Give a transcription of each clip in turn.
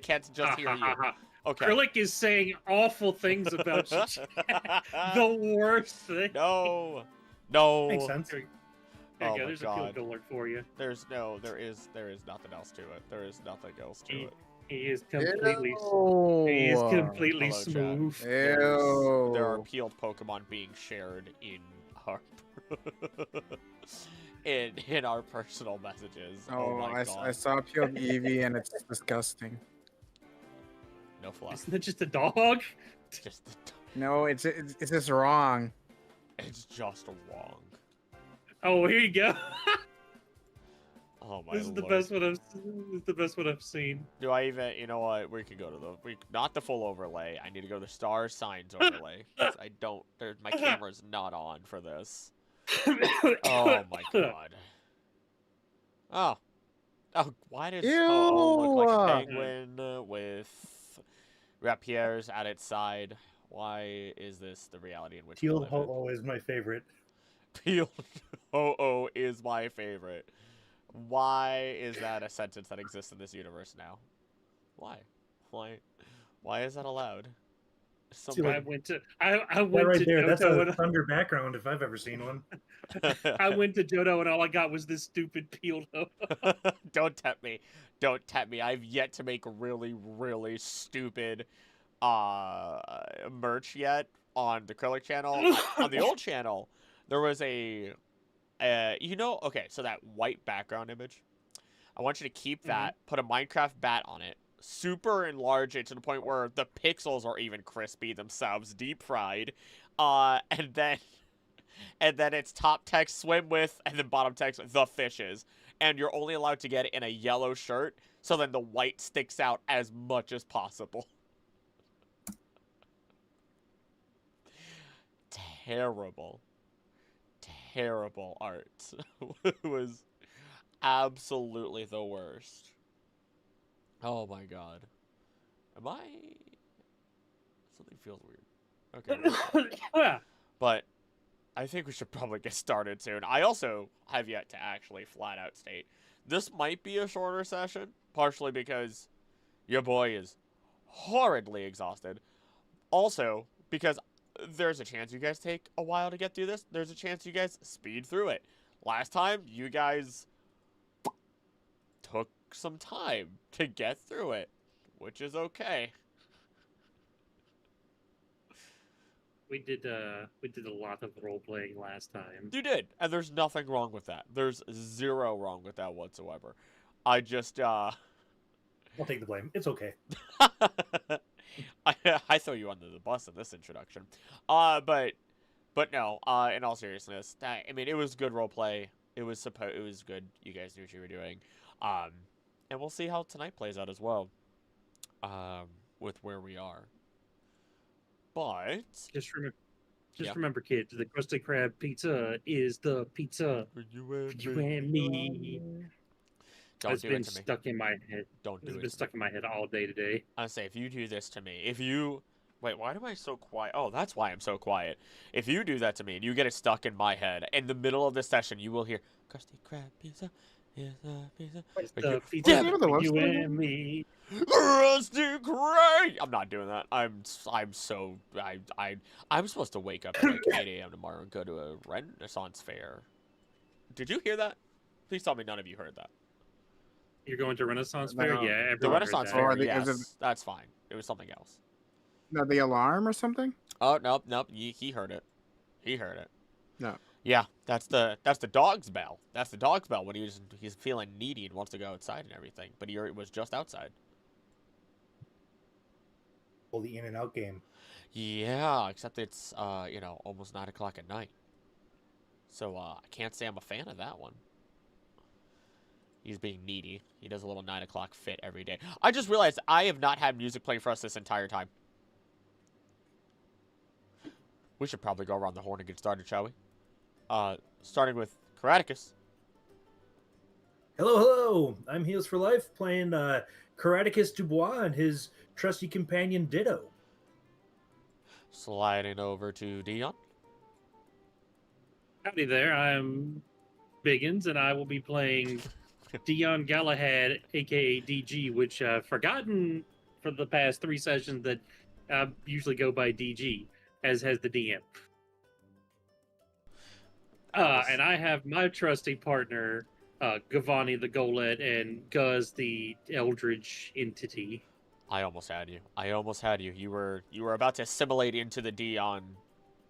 can't just hear you. Okay. Krillic is saying awful things about you. The worst thing. No. Makes No. sense. There Oh you go. my There's a God. field alert for you. There is nothing else to it. There is nothing else to it. He is completely. Ew. He is completely Hello, chat. smooth. There are Ew. peeled Pokemon being shared in our in our personal messages. Oh my God. I saw peeled Eevee and it's disgusting. No fluff. Isn't it just a dog? Just No, it's just wrong. it's just wrong. Oh, here you go. Oh my This is the Lord. best one I've. This is the best one I've seen. Do I even? You know what? We could go to not the full overlay. I need to go to the Starsigns overlay. 'Cause I don't. My camera's not on for this. Oh my God. Oh. Oh, why does look like a Ew. penguin with rapiers at its side? Why is this the reality in which we Teal live in? Ho-Oh is my favorite. Peeled Ho-Oh is my favorite. Why is that a sentence that exists in this universe now? Why? Why is that allowed? Somebody... I went to I that went right to there. Johto That's a and thunder background if I've ever seen one. I went to Johto and all I got was this stupid peeled Ho-Oh. Don't tempt me. Don't tempt me. I've yet to make really, really stupid merch yet on the Krillic channel. On the old channel, there was okay, so that white background image, I want you to keep that, put a Minecraft bat on it, super enlarge it to the point where the pixels are even crispy themselves, deep fried, and then it's top text swim with, and then bottom text the fishes, and you're only allowed to get it in a yellow shirt, so then the white sticks out as much as possible. Terrible art. It was absolutely the worst. Oh my God. Something feels weird. Okay. But I think we should probably get started soon. I also have yet to actually flat out state this might be a shorter session, partially because your boy is horridly exhausted. Also, because there's a chance you guys take a while to get through this. There's a chance you guys speed through it. Last time, you guys took some time to get through it, which is okay. We did a lot of role playing last time. You did, and there's nothing wrong with that. There's zero wrong with that whatsoever. I just I'll take the blame. It's okay. I throw you under the bus in this introduction. But no, in all seriousness, I mean, it was good role play. It was good. You guys knew what you were doing. And we'll see how tonight plays out as well. With where we are. But just remember, kids, the Krusty Krab pizza is the pizza for you and me. It's been stuck in my head. It's been stuck in my head all day today. I say, if you do this to me, wait, why am I so quiet? Oh, that's why I'm so quiet. If you do that to me and you get it stuck in my head, in the middle of this session, you will hear Krusty Krab pizza. Is the pizza. The pizza for you and me. Krusty Krab. I'm not doing that. I'm supposed to wake up at like 8 a.m. tomorrow and go to a Renaissance fair. Did you hear that? Please tell me none of you heard that. You're going to Renaissance fair? Yeah, the Renaissance fair. Yes, that's fine. It was something else. No, the alarm or something? Oh nope. He heard it. He heard it. No. Yeah, that's the dog's bell. That's the dog's bell when he's feeling needy and wants to go outside and everything. But he was just outside. Well, the in and out game. Yeah, except it's almost 9 o'clock at night. So I can't say I'm a fan of that one. He's being needy. He does a little 9 o'clock fit every day. I just realized I have not had music playing for us this entire time. We should probably go around the horn and get started, shall we? Starting with Karaticus. Hello. I'm Heals for Life, playing Karaticus Dubois and his trusty companion Ditto. Sliding over to Dion. Howdy there, I'm Biggins, and I will be playing Dion Galahad, aka DG, which Forgotten for the past 3 sessions that usually go by DG, as has the DM. And I have my trusty partner, Gavani the Golett, and Guz the Eldritch entity. I almost had you. You were about to assimilate into the Dion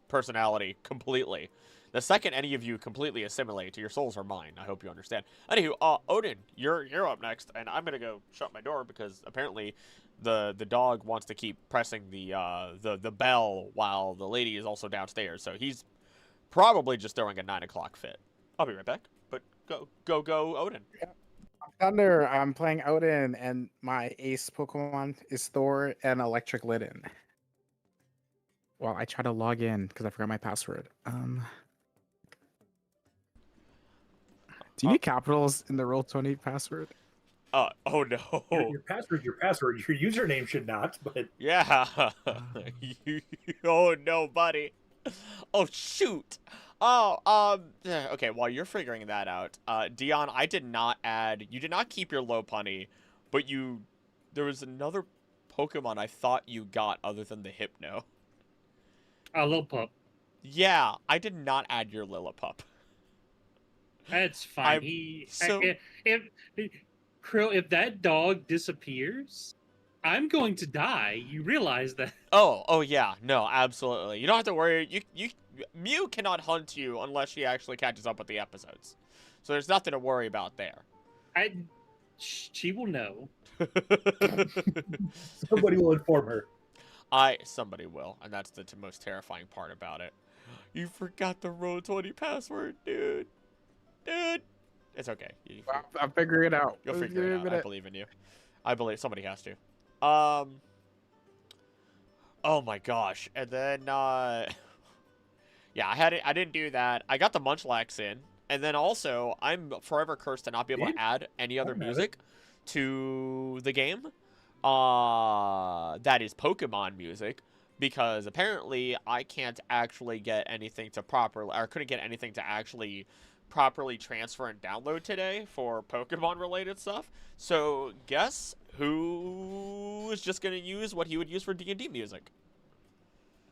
personality completely. The second any of you completely assimilate, your souls are mine. I hope you understand. Anywho, Odin, you're up next, and I'm gonna go shut my door because apparently the dog wants to keep pressing the bell while the lady is also downstairs. So he's probably just throwing a 9 o'clock fit. I'll be right back. But go, Odin. Thunder, I'm playing Odin, and my ace Pokemon is Thor and Electric Litten. Well, I try to log in because I forgot my password. Do you need capitals in the Roll20 password? Oh no. Your password, your password. Your username should not, but Yeah. Oh no, buddy. Oh shoot. Oh, okay, while you're figuring that out, Dion, I did not add, you did not keep your Lopunny, but there was another Pokemon I thought you got other than the Hypno. Lillipup. Yeah, I did not add your Lillipup. That's fine. Krill, if that dog disappears, I'm going to die. You realize that? Oh yeah, no, absolutely. You don't have to worry. Mew cannot hunt you unless she actually catches up with the episodes. So there's nothing to worry about there. She will know. somebody will inform her. Somebody will, and that's the most terrifying part about it. You forgot the Roll20 password, dude. It's okay. I'll figure it out. You'll figure it out. I believe in you. I believe somebody has to. Oh my gosh. And then, yeah, I didn't do that. I got the Munchlax in. And then also, I'm forever cursed to not be able to add any other music to the game. That is Pokemon music. Because apparently, I can't actually get anything to couldn't get anything to actually properly transfer and download today for Pokemon related stuff. So guess who is just gonna use what he would use for D&D music?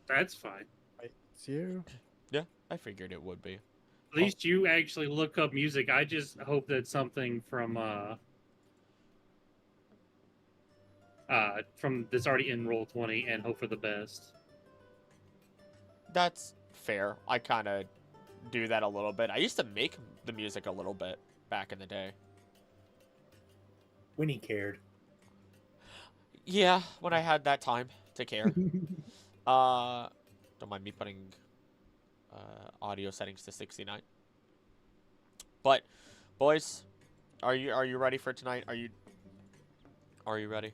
That's fine. It's you. Yeah, I figured it would be. At least you actually look up music. I just hope that something from that's already in Roll20 and hope for the best. That's fair. I kind of do that a little bit. I used to make the music a little bit back in the day. When he cared. Yeah, when I had that time to care. Don't mind me putting audio settings to 69. But boys, are you ready for tonight? Are you ready?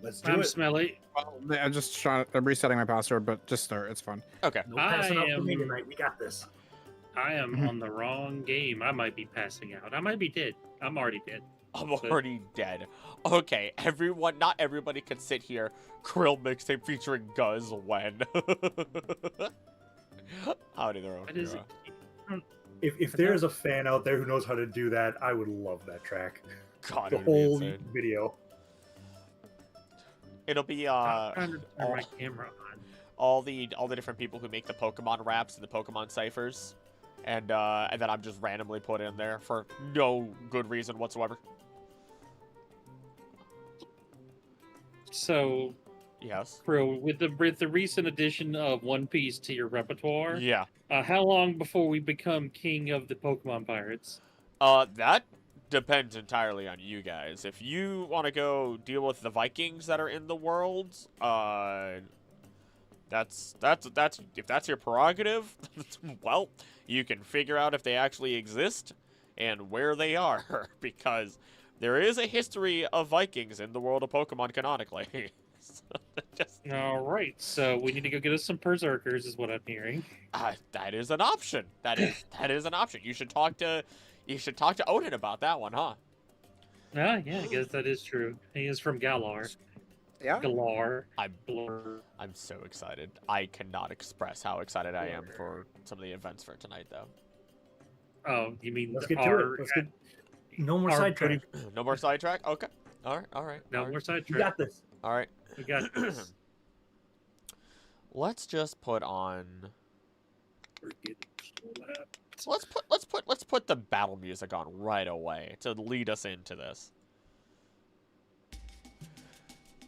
Let's do I'm it. smelly. Well, I'm resetting my password, but just start. It's fun. Okay. No passing out for me tonight. We got this. I am on the wrong game. I might be passing out. I might be dead. I'm already dead. I'm already dead. Okay, not everybody can sit here. Krill mixtape featuring Guz when. Howdy there, If there's a fan out there who knows how to do that, I would love that track. God, the whole video. It'll be I'm trying to turn my camera on. all the different people who make the Pokemon raps and the Pokemon ciphers, and then I'm just randomly put in there for no good reason whatsoever. So, yes, Krill, with the recent addition of One Piece to your repertoire, yeah. How long before we become king of the Pokemon pirates? That depends entirely on you guys. If you want to go deal with the Vikings that are in the world, that's if that's your prerogative, well, you can figure out if they actually exist and where they are, because there is a history of Vikings in the world of Pokemon canonically. All right, so we need to go get us some Berserkers, is what I'm hearing. That is an option. That is an option. You should talk to Odin about that one, huh? Yeah, I guess that is true. He is from Galar. Yeah. Galar. I'm so excited. I cannot express how excited I am for some of the events for tonight, though. Oh, you mean Let's get to it. Let's get... No more sidetrack. No more sidetrack? Okay. All right. No more sidetrack. You got this. All right. We got this. Let's just put on. We're getting slapped. Let's put the battle music on right away to lead us into this.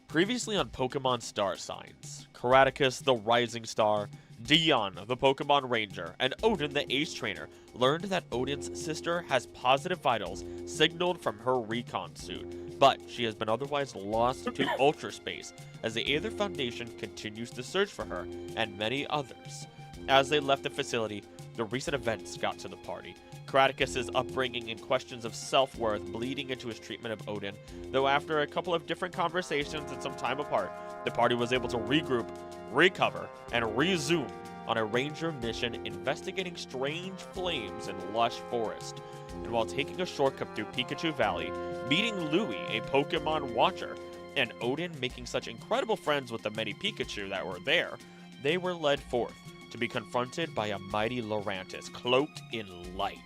Previously on Pokemon Starsigns, Karaticus the Rising Star, Dion the Pokemon Ranger, and Odin the Ace Trainer learned that Odin's sister has positive vitals signaled from her recon suit, but she has been otherwise lost to Ultra Space as the Aether Foundation continues to search for her and many others. As they left the facility, the recent events got to the party. Karaticus' upbringing and questions of self-worth bleeding into his treatment of Odin, though after a couple of different conversations and some time apart, the party was able to regroup, recover, and resume on a ranger mission investigating strange flames in lush forest. And while taking a shortcut through Pikachu Valley, meeting Louie, a Pokemon watcher, and Odin making such incredible friends with the many Pikachu that were there, they were led forth to be confronted by a mighty Lurantis cloaked in light.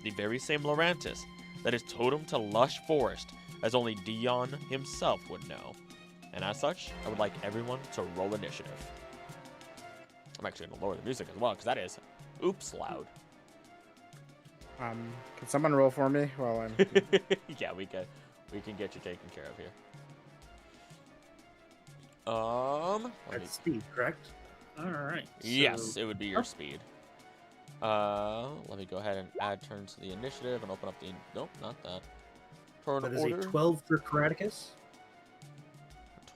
The very same Lurantis that is totem to lush forest as only Dion himself would know. And as such, I would like everyone to roll initiative. I'm actually going to lower the music as well, because that is oops loud. Can someone roll for me while I'm... Yeah, we can get you taken care of here. That's speed, correct? All right. Yes, it would be your speed. Let me go ahead and add turns to the initiative and open up the... Nope, not that. Turn That is order. a 12 for Karaticus.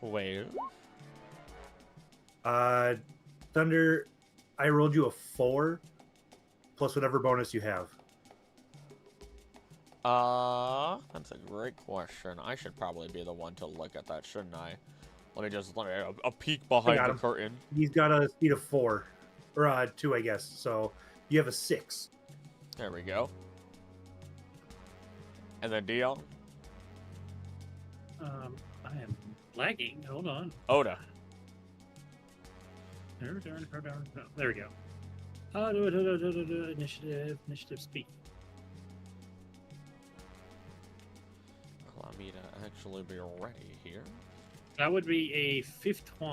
12. Thunder, I rolled you a 4 plus whatever bonus you have. That's a great question. I should probably be the one to look at that, shouldn't I? Let me a peek behind the curtain. He's got a speed of 4 or 2, I guess. So you have a 6. There we go. And then Dion. I am lagging. Hold on. Oda. There we go. Initiative speed. Allow me to actually be ready here. That would be a 15.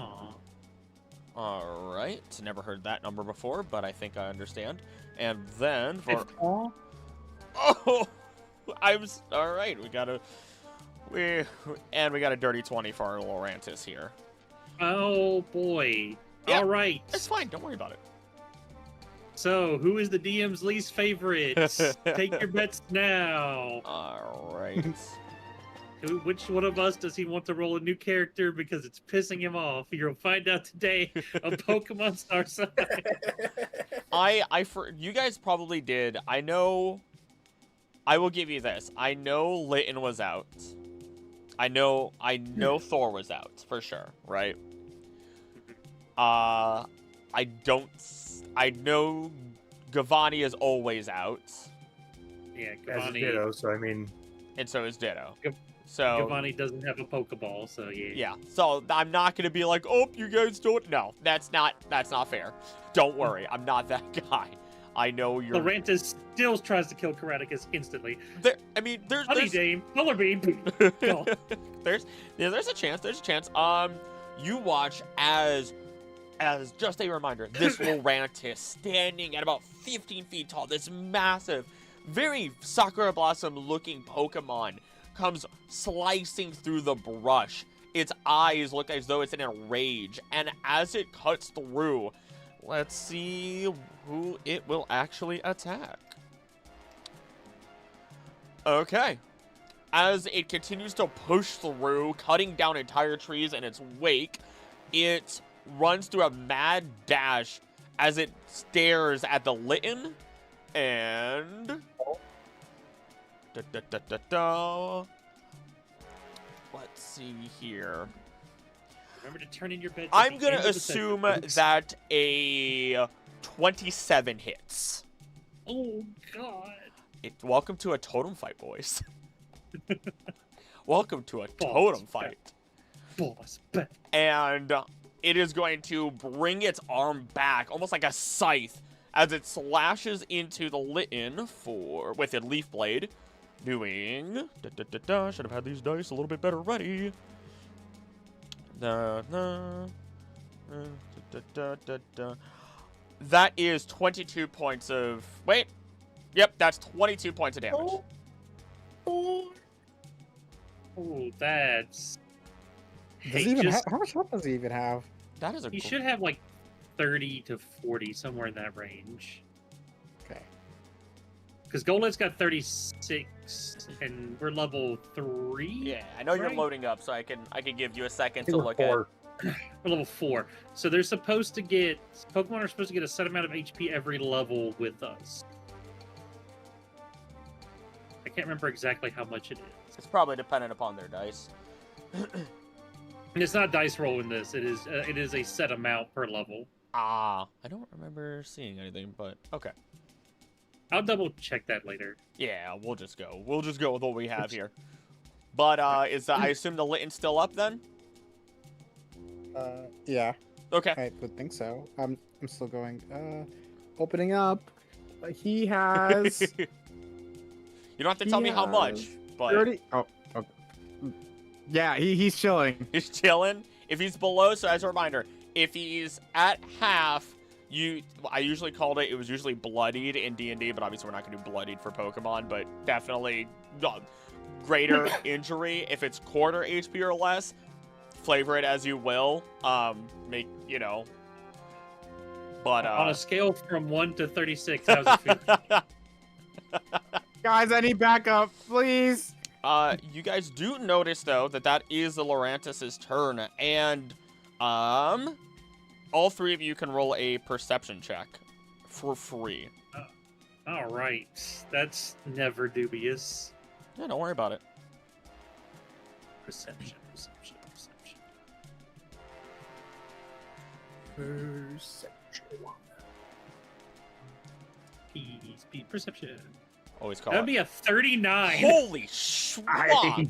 Alright. Never heard that number before, but I think I understand. And then for... 15? Oh! Alright, we got a dirty 20 for our Lurantis here. Oh boy. Yeah, all right. It's fine, don't worry about it. So, who is the DM's least favorite? Take your bets now. Alright. Which one of us does he want to roll a new character because it's pissing him off? You'll find out today on Pokemon Starsigns. You guys probably did. I know. I will give you this. I know Litten was out. I know Thor was out for sure, right? I know Giovanni is always out. Yeah, As is Giovanni. Ditto, so I mean... And so is Ditto. So Giovanni doesn't have a Pokeball, so yeah. Yeah. So I'm not gonna be like, oh, you guys don't. No, that's not fair. Don't worry, I'm not that guy. I know you're. Lurantis still tries to kill Karaticus instantly. There's Honey Dame, Color Beam. Go. there's a chance. You watch as just a reminder, this Lurantis standing at about 15 feet tall, this massive, very Sakura Blossom looking Pokemon comes slicing through the brush. Its eyes look as though it's in a rage, and as it cuts through, let's see who it will actually attack. Okay. As it continues to push through, cutting down entire trees in its wake, it runs through a mad dash as it stares at the Litten, and... Let's see here. Remember to turn in your bets. I'm going to assume that a 27 hits. Oh, God. Welcome to a totem fight, boys. Welcome to a totem fight. Boss bet. And it is going to bring its arm back, almost like a scythe, as it slashes into the Litten with a leaf blade, doing... Should have had these dice a little bit better ready. Da, da, da, da, da, da, da. That is 22 points of... Wait. Yep, that's 22 points of damage. Oh, that's... Does he even have, how much health does he even have? That is a... He should have like 30 to 40, somewhere in that range. Okay. Because Golet's got 36, and we're level 3. Yeah, I know you're right? loading up, so I can give you a second I think to we're look 4. We're level 4. So they're supposed to get... Pokemon are supposed to get a set amount of HP every level with us. I can't remember exactly how much it is. It's probably dependent upon their dice. And it's not dice roll in this. It is a set amount per level. I don't remember seeing anything, but okay. I'll double check that later. Yeah, we'll just go. We'll just go with what we have here. But I assume the Litten's still up then? Yeah, Okay. I would think so. I'm still going. Opening up. He has You don't have to tell me how much, but 30. Oh, okay. Yeah, he's chilling. he's chilling. If he's below, so as a reminder, if he's at half, I usually called it was usually bloodied in D&D, but obviously we're not going to do bloodied for Pokemon, but definitely greater injury. If it's quarter HP or less, flavor it as you will. Make, but On a scale from 1 to 36, how's it feel? Guys, I need backup, please. You guys do notice though that is the Lurantis' turn, and all three of you can roll a perception check for free. All right, that's never dubious. Yeah, don't worry about it. Perception. Speed perception. Always call That'd it. be a 39. Holy schwab!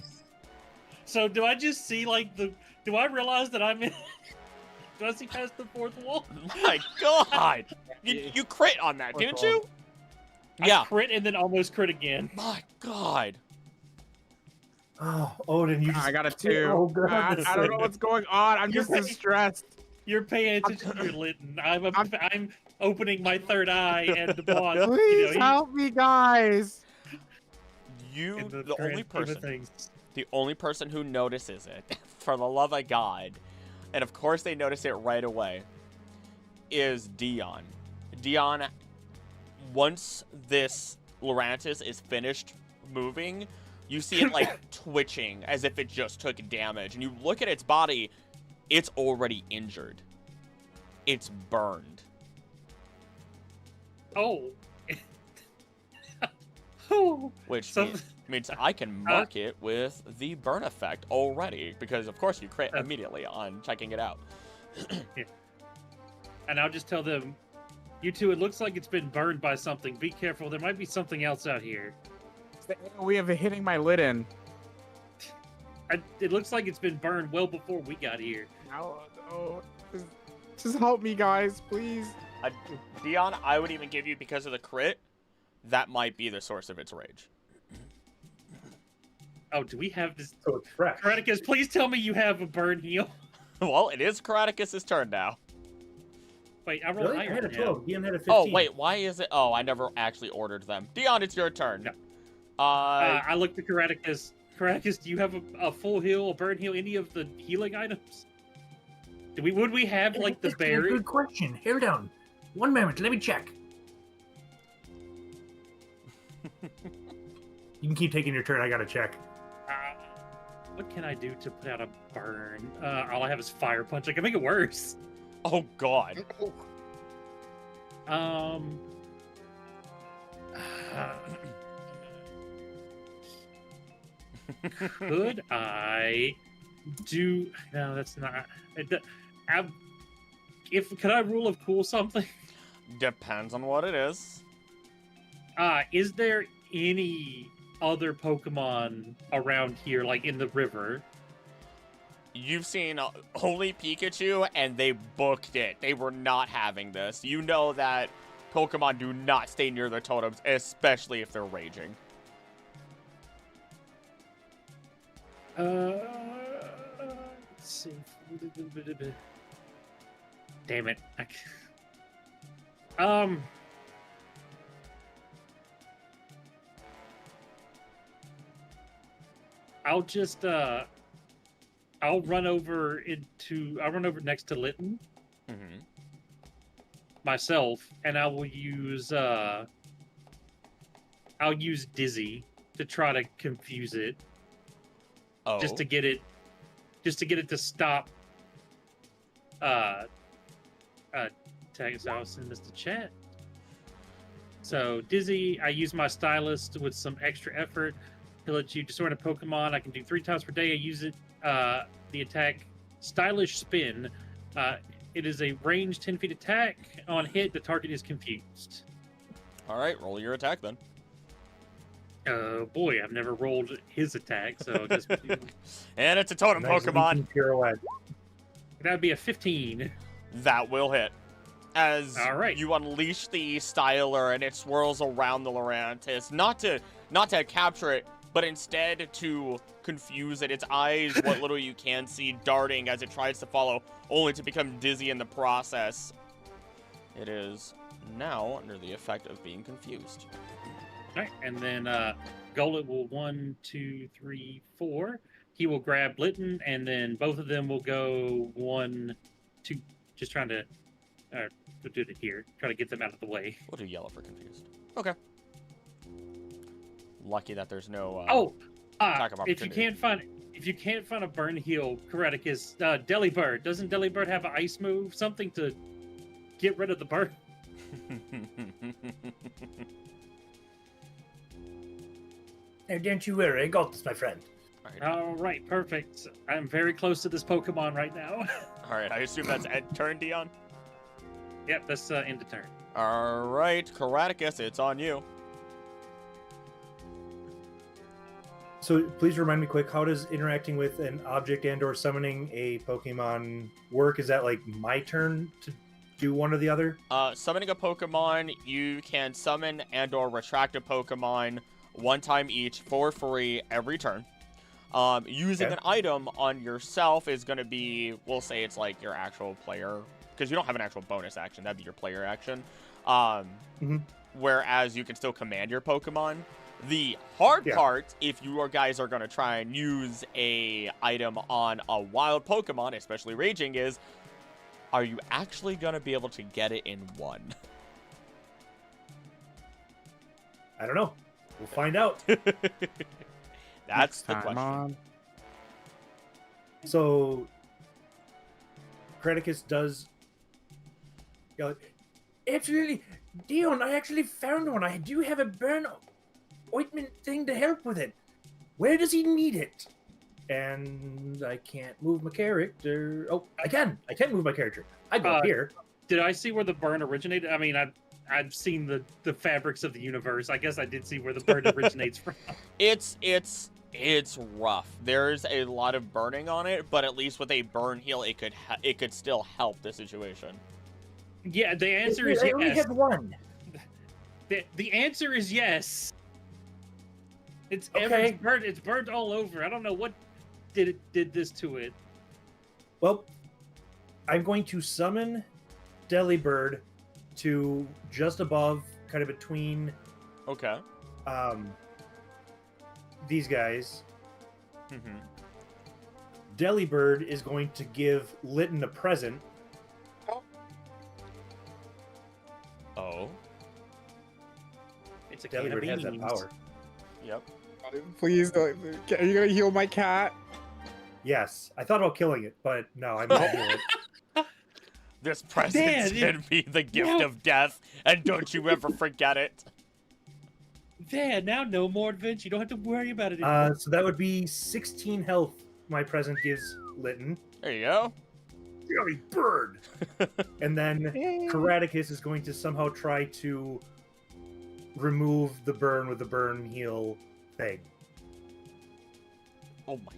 So do I just see do I realize that I'm in? Do I see past the fourth wall? My God! You crit on that, didn't you? I crit and then almost crit again. My God! Oh, Odin, you just... I got a 2. Oh, God. I don't know what's going on. I'm just You're- distressed. You're paying attention to your Litten. I'm opening my third eye and the boss. Please help me, guys. The only person who notices it, for the love of God, and of course they notice it right away, is Dion. Dion, once this Lurantis is finished moving, you see it twitching as if it just took damage, and you look at its body. It's already injured. It's burned. Oh. Oh. Which means I can mark it with the burn effect already, because of course you crit immediately on checking it out. Yeah. And I'll just tell them, you two, it looks like it's been burned by something. Be careful. There might be something else out here. We have hitting my Litten. It looks like it's been burned well before we got here. Oh, just help me, guys, please. Dion, I would even give you, because of the crit, that might be the source of its rage. Oh, do we have this? So it's fresh. Karaticus, please tell me you have a burn heal. Well, it is Karaticus' turn now. Wait, I rolled Really? I had a iron. 12. Dion had a 15. Oh, wait, why is it? Oh, I never actually ordered them. Dion, it's your turn. No. I I looked at Karaticus. Karaticus, do you have a full heal, a burn heal, any of the healing items? Would we have the That's a berry? Good question. Hold on. 1 moment. Let me check. You can keep taking your turn. I gotta check. What can I do to put out a burn? All I have is fire punch. I can make it worse. Oh, God. Could I do? No, that's not. Could I rule of cool something? Depends on what it is. Is there any other Pokemon around here, like in the river? You've seen only Pikachu, and they booked it. They were not having this. You know that Pokemon do not stay near the totems, especially if they're raging. Let's see. Damn it. I'll just I'll run over next to Litton Mm-hmm. myself, and I will use Dizzy to try to confuse it, Oh. just to get it to stop. Tag. So I'll send this to chat. So Dizzy, I use my stylus with some extra effort to let you distort a Pokemon. I can do 3 times per day. I use it. The attack Stylish Spin. It is a range 10 feet attack. On hit, the target is confused. All right, roll your attack then. Oh boy, I've never rolled his attack, so I guess And it's a totem Nice Pokemon. leaping pirouette. that'd be a 15. That will hit. As All right. you unleash the Styler and it swirls around the Lurantis, not to capture it, but instead to confuse it. Its eyes, what little you can see, darting as it tries to follow, only to become dizzy in the process. It is now under the effect of being confused. All right, and then Golett will 1, 2, 3, 4. He will grab Litton, and then both of them will go 1, 2. Just trying to do it here. Try to get them out of the way. We'll do yellow for confused. Okay. Lucky that there's no. Attack of if you can't find a burn heal, Karaticus, Delibird. Doesn't Delibird have an ice move? Something to get rid of the burn. Now, don't you worry, I got this, my friend. All right, perfect. I'm very close to this Pokemon right now. All right, I assume that's end turn, Dion. Yep, that's end of turn. All right, Karaticus, it's on you. So please remind me quick, how does interacting with an object and or summoning a Pokemon work? Is that like my turn to do one or the other? Summoning a Pokemon, you can summon and or retract a Pokemon 1 time each for free every turn. Using an item on yourself is going to be, we'll say it's like your actual player, because you don't have an actual bonus action. That'd be your player action. Whereas you can still command your Pokemon. The hard part, if you guys are going to try and use a item on a wild Pokemon, especially Raging, is, are you actually going to be able to get it in 1? I don't know. We'll find out. That's the question. On. So, Karaticus does. Absolutely, Dion. I actually found one. I do have a burn ointment thing to help with it. Where does he need it? And I can't move my character. Oh, I can. I can move my character. I go up here. Did I see where the burn originated? I mean, I've seen the fabrics of the universe. I guess I did see where the burn originates from. It's rough. There's a lot of burning on it, but at least with a burn heal, it could still help the situation. Yeah, the answer is yes. I only have one. The answer is yes. It's okay. It's burnt all over. I don't know what did this to it. Well, I'm going to summon Delibird to just above, kind of between. Okay. These guys. Mm-hmm. Delibird is going to give Litton a present. Oh. It's a can of Delibird has that beans. power. Yep. Please don't. Are you gonna heal my cat? Yes, I thought about killing it, but no, I'm not doing it. This present should be the gift of death, and don't you ever forget it. There, now no more adventure. You don't have to worry about it anymore. So that would be 16 health my present gives Litton. There you go. Delibird! And then Karaticus is going to somehow try to remove the burn with the burn heal thing. Oh my.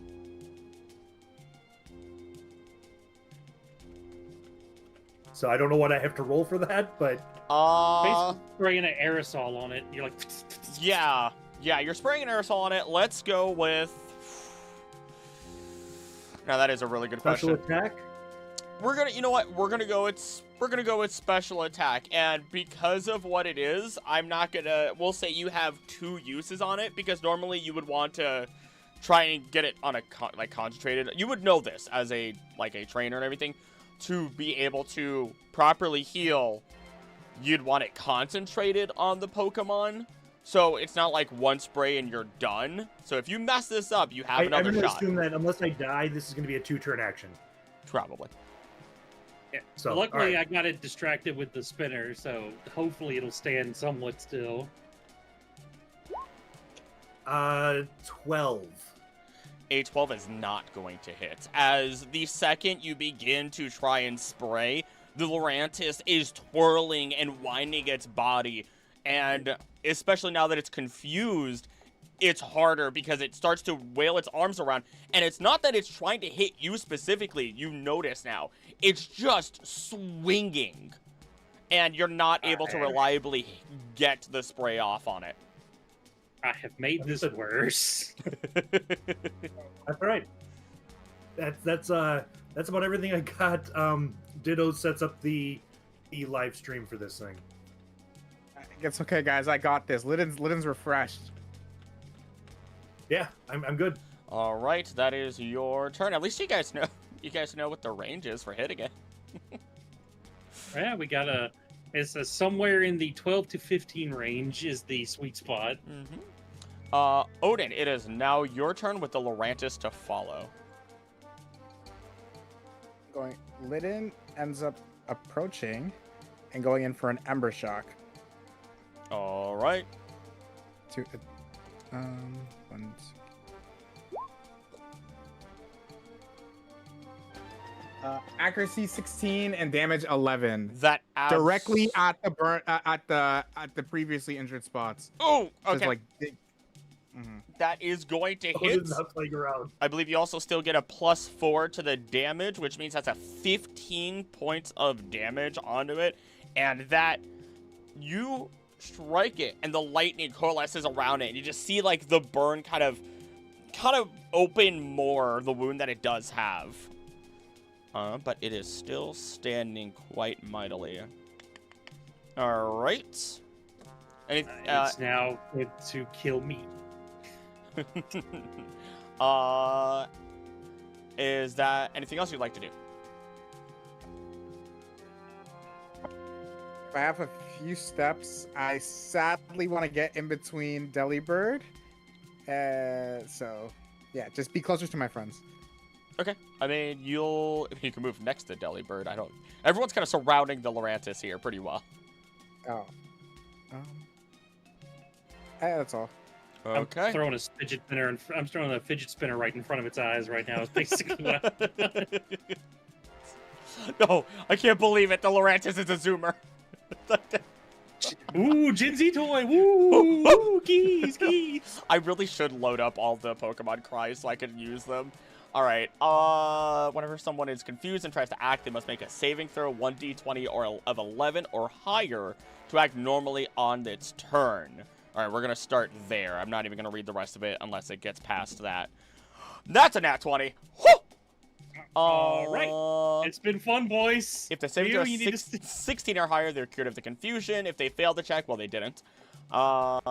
So I don't know what I have to roll for that, but Basically spraying an aerosol on it. You're like, yeah, you're spraying an aerosol on it. Let's go with Now that is a really good Special question. attack? You know what? We're gonna go with special attack, and because of what it is, I'm not gonna. We'll say you have 2 uses on it, because normally you would want to try and get it on a concentrated. You would know this as a trainer and everything, to be able to properly heal. You'd want it concentrated on the Pokemon, so it's not like 1 spray and you're done. So if you mess this up, you have another I'm gonna shot. assume that unless I die, this is gonna be a 2-turn action. Probably. Yeah. So luckily, right. I got it distracted with the spinner, so hopefully it'll stand somewhat still. 12. A 12 is not going to hit. As the second you begin to try and spray, the Lurantis is twirling and winding its body, and especially now that it's confused, it's harder because it starts to wail its arms around, and it's not that it's trying to hit you specifically. You notice now it's just swinging, and you're not able to reliably get the spray off on it. I have made this worse. That's right. That's about everything I got. Ditto sets up the live stream for this thing. It's okay, guys. I got this. Lidden's refreshed. Yeah, I'm good. All right, that is your turn. At least you guys know what the range is for hitting it. Yeah, we got it's somewhere in the 12 to 15 range is the sweet spot. Odin, it is now your turn with the Lurantis to follow. Lidden ends up approaching and going in for an Ember Shock. All right. Accuracy 16 and damage 11. That directly at the at the previously injured spots. Oh, okay. Just That is going to hit. Odin's not playing around. I believe you also still get a +4 to the damage, which means that's a 15 points of damage onto it, and that you strike it, and the lightning coalesces around it, and you just see like the burn kind of open more the wound that it does have. But it is still standing quite mightily. All right. It's now good to kill me. Is that anything else you'd like to do? If I have a few steps, I sadly want to get in between Delibird. So, yeah, just be closer to my friends. Okay. I mean, you can move next to Delibird. Everyone's kind of surrounding the Lurantis here pretty well. Oh. That's all. Okay. I'm throwing a fidget spinner. I'm throwing a fidget spinner right in front of its eyes right now. It's basically what I'm No, I can't believe it. The Lurantis is a zoomer. Ooh, Gen Z toy. Woo, keys. I really should load up all the Pokemon cries so I can use them. All right. Whenever someone is confused and tries to act, they must make a saving throw 1d20 of 11 or higher to act normally on its turn. All right, we're gonna start there. I'm not even gonna read the rest of it unless it gets past that. That's a nat 20. Woo! All right. It's been fun, boys. If the saving throw is 16 or higher, they're cured of the confusion. If they fail the check, well, they didn't. They weren't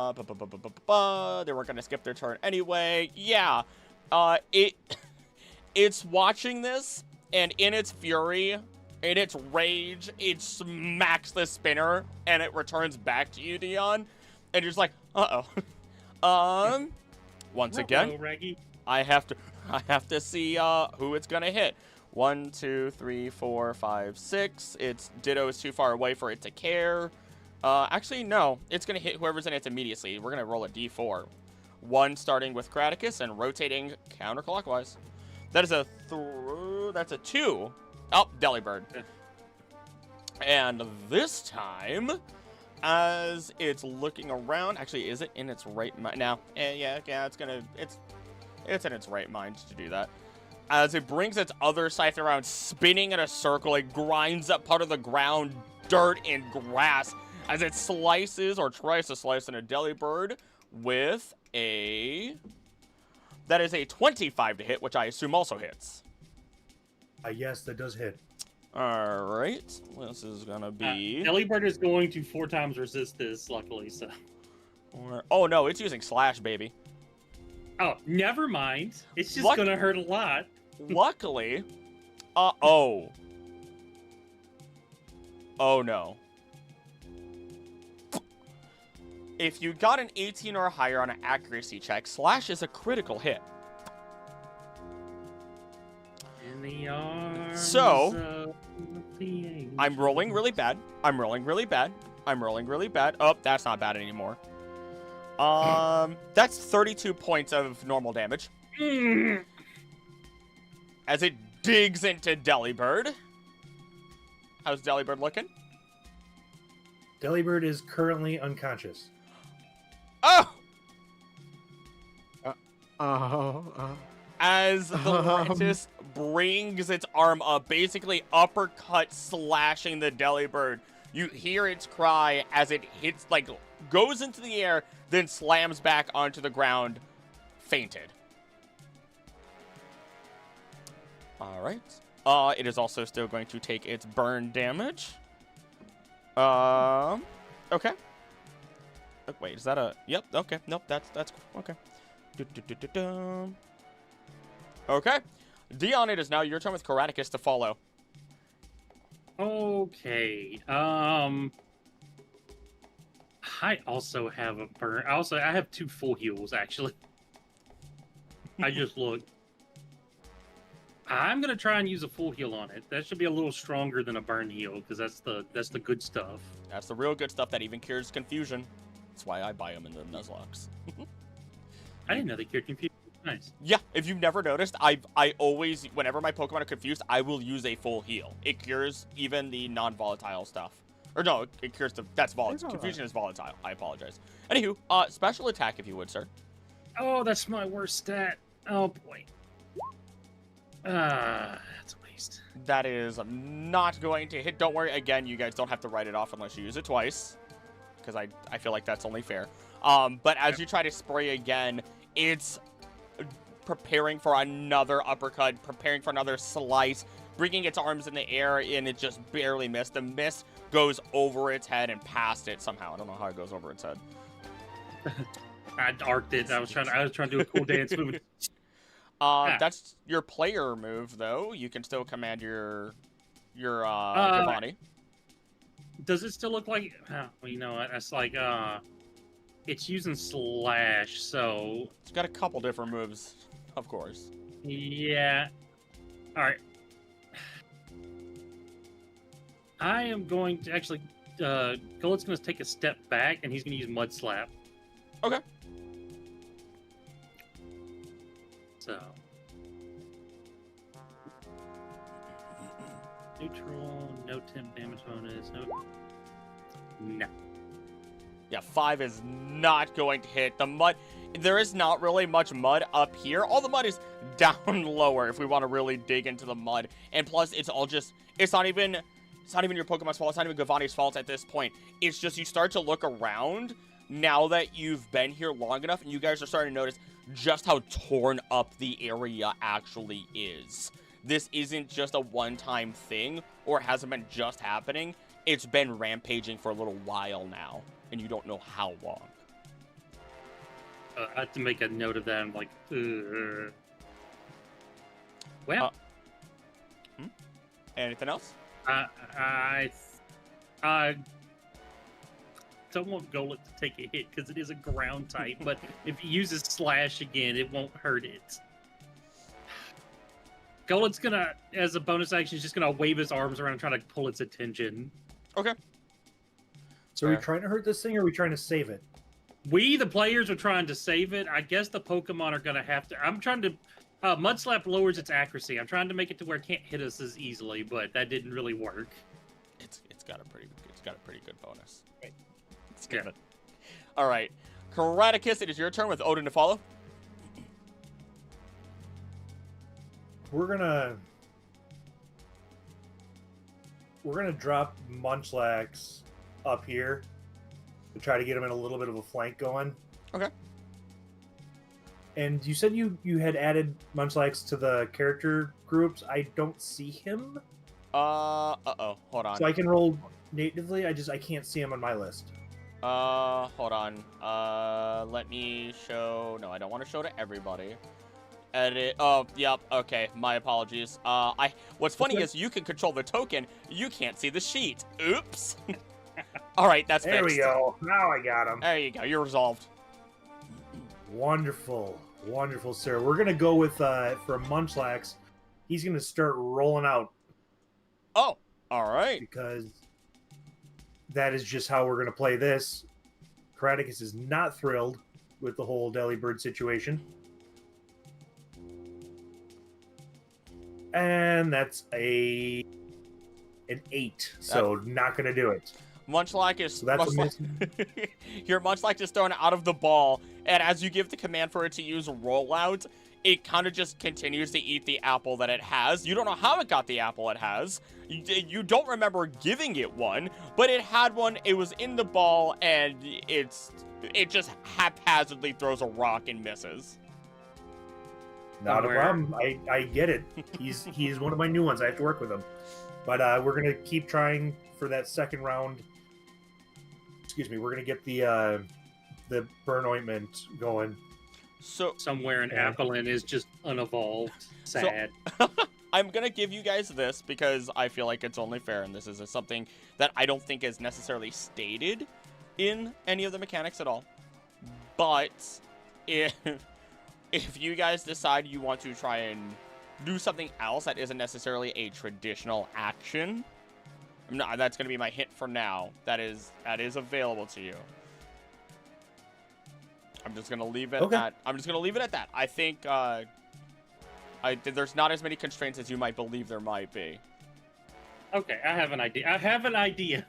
gonna skip their turn anyway. Yeah. It's watching this, and in its fury, in its rage, it smacks the spinner, and it returns back to you, Dion. And you're just like, uh-oh. Once again, Raggy. I have to see who it's gonna hit. 1, 2, 3, 4, 5, 6. Its Ditto is too far away for it to care. Actually, no. It's gonna hit whoever's in its immediacy. We're gonna roll a d4. 1 starting with Kraticus and rotating counterclockwise. That is that's a 2. Oh, Delibird. And this time, as it's looking around, actually, is it in its right mind? No. Yeah, it's in its right mind to do that. As it brings its other scythe around, spinning in a circle, it grinds up part of the ground, dirt, and grass as it slices or tries to slice in a Delibird with a... That is a 25 to hit, which I assume also hits. Yes, that does hit. All right. This is gonna be. Delibird is going to 4 times resist this, luckily. So. Oh no, it's using slash, baby. Oh, never mind. It's just Luck- gonna hurt a lot. Luckily. Oh. Oh no. If you got an 18 or higher on an accuracy check, slash is a critical hit. In the arms So, of the angel. I'm rolling really bad. I'm rolling really bad. I'm rolling really bad. Oh, that's not bad anymore. That's 32 points of normal damage. As it digs into Delibird. How's Delibird looking? Delibird is currently unconscious. Oh! As the Mantis brings its arm up, basically uppercut slashing the Delibird. You hear its cry as it hits, like, goes into the air, then slams back onto the ground, fainted. Alright. It is also still going to take its burn damage. Okay. Oh, wait, is that a... Yep, okay. Nope, that's... Okay. Okay. Dion, it is now your turn with Karaticus to follow. Okay. I also have a burn. I have 2 full heals, actually. I just looked. I'm gonna try and use a full heal on it. That should be a little stronger than a burn heal, because that's the good stuff. That's the real good stuff that even cures confusion. That's why I buy them in the Nuzlocke. I didn't know they cured confusion. Nice. Yeah, if you've never noticed, I always, whenever my Pokemon are confused, I will use a full heal. It cures even the non-volatile stuff. Or no, it cures the... That's volatile. Confusion is volatile. I apologize. Anywho, special attack if you would, sir. Oh, that's my worst stat. Oh, boy. That's a waste. That is not going to hit. Don't worry. Again, you guys don't have to write it off unless you use it twice. Because I feel like that's only fair. But as you try to spray again, it's preparing for another uppercut, preparing for another slice, bringing its arms in the air, and it just barely missed. The miss goes over its head and past it somehow. I don't know how it goes over its head. I arced it. I was trying to do a cool dance move. That's your player move, though. You can still command your Giovanni. Does it still look like? Well, you know what? That's like it's using slash, so It's got a couple different moves, of course. yeah. All right. I am going to actually. Gullet's going to take a step back, and he's going to use Mud Slap. Okay. So. Neutral, no temp damage bonus, no. Yeah, 5 is not going to hit. The mud, there is not really much mud up here. All the mud is down lower if we want to really dig into the mud. And plus, it's all just, it's not even your Pokemon's fault. It's not even Giovanni's fault at this point. It's just you start to look around now that you've been here long enough, and you guys are starting to notice just how torn up the area actually is. This isn't just a one-time thing, or hasn't been just happening. It's been rampaging for a little while now, and you don't know how long. I have to make a note of that. I'm like, well, Anything else? I don't want Golett to take a hit because it is a ground type, but if he uses slash again, it won't hurt it. Golett's gonna, as a bonus action, he's just gonna wave his arms around trying to pull its attention. Okay. So are we trying to hurt this thing, or are we trying to save it? We, the players, are trying to save it. I guess the Pokemon are gonna have to. I'm trying to. Mud Slap lowers its accuracy. I'm trying to make it to where it can't hit us as easily, but that didn't really work. It's got a pretty good bonus. Right. It's good. Yeah. All right, Karaticus, it is your turn with Odin to follow. We're gonna drop Munchlax up here to try to get him in a little bit of a flank going. Okay. And you said you had added Munchlax to the character groups. I don't see him, Uh-oh. Hold on. so I can roll natively. I can't see him on my list. Hold on. Let me show... No, I don't want to show to everybody. Edit. Oh, yep. Okay, my apologies. What's funny is you can control the token. You can't see the sheet. Oops. All right, that's There fixed. we go. Now I got him. There you go. You're resolved. Wonderful, wonderful, sir. We're gonna go with for Munchlax. He's gonna start rolling out Oh, all right. because that is just how we're gonna play this. Kraticus is not thrilled with the whole Delibird situation. And that's an 8, so not gonna do it. Munchlax is So that's a miss. Your Munchlax is thrown out of the ball, and as you give the command for it to use rollout, it kind of just continues to eat the apple that it has. You don't know how it got the apple it has. You don't remember giving it one, but it had one. It was in the ball, and it just haphazardly throws a rock and misses. Not Somewhere. a problem. I get it. He's one of my new ones. I have to work with him. But we're gonna keep trying for that second round. Excuse me. We're gonna get the burn ointment going. So Somewhere an Applin is just unevolved. Sad. I'm gonna give you guys this because I feel like it's only fair, and this is something that I don't think is necessarily stated in any of the mechanics at all. But if you guys decide you want to try and do something else that isn't necessarily a traditional action, that's gonna be my hint for now. That is available to you. I'm just gonna leave it at. I'm just gonna leave it at that. I think there's not as many constraints as you might believe there might be. Okay, I have an idea.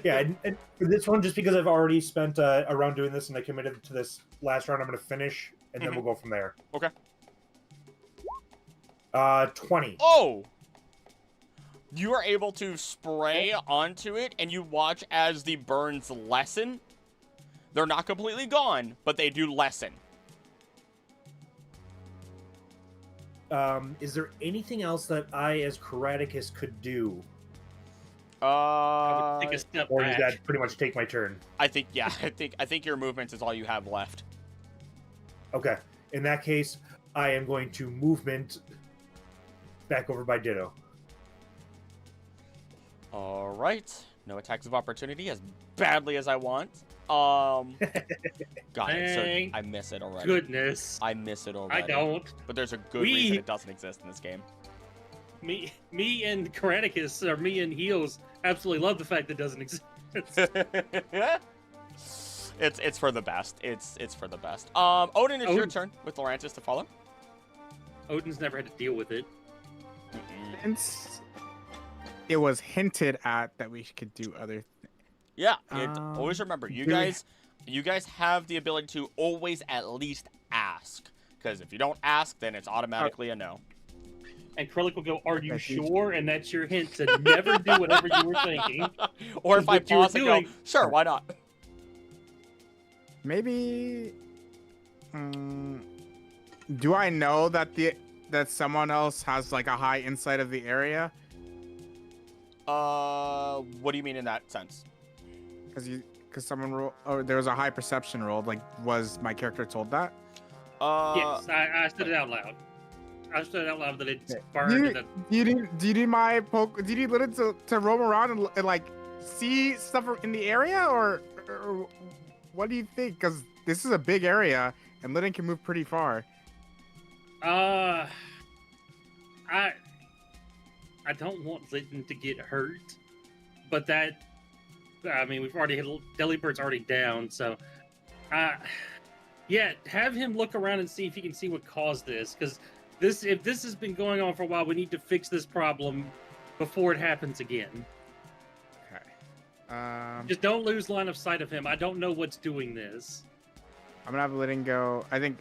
Yeah, and for this one, just because I've already spent a round doing this and I committed to this last round, I'm gonna finish and then we'll go from there. Okay. 20. Oh! You are able to spray onto it, and you watch as the burns lessen. They're not completely gone, but they do lessen. Is there anything else that I, as Kraticus, could do? I would take a step Or does back. that pretty much take my turn? I think, yeah, I think your movements is all you have left. Okay. In that case, I am going to movement back over by Ditto. All right. No attacks of opportunity as badly as I want. God, Thank I miss it already. Goodness. I miss it already. I don't. But there's a good reason it doesn't exist in this game. Me and Kraticus, or me and Heels, absolutely love the fact that it doesn't exist. It's for the best. It's for the best. Odin, it's your Odin. turn with Laurantis to follow. Odin's never had to deal with it. Since it was hinted at that we could do other Yeah, always remember, you do we- guys have the ability to always at least ask. Because if you don't ask, then it's automatically a no. And Krellick will go, "Are you That's easy. sure?" And that's your hint to never do whatever you were thinking. Or if I What you were pause and go, doing- sure, why not? maybe do I know that someone else has like a high insight of the area? What do you mean in that sense? Because someone rolled, or there was a high perception rolled. Like, was my character told that? Yes, I said it out loud. I said it out loud that it's Okay. burned. Do you need my do you need Lynn to roam around and like see stuff in the area, or what do you think? Because this is a big area and Lynn can move pretty far. I don't want Lytton to get hurt, but that, I mean, we've already hit, Delibird's already down, so, yeah, have him look around and see if he can see what caused this, because if this has been going on for a while, we need to fix this problem before it happens again. Okay. Just don't lose line of sight of him. I don't know what's doing this. I'm gonna have Lynn go. I think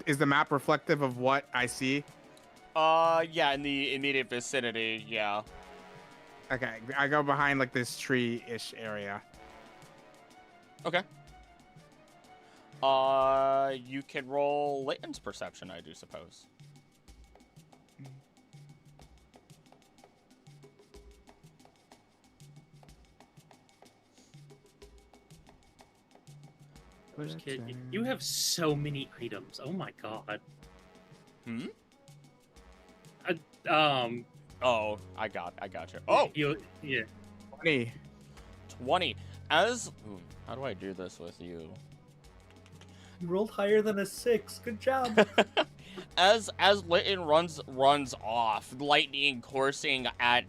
is the map reflective of what I see? Yeah, in the immediate vicinity, yeah. Okay, I go behind like this tree-ish area. Okay. You can roll Layton's perception, I do suppose. Kid, you have so many items. Oh my god. Hmm? Um. Oh, I got you. Oh! Yeah. 20. 20. As... Ooh, how do I do this with you? You rolled higher than a 6. Good job. As Layton runs off, lightning coursing at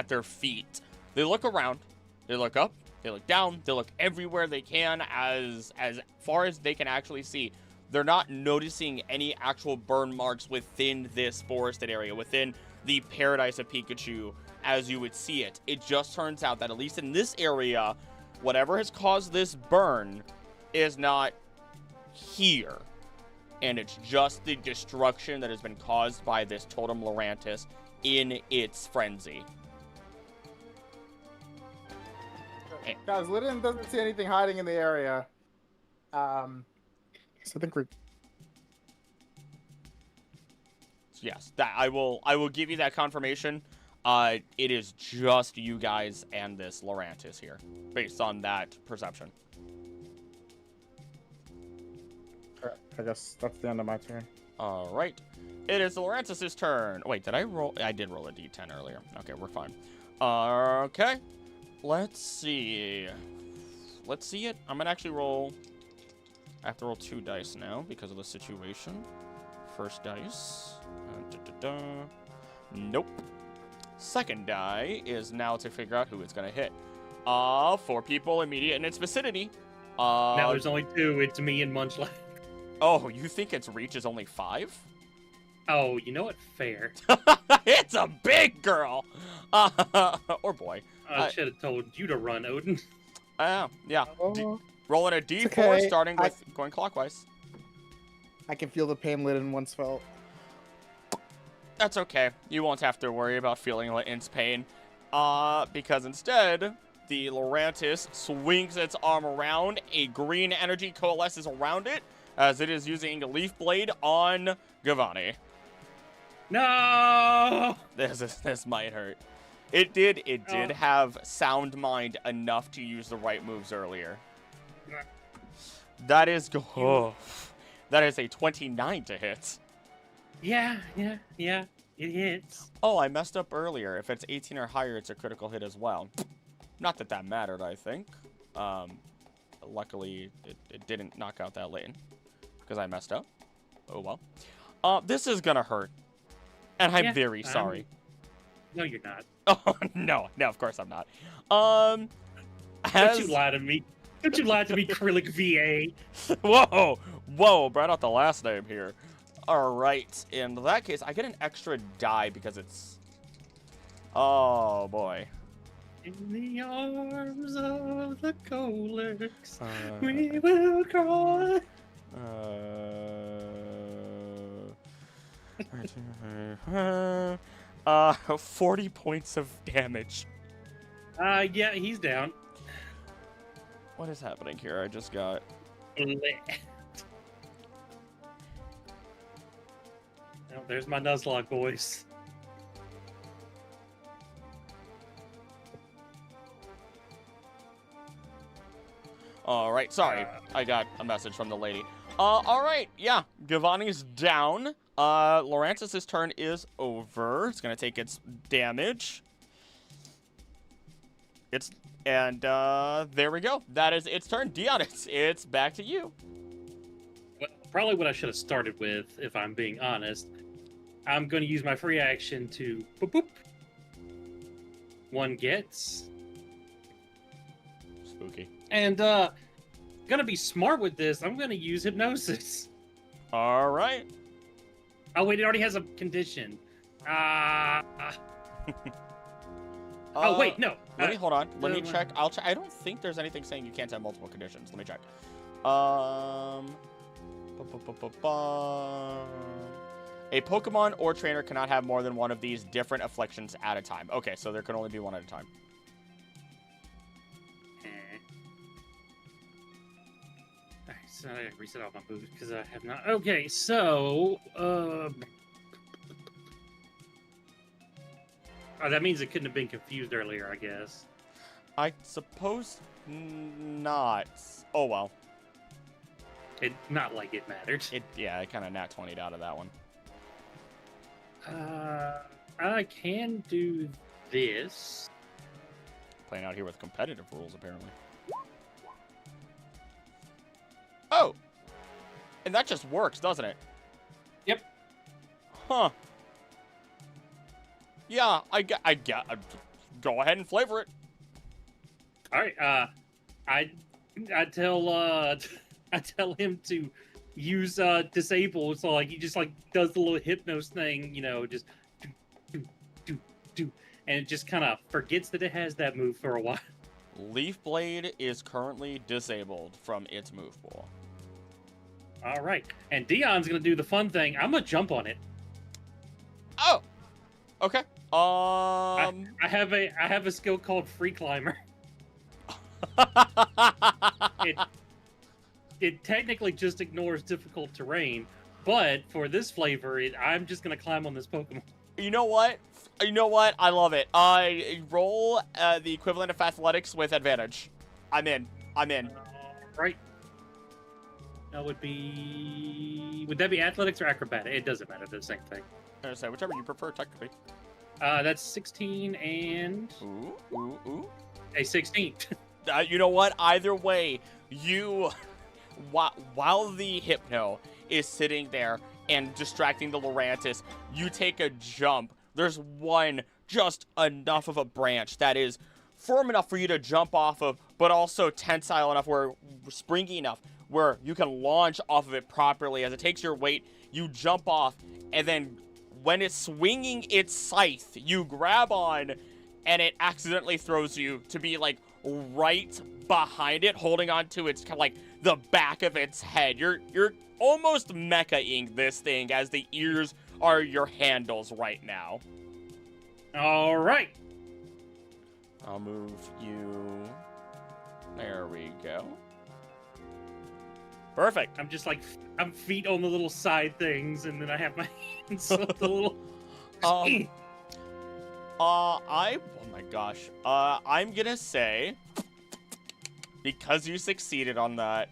their feet, they look around, they look up, they look down, they look everywhere they can as far as they can actually see. They're not noticing any actual burn marks within this forested area, within the Paradise of Pikachu as you would see it. It just turns out that at least in this area, whatever has caused this burn is not here. And it's just the destruction that has been caused by this Totem Lurantis in its frenzy. Guys, Lydian doesn't see anything hiding in the area. So I think we're... Yes, that I will give you that confirmation. It is just you guys and this Lurantis here, based on that perception. I guess that's the end of my turn. All right. It is the Lurantis' turn. Wait, did I roll? I did roll a d10 earlier. Okay, we're fine. Okay. Let's see. Let's see it. I'm going to actually roll... I have to roll 2 dice now because of the situation. First dice. Nope. Second die is now to figure out who it's going to hit. 4 people immediate in its vicinity. Now there's only 2. It's me and Munchlack. Oh, you think its reach is only 5? Oh, you know what? Fair. It's a big girl! Or boy. I should have told you to run, Odin. Yeah. Rolling a d4, okay. starting with going clockwise. I can feel the pain Lydian once felt. That's okay. You won't have to worry about feeling Layton's pain. Because instead, the Lurantis swings its arm around. A green energy coalesces around it, as it is using Leaf Blade on Giovanni. No! This might hurt. It did have sound mind enough to use the right moves earlier. That is that is a 29 to hit. Yeah, it hits. Oh, I messed up earlier. If it's 18 or higher, it's a critical hit as well. Not that mattered, I think. Luckily, it didn't knock out that Layton because I messed up. Oh well. This is gonna hurt, and I'm very sorry. No, you're not. Oh no, of course I'm not. Don't you lie to me. Don't you lie to me, Acrylic VA. Whoa, brought out the last name here. All right, in that case, I get an extra die because it's... Oh, boy. In the arms of the Colex, we will cry. 40 points of damage. Yeah, he's down. What is happening here? I just got... Oh, there's my Nuzlocke voice. All right, sorry. I got a message from the lady. All right, yeah. Giovanni's down. Lurantis' turn is over. It's gonna take its damage. There we go. That is its turn. Dion, it's back to you. Well, probably what I should have started with, if I'm being honest. I'm going to use my free action to boop boop. One gets. Spooky. And gonna be smart with this. I'm gonna use hypnosis. All right. Oh wait, it already has a condition. Oh wait, no. Let me hold on. Let me check. I'll check. I don't think there's anything saying you can't have multiple conditions. Let me check. A Pokemon or trainer cannot have more than one of these different afflictions at a time. Okay, so there can only be one at a time. Alright, I gotta reset all my moves because I have not. Okay, so oh, that means it couldn't have been confused earlier, I guess. I suppose not. Oh well. Not like it mattered. Yeah, I kind of nat 20'd out of that one. I can do this. Playing out here with competitive rules, apparently. Oh! And that just works, doesn't it? Yep. Huh. Yeah, I go ahead and flavor it. All right. I tell I tell him to use disable, so like he just like does the little hypnos thing, you know, just do, and it just kind of forgets that it has that move for a while. Leaf Blade is currently disabled from its move pool. All right, and Dion's gonna do the fun thing. I'm gonna jump on it. Oh, okay. I have a skill called Free Climber. It technically just ignores difficult terrain, but for this flavor, I'm just gonna climb on this Pokemon. You know what? I love it. I roll the equivalent of athletics with advantage. I'm in. Right. That would that be athletics or acrobatic? It doesn't matter. They're the same thing. So whichever you prefer, technically. That's 16 and Ooh. a 16. You know what? Either way, while the Hypno is sitting there and distracting the Lurantis, you take a jump. There's one just enough of a branch that is firm enough for you to jump off of, but also tensile enough springy enough where you can launch off of it properly. As it takes your weight, you jump off, and then when it's swinging its scythe, you grab on, and it accidentally throws you to be like right behind it, holding on to its like the back of its head. You're almost mecha-ing this thing, as the ears are your handles right now. All right. I'll move you. There we go. Perfect. I'm just like, I'm feet on the little side things, and then I have my hands on the little. Oh my gosh. I'm gonna say, because you succeeded on that,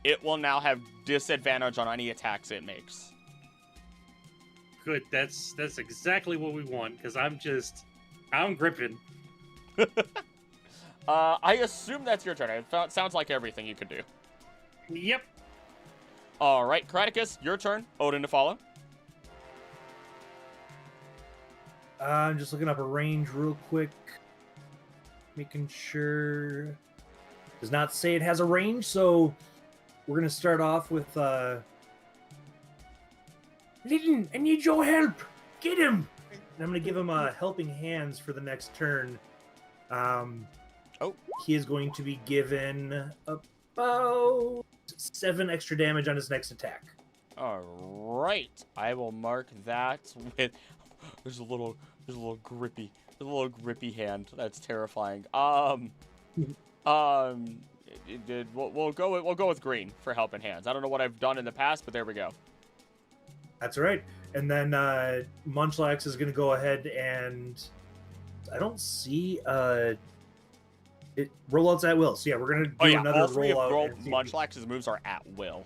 it will now have disadvantage on any attacks it makes. Good. That's exactly what we want, because I'm gripping. I assume that's your turn. It sounds like everything you could do. Yep. All right, Kraticus, your turn. Odin to follow. I'm just looking up a range real quick. Making sure. Does not say it has a range, so we're going to start off with... Litten, I need your help! Get him! And I'm going to give him a helping hands for the next turn. He is going to be given about 7 extra damage on his next attack. All right, I will mark that with. There's a little grippy hand. That's terrifying. We'll go with green for helping hands. I don't know what I've done in the past, but there we go. That's right. And then Munchlax is going to go ahead and I don't see it rollouts at will. So yeah, we're going to do another all three rollout. of Munchlax's moves are at will.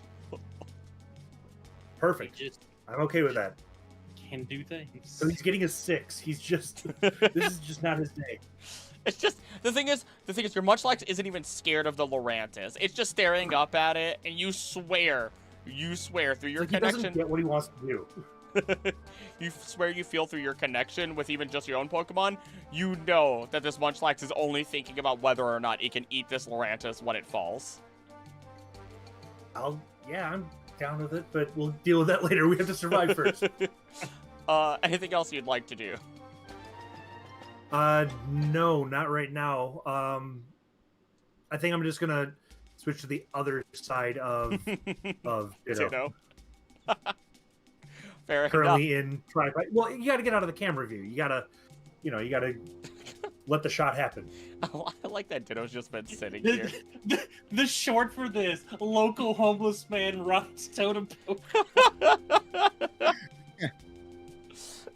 Perfect. I'm okay with that. Can do things. So he's getting a 6. He's just this is just not his day. It's just the thing is your Munchlax isn't even scared of the Lurantis. It's just staring up at it, and you swear through your connection. He doesn't get what he wants to do. You swear you feel through your connection with even just your own Pokemon, you know that this Munchlax is only thinking about whether or not it can eat this Lurantis when it falls. I'm down with it, but we'll deal with that later. We have to survive first. Anything else you'd like to do? No, not right now. I think I'm just gonna switch to the other side of Ditto. Fair Currently enough. in try. Well, you got to get out of the camera view. You gotta let the shot happen. I like that Ditto's just been sitting The, here. the short for this, local homeless man rides totem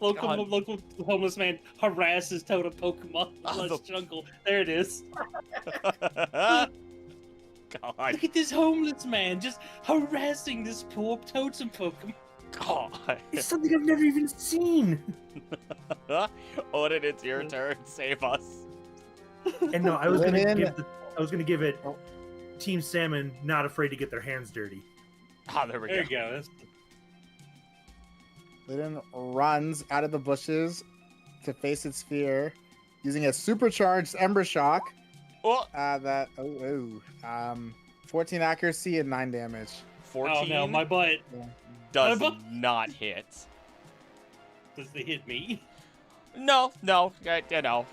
God. local homeless man harasses totem Pokemon in Oh, the the- jungle. There it is. God. Look at this homeless man just harassing this poor totem Pokemon. God. It's something I've never even seen. Odin, it's your turn. Save us. And no, I was gonna Lynn. give it Oh. Team Salmon not afraid to get their hands dirty. Ah, there we There go. you go. That's, Liden runs out of the bushes to face its fear, using a supercharged Ember Shock. Oh, 14 accuracy and 9 damage. 14 oh no, my butt. does my butt. not hit. Does it hit me? No,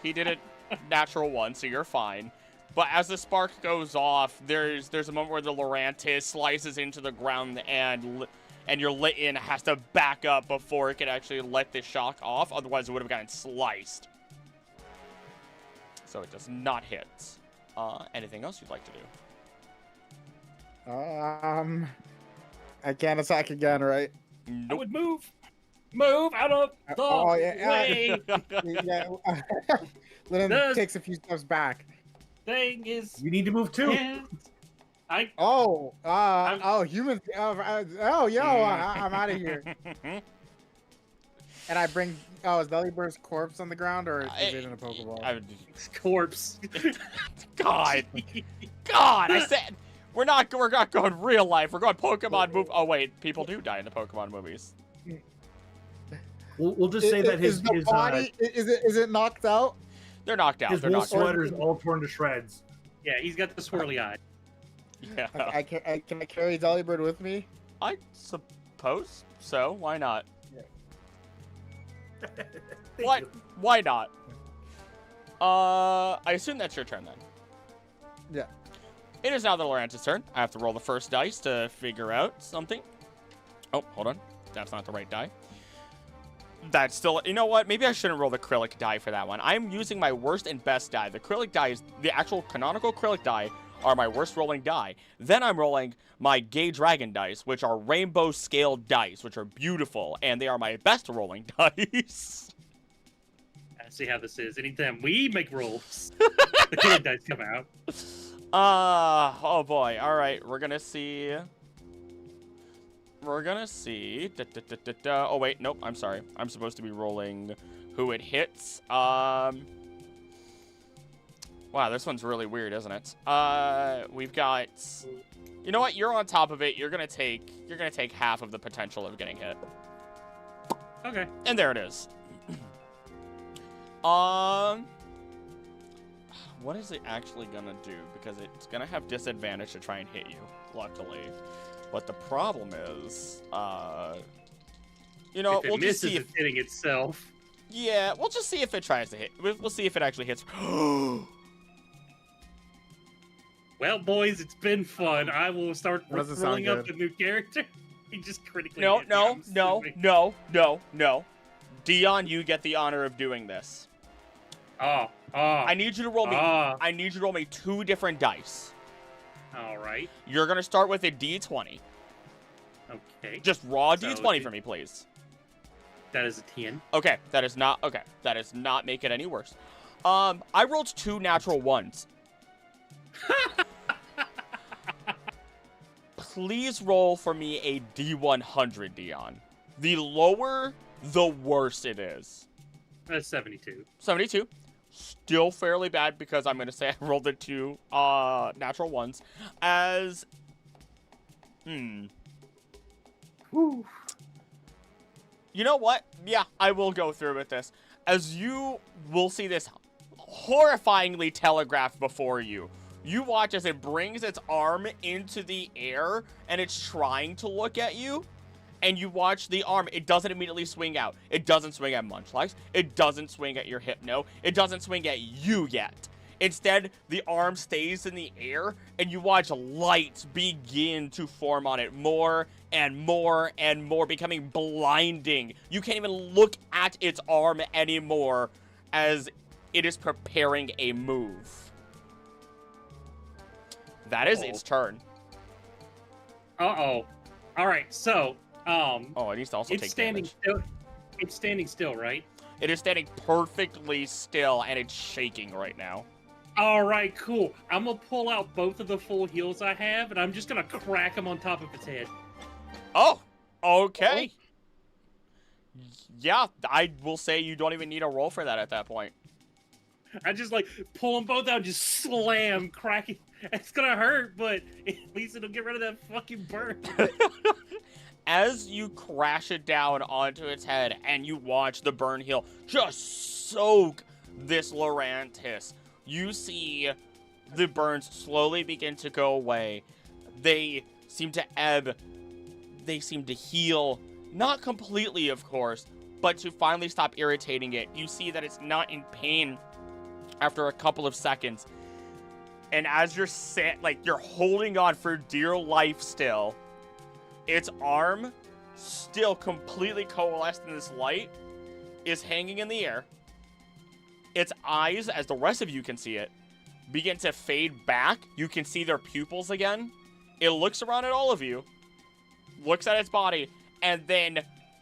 he did it natural one, so you're fine. But as the spark goes off, there's a moment where the Lurantis slices into the ground and your Litten has to back up before it can actually let the shock off. Otherwise, it would have gotten sliced. So it does not hit. Anything else you'd like to do? I can't attack again, right? I Nope. would move. Move out of the way. Yeah. Liden Does- takes a few steps back. Thing is, You need to move too. I Humans. I'm out of here. And I bring. Oh, is Delibir's corpse on the ground, or is it in a Pokeball? corpse. God, I said we're not going real life. We're going Pokemon movie. Oh wait, people do die in the Pokemon movies. We'll just say that is the body is it knocked out? They're knocked out. his They're wool knocked out. sweater is all torn to shreds. Yeah, he's got the swirly eye. Yeah, Can I carry Delibird with me? I suppose so. Why not? Why? Why not? I assume that's your turn then. Yeah. It is now the Lurantis' turn. I have to roll the first dice to figure out something. Oh, hold on. That's not the right die. That's still... You know what? Maybe I shouldn't roll the acrylic die for that one. I'm using my worst and best die. The acrylic die is... The actual canonical acrylic die are my worst rolling die. Then I'm rolling my Gay Dragon dice, which are rainbow scaled dice, which are beautiful, and they are my best rolling dice. I see how this is. Anytime we make rolls, the kid dice come out. Oh boy. All right, we're gonna see. Oh wait, nope. I'm sorry. I'm supposed to be rolling who it hits. Wow, this one's really weird, isn't it? We've got. You know what? You're on top of it. You're gonna take half of the potential of getting hit. Okay. And there it is. What is it actually gonna do? Because it's gonna have disadvantage to try and hit you, luckily. But the problem is, you know, If it we'll just misses, see if... it's hitting itself. Yeah, we'll just see if it tries to hit. We'll see if it actually hits. Well, boys, it's been fun. I will start That doesn't sound rolling up good. the new character. He just critically No, hit me, no, I'm no, assuming. no. Dion, you get the honor of doing this. I need you to roll me. I need you to roll me 2 different dice. All right. You're gonna start with a D20. Okay. Just raw So D20 for me, please. That is a 10. Okay, that is not okay. That does not make it any worse. I rolled 2 natural ones. Please roll for me a D100, Dion. The lower, the worse it is. That's 72. 72. Still fairly bad because I'm going to say I rolled the 2 natural ones. As... Whew. You know what? Yeah, I will go through with this. As you will see this horrifyingly telegraphed before you. You watch as it brings its arm into the air and it's trying to look at you. And you watch the arm, it doesn't immediately swing out. It doesn't swing at Munchlax. It doesn't swing at your Hypno. It doesn't swing at you yet. Instead, the arm stays in the air, and you watch lights begin to form on it more and more and more, becoming blinding. You can't even look at its arm anymore as it is preparing a move. That is its turn. Uh-oh. All right, so, Oh, it needs to also it's take standing damage. still. It's standing still, right? It is standing perfectly still, and it's shaking right now. All right, cool. I'm gonna pull out both of the full heals I have, and I'm just gonna crack them on top of its head. Oh, okay. Yeah, I will say you don't even need a roll for that at that point. I just like pull them both out, and just slam, cracking. It's gonna hurt, but at least it'll get rid of that fucking burn. As you crash it down onto its head and you watch the burn heal just soak this Lurantis, you see the burns slowly begin to go away. They seem to ebb. They seem to heal. Not completely, of course, but to finally stop irritating it. You see that it's not in pain after a couple of seconds. And as you're you're holding on for dear life still, its arm, still completely coalesced in this light, is hanging in the air. Its eyes, as the rest of you can see it, begin to fade back. You can see their pupils again. It looks around at all of you, looks at its body, and then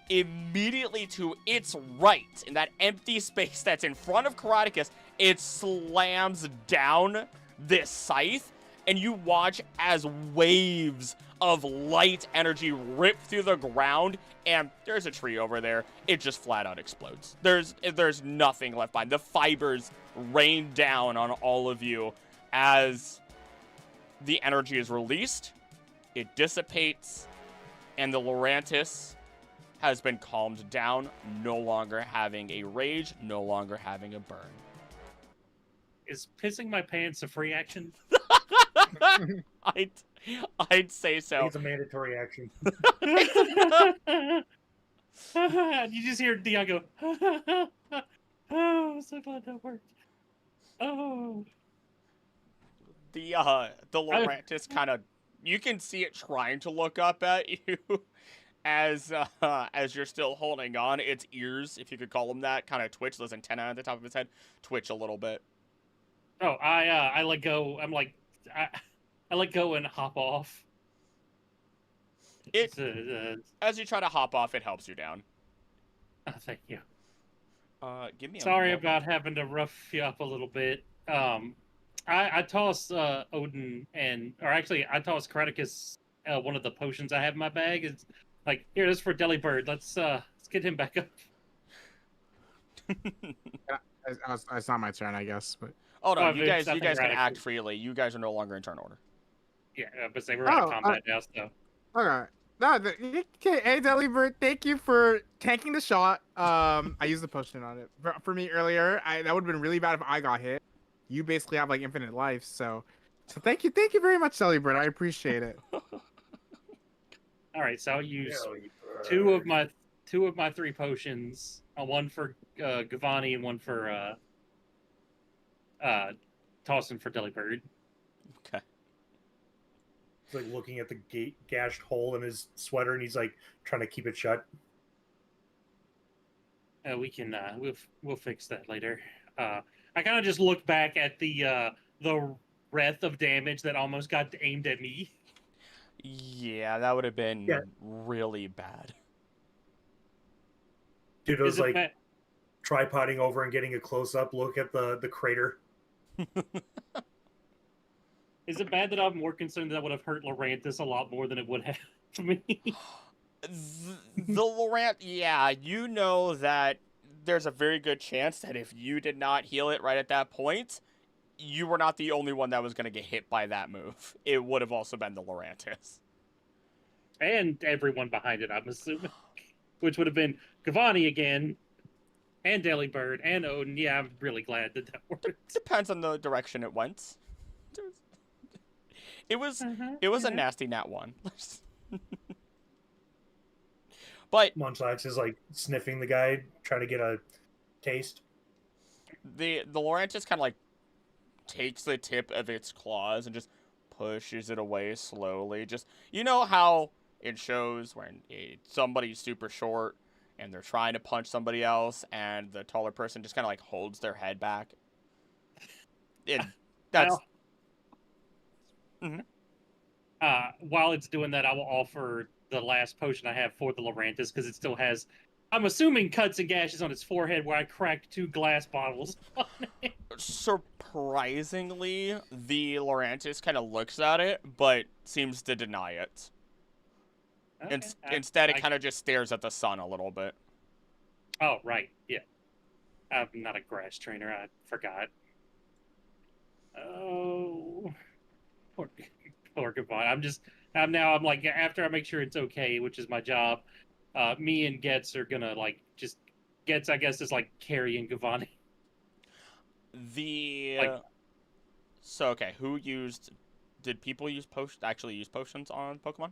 immediately to its right, in that empty space that's in front of Karaticus, it slams down this scythe, and you watch as waves of light energy rip through the ground, and there's a tree over there. It just flat out explodes. There's nothing left behind. The fibers rain down on all of you as the energy is released. It dissipates, and the Lurantis has been calmed down, no longer having a rage, no longer having a burn. Is pissing my pants a free action? I'd say so. It's a mandatory action. You just hear Dion go, oh, I'm so glad that worked. Oh. The Lurantis kind of, you can see it trying to look up at you as you're still holding on. Its ears, if you could call them that, kind of twitch. Those antennae at the top of its head twitch a little bit. Oh, I let go. I'm like, I let go and hop off. As you try to hop off, it helps you down. Oh, thank you. Give me. Sorry about having to rough you up a little bit. I toss Odin I toss Kraticus one of the potions I have in my bag. It's like, here, this is for Delibird. Let's get him back up. It's not my turn, I guess. But oh no, you guys nothing can radical. act freely. You guys are no longer in turn order. Yeah, but say we're out of combat now, so. okay. No, hey, Delibird, thank you for tanking the shot. I used the potion on it for me earlier. That would have been really bad if I got hit. You basically have like infinite life, so thank you very much, Delibird. I appreciate it. All right, so I'll use two of my 3 potions. One for Gavani and one for tossing for Delibird. Okay. He's like looking at the gashed hole in his sweater, and he's like trying to keep it shut. We can we'll fix that later. I kind of just look back at the wreath of damage that almost got aimed at me. Yeah, that would have been really bad. Dude, it was like tripoding over and getting a close-up look at the crater. Is it bad that I'm more concerned that would have hurt Lurantis a lot more than it would have to me? The Lurantis, yeah, you know that there's a very good chance that if you did not heal it right at that point, you were not the only one that was going to get hit by that move. It would have also been the Lurantis. And everyone behind it, I'm assuming. Which would have been Gavani again, and Delibird, and Odin. Yeah, I'm really glad that worked. Depends on the direction it went. It was a nasty nat 1. But Munchlax is like sniffing the guy, trying to get a taste. the Lurantis kind of like takes the tip of its claws and just pushes it away slowly. Just, you know how in shows when somebody's super short and they're trying to punch somebody else and the taller person just kind of like holds their head back And that's Well, while it's doing that, I will offer the last potion I have for the Lorantis because it still has, I'm assuming, cuts and gashes on its forehead where I cracked 2 glass bottles on it. surprisingly, the Lorantis kind of looks at it, but seems to deny it. Okay. Instead, it kind of just stares at the sun a little bit. Oh, right. Yeah. I'm not a grass trainer. I forgot. Oh. Poor Gavon. I'm like, after I make sure it's okay, which is my job, me and Getz are gonna, like, just, Getz, I guess, is, like, carrying Gavon. The so okay, did people actually use potions on Pokemon?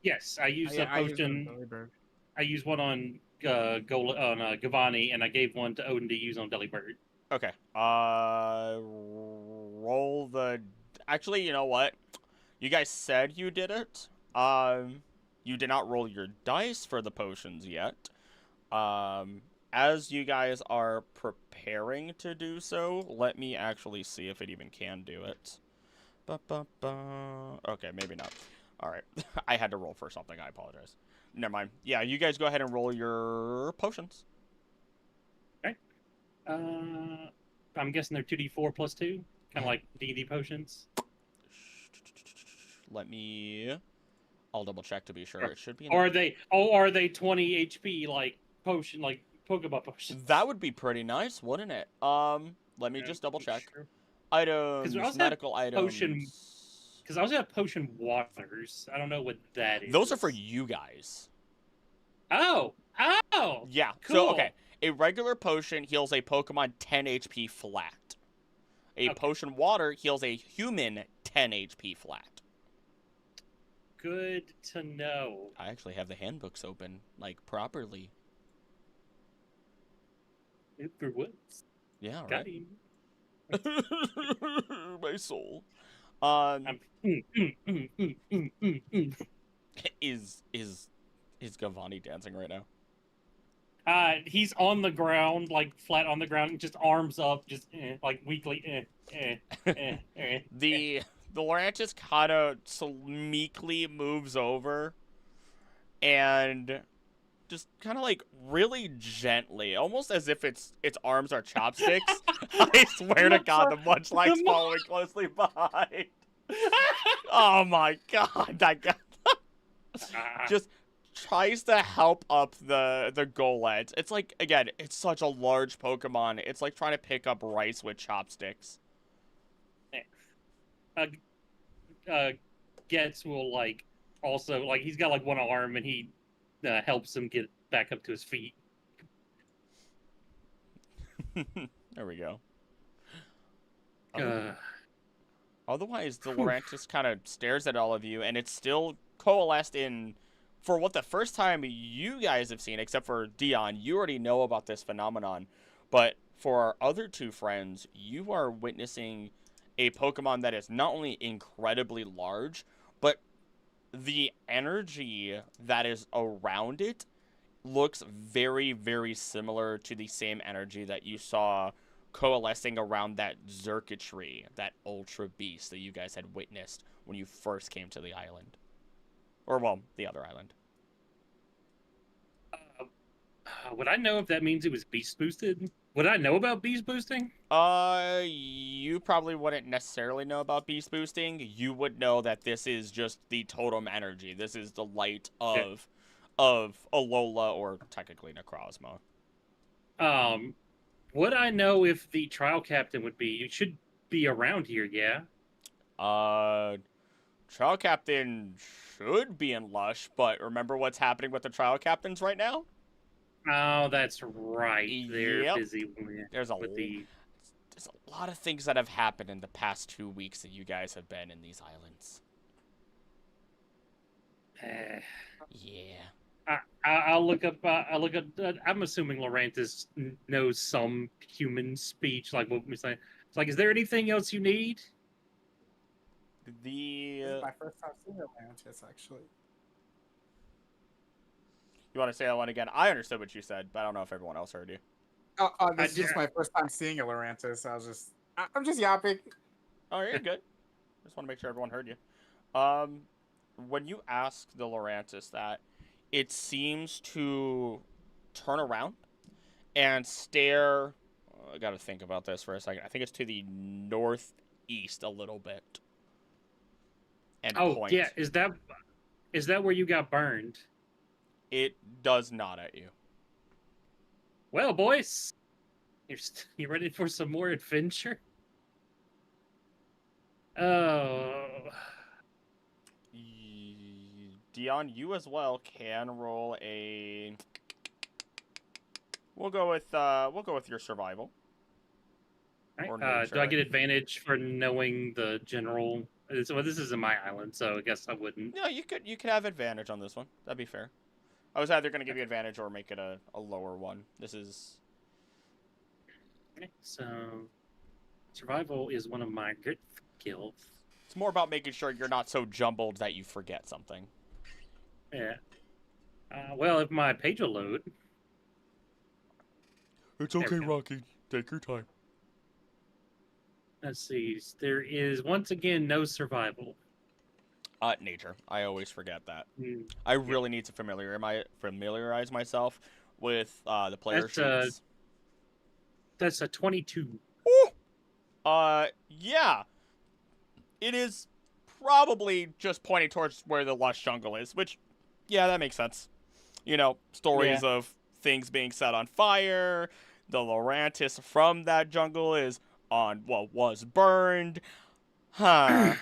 Yes, I used a I used it on potion. Delibird. I used one on Gavani, and I gave one to Odin to use on Delibird. Okay. Roll the. Actually, you know what? You guys said you did it. You did not roll your dice for the potions yet. As you guys are preparing to do so, let me actually see if it even can do it. Okay, maybe not. All right, I had to roll for something. I apologize. Never mind. Yeah, you guys go ahead and roll your potions. Okay. I'm guessing they're 2d4 plus 2, kind of like D&D potions. Let me. I'll double check to be sure. It should be. Or are they 20 HP like potion, like Pokemon potions? That would be pretty nice, wouldn't it? Let me just double check. Sure. Items, medical items. Because I also have potion waters. I don't know what that is. Those are for you guys. Oh! Yeah. Cool. So okay, a regular potion heals a Pokemon 10 HP flat. A potion water heals a human 10 HP flat. Good to know. I actually have the handbooks open, like, properly. For what? Yeah, right. Got him. My soul. Is Gavani dancing right now? He's on the ground, like flat on the ground, just arms up, just like weakly. The Lorantis kind of meekly moves over and just kind of like really gently, almost as if its arms are chopsticks. I swear to God, the Munchlax's following closely behind. Oh my God, that guy just tries to help up the Golett. It's like, again, it's such a large Pokemon. It's like trying to pick up rice with chopsticks. Getz will like also like he's got like one arm and he helps him get back up to his feet. There we go. Otherwise, the Lorantis kind of stares at all of you, and it's still coalesced in, for what the first time you guys have seen, except for Dion, you already know about this phenomenon, but for our other two friends, you are witnessing a Pokemon that is not only incredibly large, but the energy that is around it looks very, very similar to the same energy that you saw coalescing around that Xurkitree, that Ultra Beast that you guys had witnessed when you first came to the island. Or, well, the other island. Would I know if that means it was beast boosted? Would I know about beast boosting? You probably wouldn't necessarily know about beast boosting. You would know that this is just the totem energy. This is the light of Alola, or technically Necrozma. Would I know if the trial captain would be? It should be around here, yeah. Trial captain should be in Lush, but remember what's happening with the trial captains right now? Oh, that's right. They're busy There's a lot of things that have happened in the past 2 weeks that you guys have been in these islands. Yeah. I'll look up. I'm assuming Lorantis knows some human speech, like what we say. It's like, is there anything else you need? This is my first time seeing Lorantis, actually. You want to say that one again? I understood what you said, but I don't know if everyone else heard you. This is just my first time seeing a Lorantis. I'm just yapping. Oh, you're good. Just want to make sure everyone heard you. When you ask the Lorantis that, it seems to turn around and stare. I got to think about this for a second. I think it's to the northeast a little bit. And point. Yeah, is that where you got burned? It does nod at you. Well, boys, you ready for some more adventure? Oh. Dion, you as well can roll a. We'll go with your survival. Right. Do I get advantage for knowing the general? Well, this isn't my island, so I guess I wouldn't. No, you could have advantage on this one. That'd be fair. I was either going to give you advantage or make it a lower one. This is. Okay, so survival is one of my good skills. It's more about making sure you're not so jumbled that you forget something. Yeah. Well, if my page will load. It's okay, Rocky. Take your time. Let's see. There is once again no survival. Nature. I always forget that. I really need to familiarize myself with the player sheets. That's a 22. Ooh! Yeah. It is probably just pointing towards where the lush jungle is, which, yeah, that makes sense. You know, stories of things being set on fire. The Lorantis from that jungle was burned. Huh.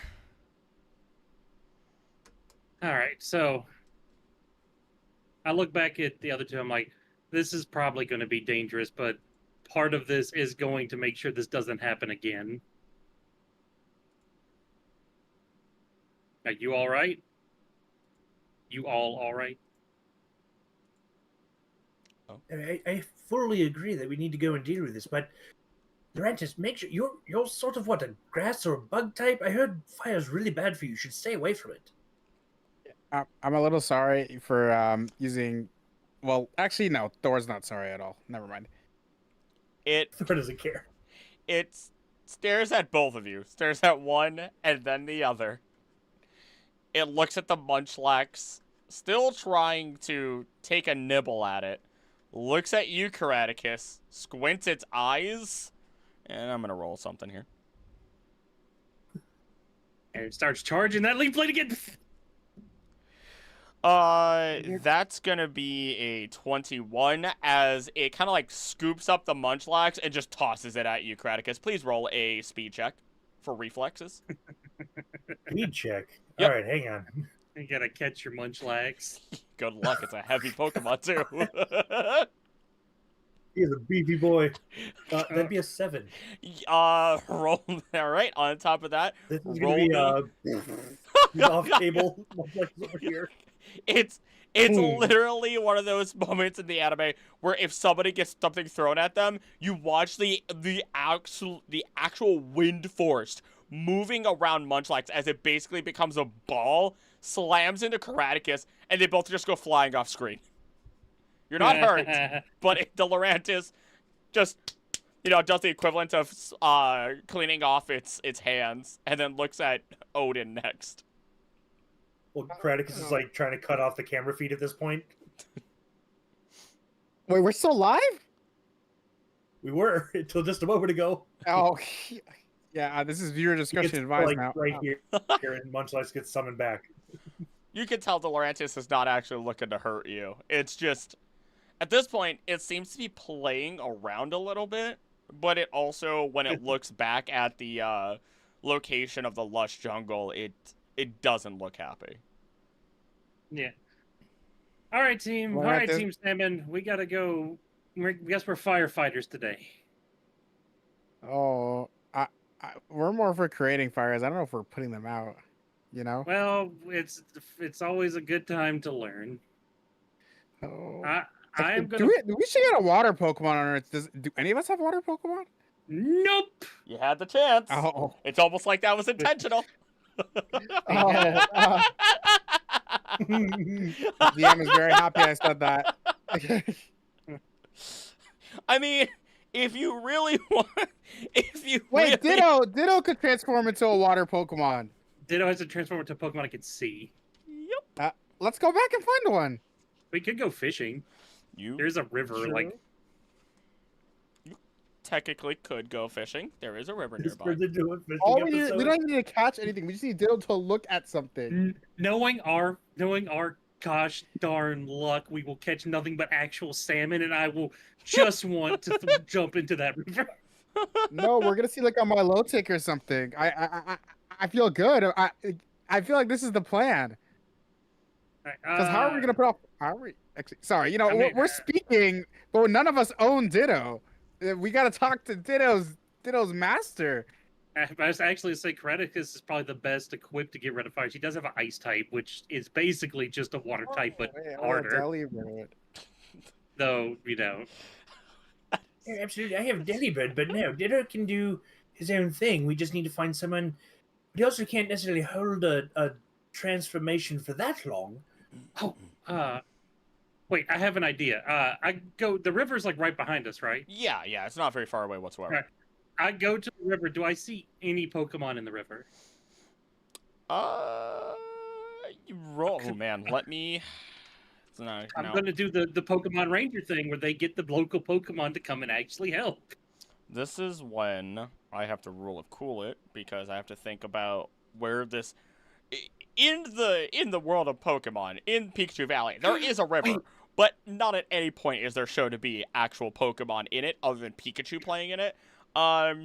All right, so I look back at the other two. I'm like, this is probably going to be dangerous, but part of this is going to make sure this doesn't happen again. Are you all right? You all right? Oh. I fully agree that we need to go and deal with this, but Lorantis, make sure you're sort of what, a grass or bug type? I heard fire's really bad for you. You should stay away from it. I'm a little sorry for using. Well, actually, no. Thor's not sorry at all. Never mind. Thor doesn't care. It stares at both of you. Stares at one and then the other. It looks at the Munchlax, still trying to take a nibble at it. Looks at you, Karaticus, squints its eyes, and I'm gonna roll something here. And it starts charging that leaf blade again. That's gonna be a 21 as it kind of like scoops up the Munchlax and just tosses it at you, Karaticus. Please roll a speed check for reflexes. Speed check. Yep. All right, hang on. You gotta catch your Munchlax. Good luck. It's a heavy Pokemon too. He's a beefy boy. That'd be a 7. Roll. All right. On top of that, This is roll gonna be off table over here. It's literally one of those moments in the anime where if somebody gets something thrown at them, you watch the actual wind force moving around Munchlax as it basically becomes a ball, slams into Karaticus, and they both just go flying off screen. You're not hurt, but the Lorantis just, does the equivalent of cleaning off its hands, and then looks at Odin next. Well, Karaticus is like trying to cut off the camera feed at this point. Wait, we're still live? We were until just a moment ago. Oh, yeah. This is viewer discussion advised now. Right here, and Munchlax gets summoned back. You can tell the Lorantis is not actually looking to hurt you. It's just, at this point, it seems to be playing around a little bit, but it also, when it looks back at the location of the lush jungle, it doesn't look happy. Yeah. All right, team. All right, Team Salmon. We gotta go. I guess we're firefighters today. Oh, we're more for creating fires. I don't know if we're putting them out. Well, it's always a good time to learn. Oh. I'm gonna. We should get a water Pokemon on Earth. Do any of us have water Pokemon? Nope. You had the chance. Oh. It's almost like that was intentional. DM is very happy I said that. I mean, if you really want, if you Wait, really... Ditto could transform into a water Pokemon. Ditto has to transform into a Pokemon I can see. Yep. Let's go back and find one. We could go fishing. You There's a river, like... technically could go fishing. There is a river This nearby. turns into a fishing We don't episode. even need to catch anything. We just need Ditto to look at something. Knowing our gosh darn luck, we will catch nothing but actual salmon, and I will just want to jump into that river. No, we're gonna see like a Milotic or something. I feel good. I feel like this is the plan. Because how are we gonna put off? How are we? Actually, sorry, you know, I mean, we're speaking, but none of us own Ditto. We gotta talk to Ditto's master. I was actually say Craticus is probably the best equipped to get rid of fire. She does have an ice type, which is basically just a water type, but harder. Though, you know. Yeah, absolutely. I have Delibird, but no, Ditto can do his own thing. We just need to find someone. But he also can't necessarily hold a transformation for that long. Wait, I have an idea. The river's like right behind us, right? Yeah, it's not very far away whatsoever. Right. I go to the river. Do I see any Pokemon in the river? You roll. Oh man, let me. I'm gonna do the Pokemon Ranger thing where they get the local Pokemon to come and actually help. This is when I have to rule of cool it because I have to think about where this. In the world of Pokemon, in Pikachu Valley, there is a river, but not at any point is there shown to be actual Pokemon in it other than Pikachu playing in it.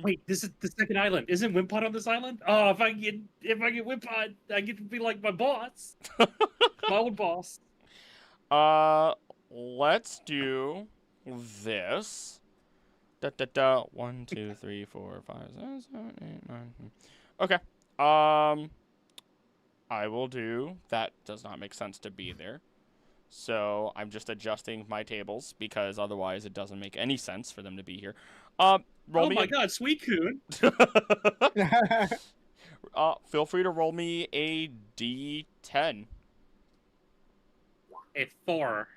Wait, this is the second island. Isn't Wimpod on this island? Oh, if I get Wimpod, I get to be like my boss, my old boss. Let's do this. 1, 2, 3, 4, 5, 6, 7, 8, 9. Okay. I will do. That does not make sense to be there. So I'm just adjusting my tables because otherwise it doesn't make any sense for them to be here. God, Suicune. Feel free to roll me a D10. A 4.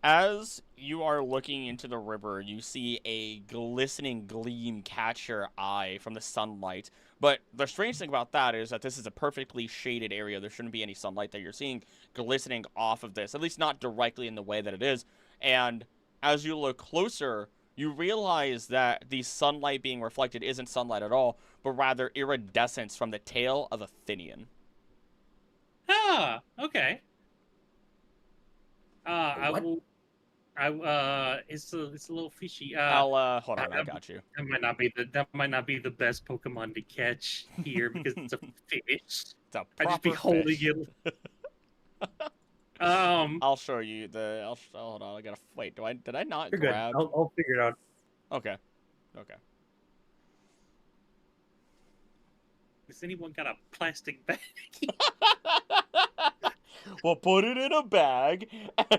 As you are looking into the river, you see a glistening gleam catch your eye from the sunlight. But the strange thing about that is that this is a perfectly shaded area. There shouldn't be any sunlight that you're seeing glistening off of this, at least not directly in the way that it is. And as you look closer, you realize that the sunlight being reflected isn't sunlight at all, but rather iridescence from the tail of a Finian. Ah, okay. It's a little fishy. Hold on, I got you. That might not be the best Pokemon to catch here because it's a fish. It's a I just be holding fish. it. I'll show you the. Hold on, I gotta wait. Did I not You're grab? good. I'll figure it out. Okay. Has anyone got a plastic bag? We'll put it in a bag,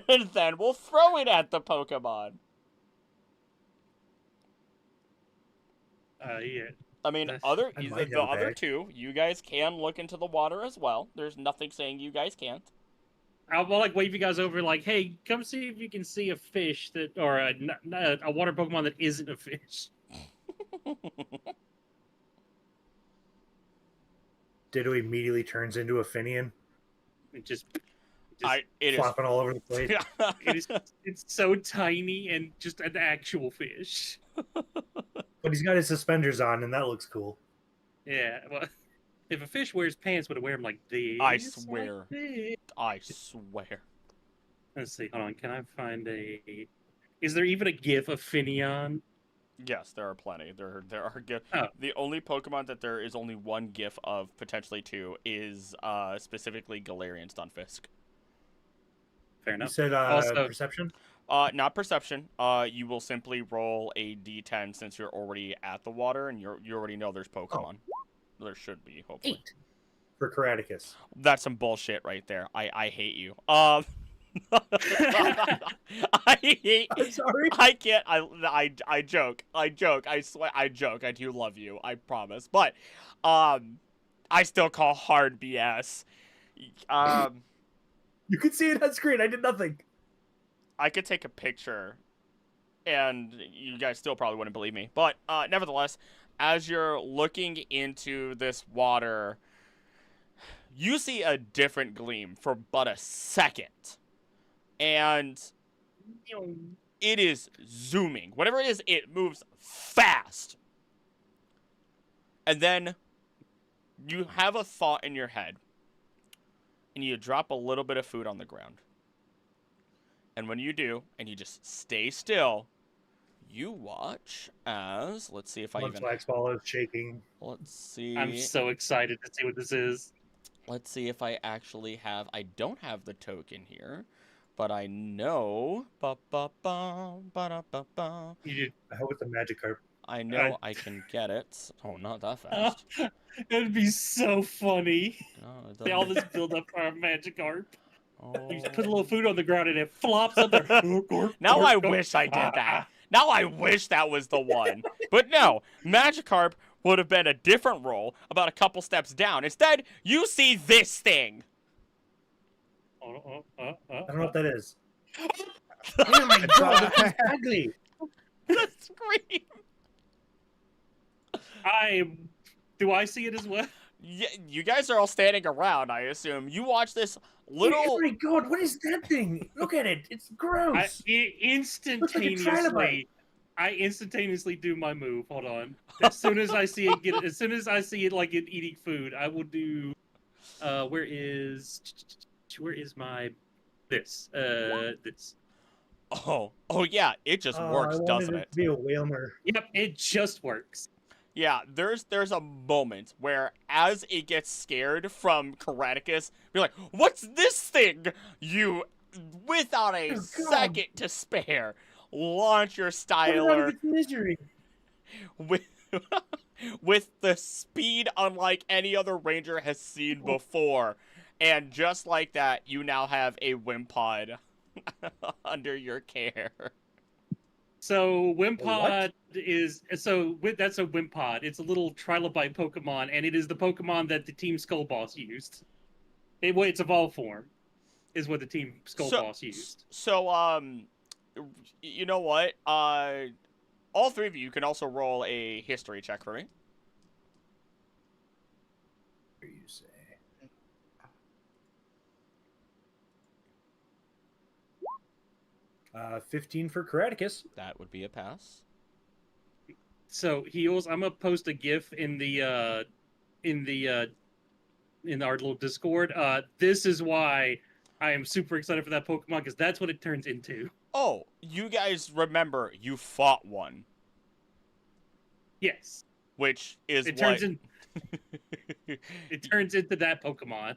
and then we'll throw it at the Pokemon. Yeah. I mean, That's- the other two, you guys can look into the water as well. There's nothing saying you guys can't. I'll like wave you guys over, like, hey, come see if you can see a fish or a water Pokemon that isn't a fish. Ditto immediately turns into a Finian, It just flopping all over the place. it's so tiny and just an actual fish. But he's got his suspenders on, and that looks cool. Yeah, well, if a fish wears pants, would it wear them like these? I swear. Like this? I swear. Let's see. Hold on. Can I find a? Is there even a GIF of Finion? Yes, there are plenty. There are GIF. Oh. The only Pokemon that there is only one GIF of, potentially two, is specifically Galarian Stunfisk. Fair You enough. said Also- perception? Not perception. You will simply roll a D10 since you're already at the water and you already know there's Pokemon. There should be, hopefully. 8 for Karaticus. That's some bullshit right there. I hate you. I hate. I'm sorry. I can't. I joke. I swear. I joke. I do love you. I promise. But, I still call hard BS. You can see it on screen. I did nothing. I could take a picture and you guys still probably wouldn't believe me. But nevertheless, as you're looking into this water, you see a different gleam for but a second. And it is zooming. Whatever it is, it moves fast. And then you have a thought in your head, and you drop a little bit of food on the ground. And when you do, and you just stay still, you watch as, let's see if I even... Flax ball is shaking. Let's see. I'm so excited to see what this is. Let's see if I actually have... I don't have the token here, but I know... You did. I hope it's a Magikarp. I know I can get it. Oh, not that fast. It'd be so funny. No, it They all doesn't. just build up for a Magikarp. Oh. You just put a little food on the ground and it flops up there. Now I wish I did that. Now I wish that was the one. But no, Magikarp would have been a different roll about a couple steps down. Instead, you see this thing. I don't know what that is. Oh my god, that's ugly. The scream. Do I see it as well? Yeah, you guys are all standing around, I assume. You watch this little... Oh my god, what is that thing? Look at it. It's gross. Instantaneously do my move. Hold on. As soon as I see it like it eating food, I will do where is my this? Oh yeah, it just works, doesn't it? To be a Whalmer. Yep, it just works. Yeah, there's a moment where as it gets scared from Karaticus, you're like, what's this thing? You, without a second to spare, launch your Styler misery. with the speed unlike any other ranger has seen before. And just like that, you now have a Wimpod under your care. So Wimpod that's a Wimpod. It's a little trilobite Pokemon, and it is the Pokemon that the Team Skull Boss used. Its evolved form is what the Team Skull Boss used. So you know what? All three of you can also roll a history check for me. What do you say? 15 for Karaticus. That would be a pass. So Heels, I'm gonna post a GIF in our little Discord. This is why I am super excited for that Pokemon, because that's what it turns into. Oh, you guys remember you fought one. Yes. Which is it turns into that Pokemon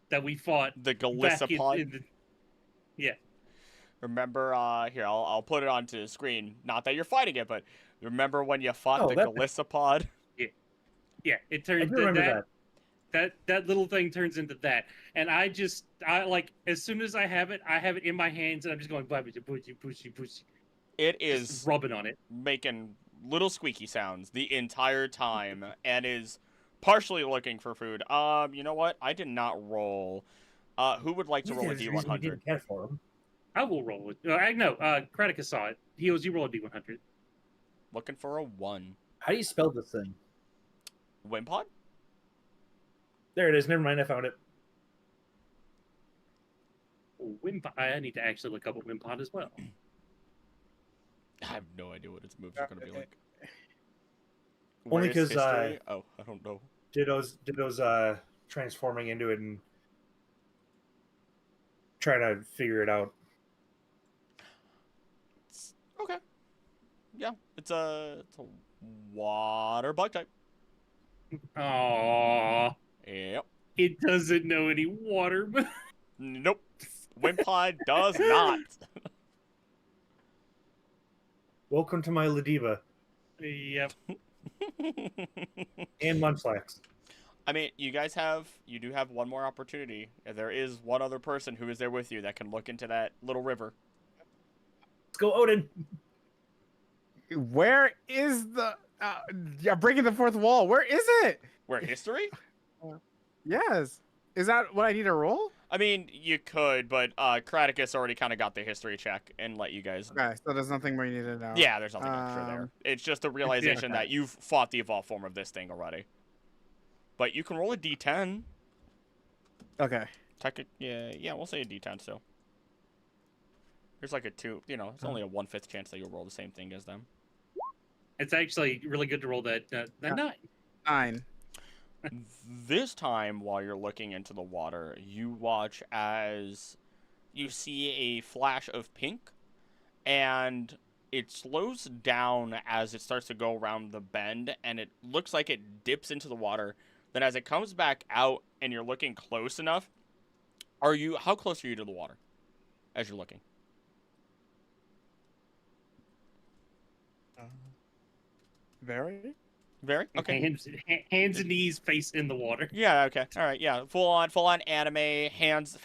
that we fought. The Galissapod. Yeah. Remember, here, I'll put it onto the screen. Not that you're fighting it, but remember when you fought the Galissapod? Yeah, it turns into that little thing turns into that. And I like, as soon as I have it in my hands, and I'm just going, pushy. It is just rubbing on it, making little squeaky sounds the entire time, and is partially looking for food. You know what? I did not roll. Who would like to roll a D100? Didn't care for him. I will roll it. Kraticus saw it. Heels, you roll a D100. Looking for a 1. How do you spell this thing? Wimpod? There it is. Never mind. I found it. Wimpod. I need to actually look up at Wimpod as well. I have no idea what its moves are going to be like. Only because I don't know. Ditto's transforming into it and trying to figure it out. Okay. Yeah, it's a water bug type. Aww. Yep. It doesn't know any water. Nope. Wimpod does not. Welcome to my Ladiva. Yep. And Munchlax. I mean, you do have one more opportunity. There is one other person who is there with you that can look into that little river. Let's go, Odin. Where is the... breaking the fourth wall. Where is it? Where history? Yes. Is that what I need to roll? I mean, you could, but Kraticus already kind of got the history check and let you guys. Okay, so there's nothing more you need to know. Yeah, there's nothing extra there. It's just the realization Okay. that you've fought the evolved form of this thing already. But you can roll a d10. Okay. Yeah, we'll say a d10 still. There's like a 2, it's only a 1/5 chance that you'll roll the same thing as them. It's actually really good to roll that 9. 9. This time, while you're looking into the water, you watch as you see a flash of pink, and it slows down as it starts to go around the bend, and it looks like it dips into the water. Then as it comes back out and you're looking close enough, how close are you to the water as you're looking? Very? Very? Okay. Hands and knees, face in the water. Yeah, okay. All right, yeah. Full on anime, hands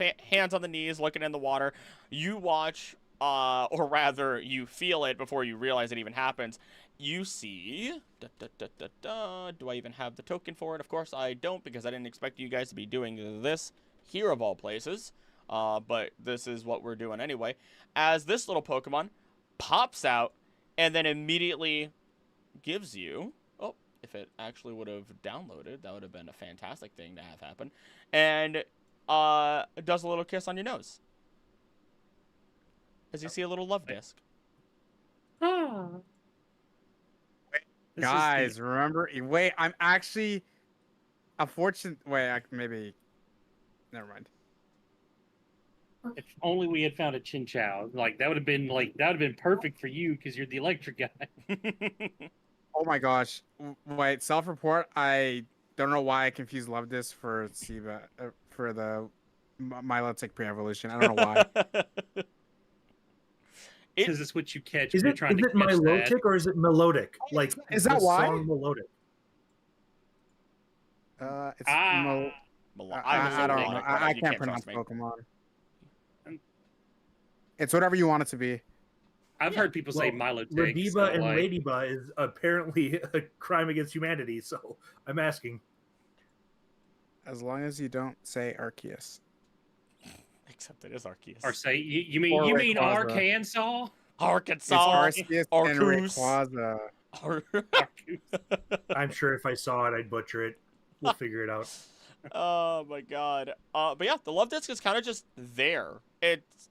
on the knees, looking in the water. You watch, or rather, you feel it before you realize it even happens. You see, do I even have the token for it? Of course I don't, because I didn't expect you guys to be doing this here of all places. But this is what we're doing anyway. As this little Pokemon pops out and then immediately gives you... Oh, if it actually would have downloaded, that would have been a fantastic thing to have happen. And does a little kiss on your nose. As you see a little love disc. Oh. Guys, remember? Wait, I'm actually a fortune. Wait, maybe. Never mind. If only we had found a Chinchou. That would have been perfect for you because you're the electric guy. Oh my gosh. Wait, self-report. I don't know why I confused Love Disc for Siva, for the Milotic pre-evolution. I don't know why. Because it's what you catch. Is when it you're trying to catch Milotic that. or is it melodic? Like, Is that the why? song melodic? It's Ah. I don't know. I can't pronounce Pokemon. It's whatever you want it to be. I've heard people say Milotic. Radiba so, and Ladyba is apparently a crime against humanity, so I'm asking. As long as you don't say Arceus. Except it is Arceus. Or say you mean Arkansas? Arkansas. It's Arceus and Rayquaza. I'm sure if I saw it, I'd butcher it. We'll figure it out. Oh my god. But yeah, the love disc is kind of just there. It's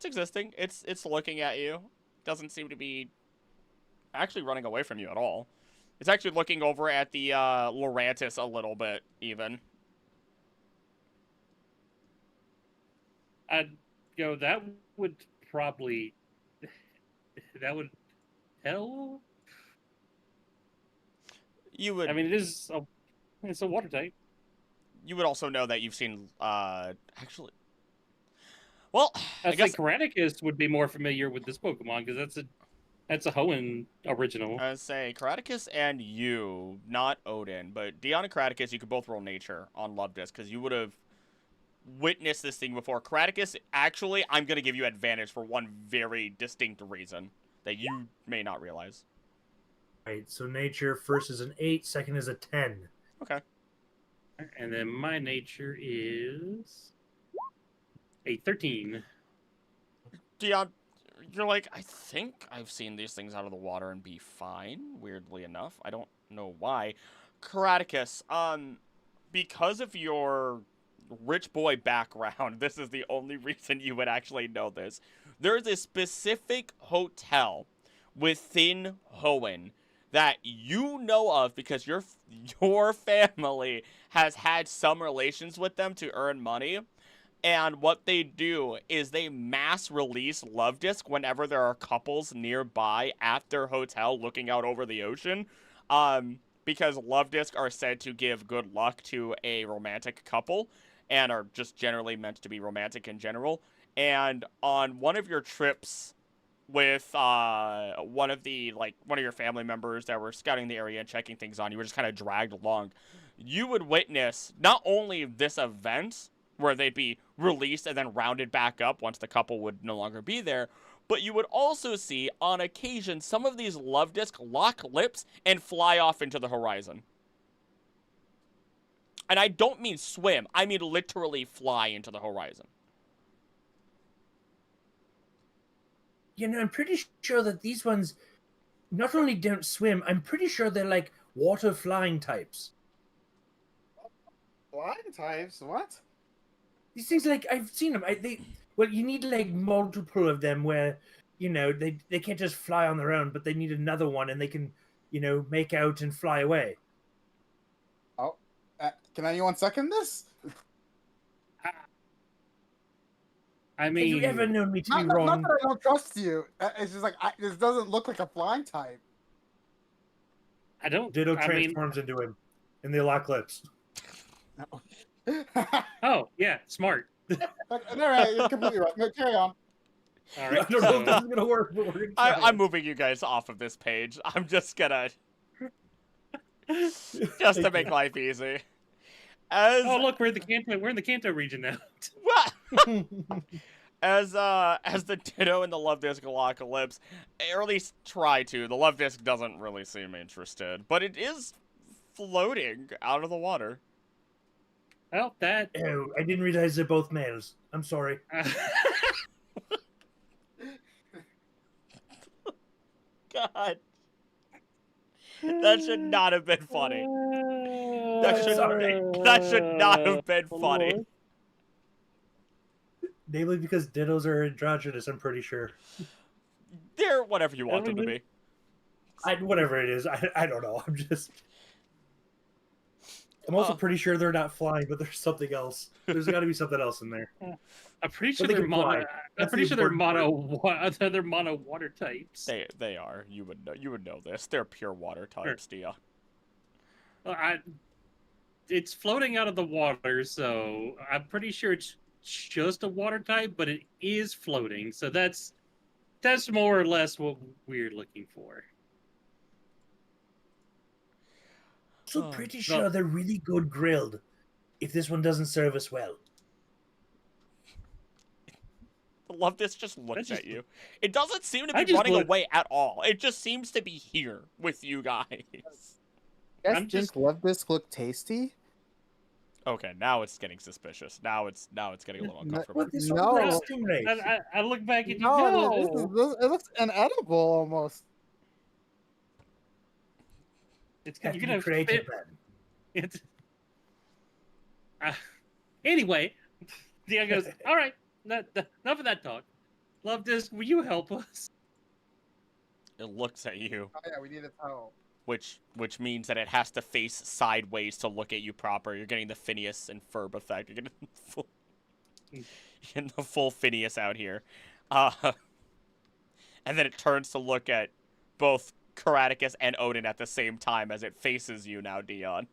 existing. It's looking at you. Doesn't seem to be actually running away from you at all. It's actually looking over at the Lurantis a little bit, even. I'd go, that would probably... That would... Hell? You would... I mean, it's a water type. You would also know that you've seen, actually... Well, I guess Karaticus would be more familiar with this Pokemon, because that's a Hoenn original. I would say Karaticus and you, not Odin, but Dion and Karaticus, you could both roll nature on Love Disc, because you would have witnessed this thing before. Karaticus, actually, I'm going to give you advantage for one very distinct reason that you may not realize. Right, so nature first is an 8, second is a 10. Okay. And then my nature is a 13. Dion, you're like, I think I've seen these things out of the water and be fine, weirdly enough. I don't know why. Karaticus, because of your rich boy background, this is the only reason you would actually know this. There is a specific hotel within Hoenn that you know of because your family has had some relations with them to earn money. And what they do is they mass release Love Disc whenever there are couples nearby at their hotel looking out over the ocean. Because Love Disc are said to give good luck to a romantic couple and are just generally meant to be romantic in general. And on one of your trips with one of your family members that were scouting the area and checking things on, you were just kind of dragged along. You would witness not only this event where they'd be released and then rounded back up once the couple would no longer be there, but you would also see, on occasion, some of these Love Disc lock lips and fly off into the horizon. And I don't mean swim. I mean literally fly into the horizon. I'm pretty sure that these ones not only don't swim, I'm pretty sure they're like water flying types. Flying types? What? These things, like, I've seen them. Well, you need like multiple of them where, they can't just fly on their own, but they need another one, and they can, make out and fly away. Oh, can anyone second this? I mean, Have you ever known me to be Not wrong? that I don't trust you. It's just like this doesn't look like a flying type. I don't. Ditto I mean, transforms into him in the apocalypse. No. oh yeah, smart. All right, you're completely right. No, carry on. All right. I don't know if this is gonna work, but we're gonna try I'm it. moving you guys off of this page. I'm just gonna just to make life easy. Oh look, we're in the Kanto region now. What? As the Ditto and the Love Disc Apocalypse, or at least try to. The Love Disc doesn't really seem interested, but it is floating out of the water. Well, that. Oh, I didn't realize they're both males. I'm sorry. God, that should not have been funny. That should not have been funny. Namely because dittos are androgynous, I'm pretty sure. They're whatever you want them to be. Whatever it is, I don't know. I'm also pretty sure they're not flying, but there's something else. There's got to be something else in there. I'm pretty sure But they they're can mono. fly. I'm That's pretty the sure they're important they're mono water types. They are. You would know this. They're pure water types, Dia. It's floating out of the water, so I'm pretty sure it's just a water type, but it is floating. So that's more or less what we're looking for. So pretty sure they're really good grilled. If this one doesn't serve us well. I love this. Just looks at you. It doesn't seem to be just running look- away at all. It just seems to be here with you guys. You guys I'm think just- Love Disc look tasty? Okay, now it's getting suspicious. Now it's getting a little uncomfortable. What this No. one stingray? I look back at you. No, No, it looks inedible almost. it's Have you're to gonna be creative, fit. man. It's anyway. Dia goes. All right, enough of that talk. Love Disc, will you help us? It looks at you, Oh yeah, we need its help. which means that it has to face sideways to look at you proper. You're getting the Phineas and Ferb effect. You're getting the full Phineas out here. And then it turns to look at both Karaticus and Odin at the same time as it faces you now, Dion.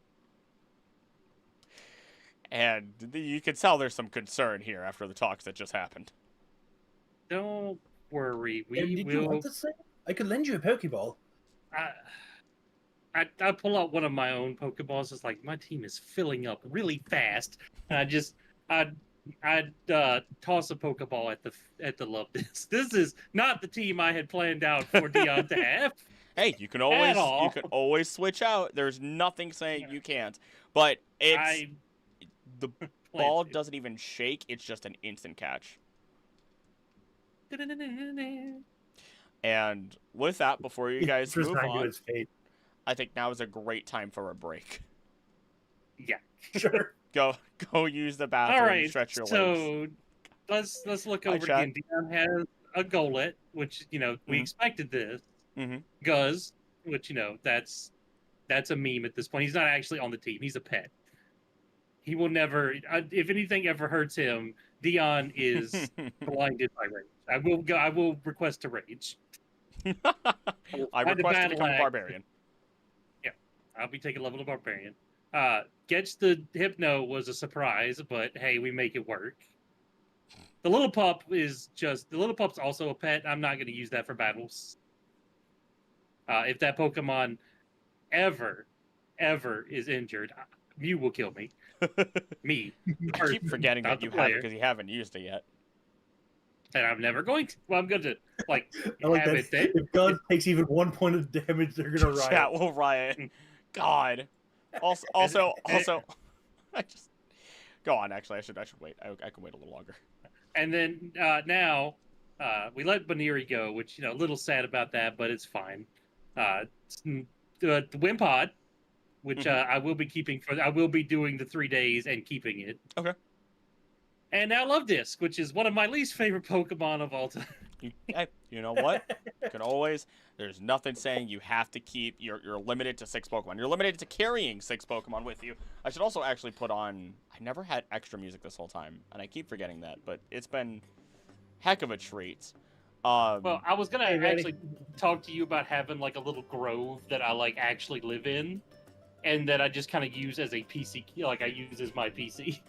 And you can tell there's some concern here after the talks that just happened. Don't worry, we Did you will. want this thing? I could lend you a Pokeball. I pull out one of my own Pokeballs. It's like my team is filling up really fast, and I'd toss a Pokeball at the Love Disc. This is not the team I had planned out for Dion to have. Hey, you can always switch out. There's nothing saying you can't. But the ball doesn't even shake. It's just an instant catch. And with that, before you guys It's move resigned to on, its fate. I think now is a great time for a break. Yeah. Sure. Go use the bathroom. All right. Stretch your legs. So let's look Hi, over Chad. again. Dion has a Golett, which we Mhm. expected this. Mm-hmm. Guz, which that's a meme at this point. He's not actually on the team. He's a pet. He will never. If anything ever hurts him, Dion is blinded by rage. I will request to rage. I request to become a barbarian. Yeah, I'll be taking level of barbarian. Gets the Hypno was a surprise, but hey, we make it work. The little pup's also a pet. I'm not going to use that for battles. If that Pokemon ever is injured, Mew will kill me. Me. I keep forgetting not that the you have player. it because you haven't used it yet. And I'm never going to. Well, I'm going to I like have that. it then. If God takes even 1 point of damage, they're gonna riot. Chat will riot. God. Also, I just go on. Actually, I should wait. I can wait a little longer. And then now we let Baniri go, which a little sad about that, but it's fine. The Wimpod, which I will be keeping I will be doing the 3 days and keeping it. Okay. And now Love Disc, which is one of my least favorite Pokemon of all time. You know what? You can always. There's nothing saying you have to keep. You're limited to 6 Pokemon. You're limited to carrying 6 Pokemon with you. I should also actually put on. I never had extra music this whole time, and I keep forgetting that. But it's been heck of a treat. Well, I was gonna actually talk to you about having like a little grove that I like actually live in, and that I just kind of use as a PC. Like I use as my PC.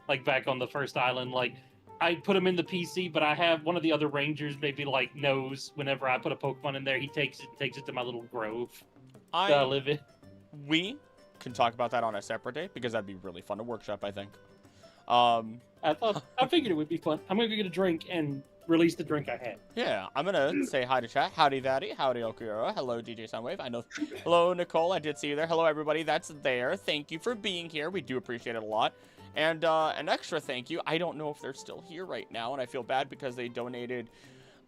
Like back on the first island, like I put him in the PC, but I have one of the other rangers maybe like knows whenever I put a Pokemon in there, he takes it to my little grove that I live in. We can talk about that on a separate day because that'd be really fun to workshop, I think. I figured it would be fun. I'm gonna go get a drink and release the drink I had. Yeah, I'm gonna say hi to chat. Howdy Vatty, howdy Okura, hello DJ Soundwave. I know. Hello Nicole, I did see you there. Hello everybody that's there. Thank you for being here. We do appreciate it a lot. And an extra thank you. I don't know if they're still here right now, and I feel bad because they donated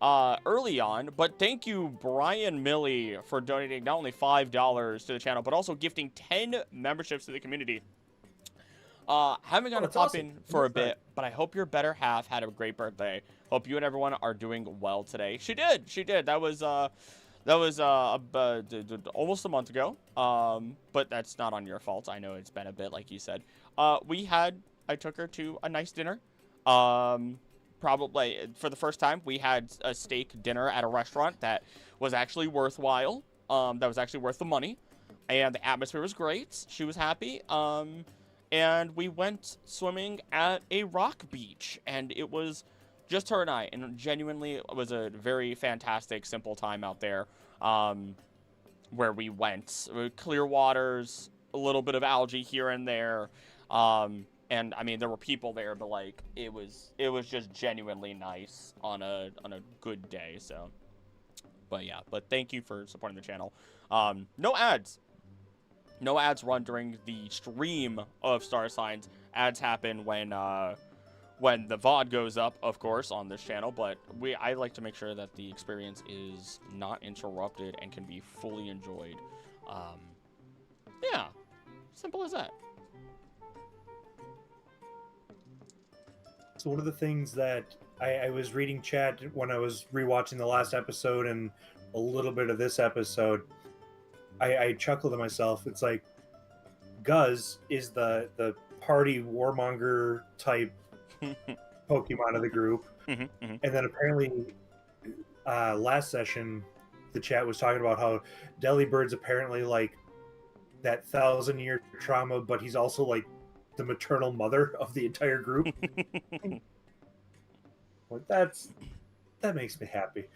early on. But thank you, Brian Milley, for donating not only $5 to the channel, but also gifting 10 memberships to the community. Haven't gotten to pop in for a bit, but I hope your better half had a great birthday. Hope you and everyone are doing well today. She did. That was almost a month ago. But that's not on your fault. I know it's been a bit, like you said. I took her to a nice dinner. Probably for the first time, we had a steak dinner at a restaurant that was actually worthwhile. That was actually worth the money, and the atmosphere was great. She was happy. And we went swimming at a rock beach, and it was just her and I, and genuinely it was a very fantastic, simple time out there, where we went. Clear waters, a little bit of algae here and there, and I mean, there were people there, but like, it was just genuinely nice on a good day, so. But yeah, but thank you for supporting the channel. No ads. No ads run during the stream of Starsigns. Ads happen when the VOD goes up, of course, on this channel. But I like to make sure that the experience is not interrupted and can be fully enjoyed. Yeah, simple as that. So one of the things that I was reading chat when I was rewatching the last episode and a little bit of this episode, I chuckled to myself. It's like Guz is the party warmonger type Pokemon of the group. And then apparently last session the chat was talking about how Delibird's apparently like that 1,000-year trauma, but he's also like the maternal mother of the entire group. Well, that makes me happy.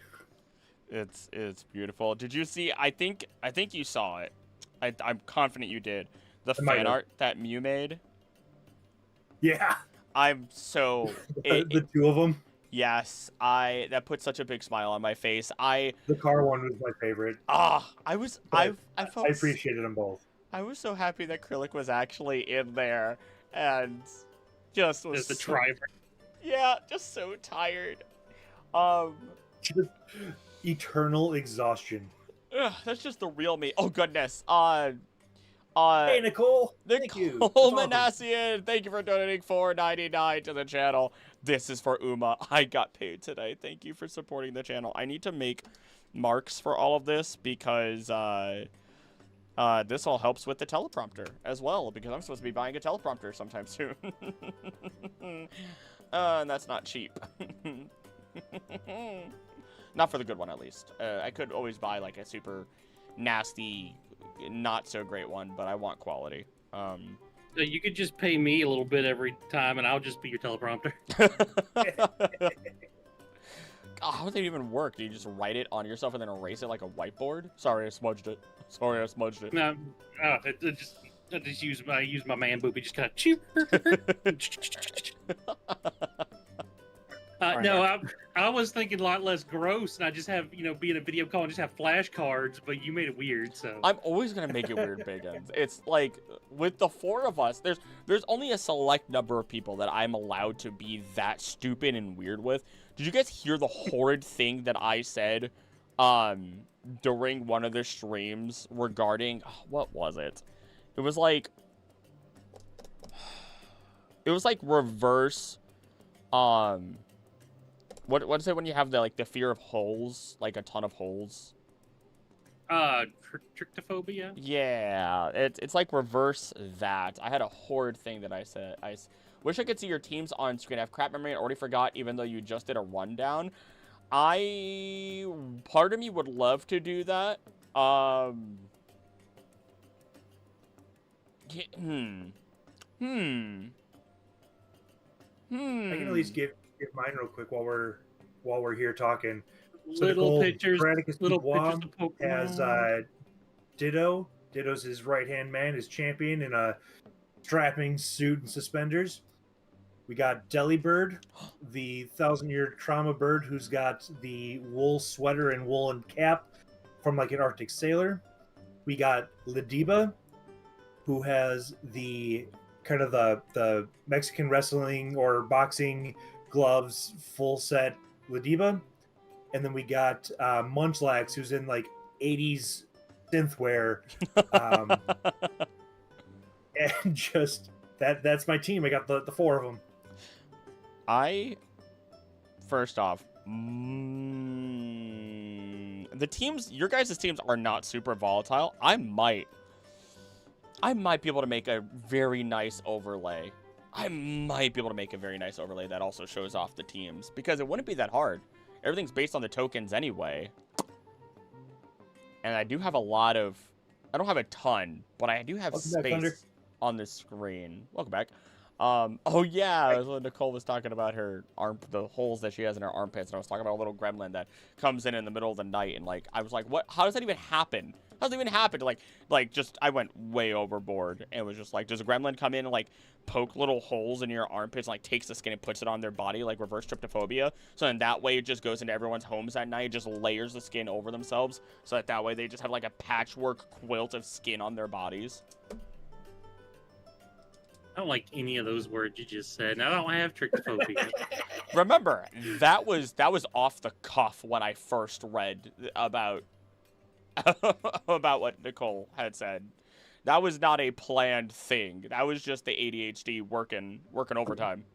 It's beautiful. Did you see? I think you saw it. I'm confident you did. The fan art that Mew made. Yeah. I'm so the two of them. Yes, that put such a big smile on my face. The car one was my favorite. I appreciated them both. I was so happy that Krillic was actually in there, and just was the driver. Yeah, just so tired. Just eternal exhaustion. That's just the real me. Oh goodness. Hey Nicole, thank you. Manassian, thank you for donating $4.99 to the channel. This is for Uma. I got paid today. Thank you for supporting the channel. I need to make marks for all of this because this all helps with the teleprompter as well, because I'm supposed to be buying a teleprompter sometime soon. And that's not cheap. Not for the good one, at least. I could always buy like a super nasty, not so great one, but I want quality. So you could just pay me a little bit every time, and I'll just be your teleprompter. How would that even work? Do you just write it on yourself and then erase it like a whiteboard? Sorry, I smudged it. Sorry, I smudged it. No, I just use my man boopy, just kind of chew. No, I was thinking a lot less gross, and I just have, be in a video call and just have flashcards, but you made it weird, so. I'm always gonna make it weird, Big Ends. It's like, with the 4 of us, there's only a select number of people that I'm allowed to be that stupid and weird with. Did you guys hear the horrid thing that I said, during one of the streams regarding, what was it? It was like reverse, what is it when you have the fear of holes, like a ton of holes? Tryptophobia? Yeah, it's like reverse that. I had a horrid thing that I said. Wish I could see your teams on screen. I have crap memory and already forgot, even though you just did a rundown. Part of me would love to do that. I can at least give mine real quick while we're here talking. So Little pictures, little pictures of Pokemon. has Ditto. Ditto's his right-hand man, his champion in a strapping suit and suspenders. We got Delibird, the 1,000-year trauma bird who's got the wool sweater and woolen cap from like an Arctic sailor. We got Ladiba, who has the kind of the Mexican wrestling or boxing gloves full set Ladiba. And then we got Munchlax, who's in like 80s synthware. And just that's my team. I got the 4 of them. First off, the teams, your guys' teams are not super volatile. I might be able to make a very nice overlay. That also shows off the teams, because it wouldn't be that hard. Everything's based on the tokens anyway. And I do have a lot of, I don't have a ton, but I do have space on the screen. Welcome back. Oh yeah, that's when Nicole was talking about her the holes that she has in her armpits, and I was talking about a little gremlin that comes in the middle of the night, and like, I was like, what, how does that even happen? How does it even happen? Like just, I went way overboard, and it was just like, does a gremlin come in and like poke little holes in your armpits, and like takes the skin and puts it on their body, like reverse tryptophobia? So then that way it just goes into everyone's homes at night, just layers the skin over themselves, so that way they just have like a patchwork quilt of skin on their bodies. I don't like any of those words you just said, and I don't have tryptophobia. Remember, that was off the cuff when I first read about what Nicole had said. That was not a planned thing. That was just the ADHD working overtime.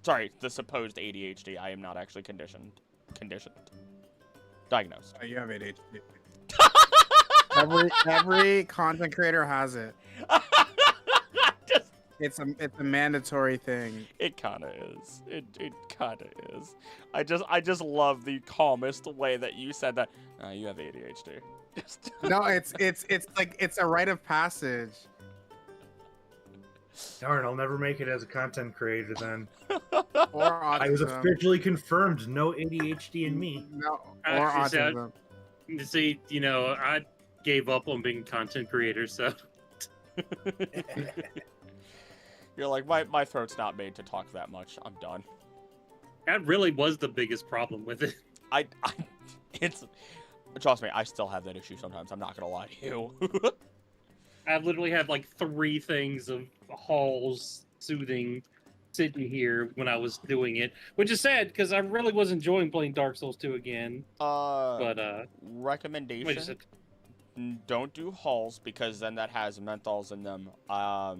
Sorry, the supposed ADHD. I am not actually conditioned. Diagnosed. Oh, you have ADHD. every content creator has it. It's a mandatory thing. It kind of is. It kind of is. I just love the calmest way that you said that. You have ADHD. No, it's like it's a rite of passage. Darn, I'll never make it as a content creator then. Or autism. I was officially confirmed, no ADHD in me. No, or autism. See, I gave up on being a content creator, so. You're like, my throat's not made to talk that much. I'm done. That really was the biggest problem with it. Trust me, I still have that issue sometimes. I'm not gonna lie to you. I literally had like 3 things of halls soothing sitting here when I was doing it, which is sad because I really was enjoying playing Dark Souls 2 again. Recommendation. Don't do halls, because then that has menthols in them. I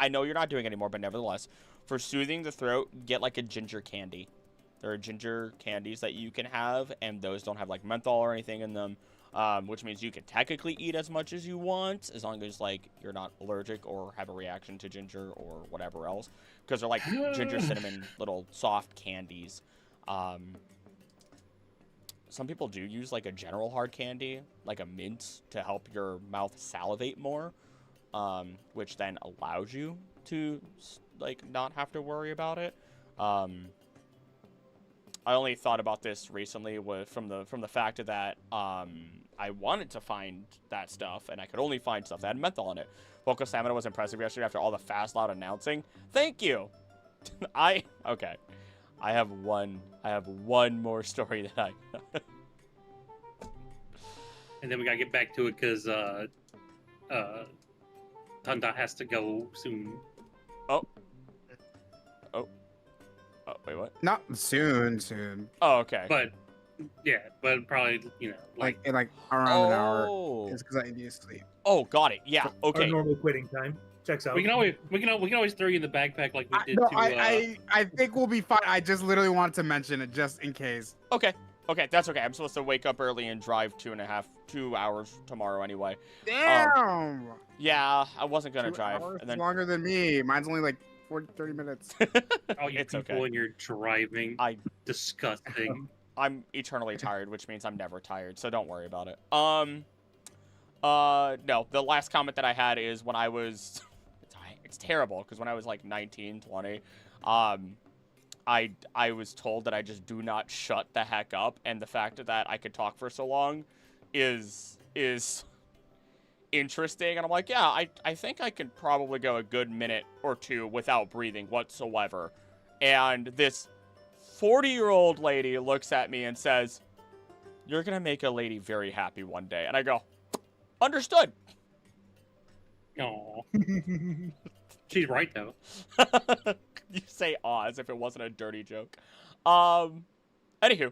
know you're not doing it anymore, but nevertheless, for soothing the throat, get like a ginger candy. There are ginger candies that you can have, and those don't have like menthol or anything in them, which means you can technically eat as much as you want, as long as like you're not allergic or have a reaction to ginger or whatever else, because they're like ginger cinnamon little soft candies. Some people do use like a general hard candy, like a mint, to help your mouth salivate more, which then allows you to like not have to worry about it. I only thought about this recently from the fact that I wanted to find that stuff, and I could only find stuff that had menthol in it. Vocal stamina was impressive yesterday after all the fast, loud announcing. Thank you. Okay. I have one more story that I. And then we gotta get back to it because Tunda has to go soon. Oh, wait, what? Not soon. Oh, okay. But yeah, but probably Like in like around an hour. Oh. It's because I need to sleep. Oh, got it. Yeah. Our Okay. normal quitting time checks out. we can always throw you in the backpack like we did No, to. I think we'll be fine. I just literally wanted to mention it just in case. Okay. Okay, that's okay. I'm supposed to wake up early and drive 2 hours tomorrow anyway. Damn. Yeah, I wasn't gonna 2 drive, hours and then longer than me. Mine's only like 30 minutes. all you it's people okay. and your driving. Disgusting. I'm eternally tired, which means I'm never tired, so don't worry about it. No, the last comment that I had is when I was, it's terrible, because when I was like 19, 20, I was told that I just do not shut the heck up, and the fact that I could talk for so long is interesting, and I'm like, yeah, I think I could probably go a good minute or two without breathing whatsoever, and this 40-year-old lady looks at me and says, "You're gonna make a lady very happy one day," and I go, "Understood." Aw. She's right though. You say "aw" as if it wasn't a dirty joke. Anywho,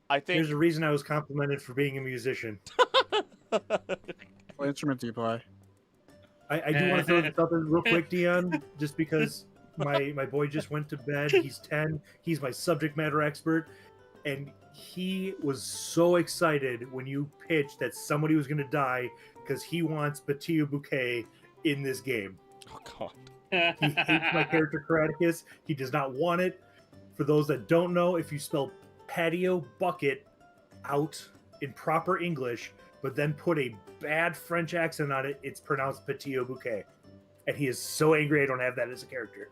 I think There's a reason I was complimented for being a musician. What instrument do you play? I do want to throw this out there real quick, Dion, just because my boy just went to bed. He's 10. He's my subject matter expert. And he was so excited when you pitched that somebody was going to die because he wants Patio Bouquet in this game. Oh god. He hates my character Karaticus. He does not want it. For those that don't know, if you spell patio bucket out in proper English, but then put a bad French accent on it, it's pronounced Patio Bouquet. And he is so angry I don't have that as a character.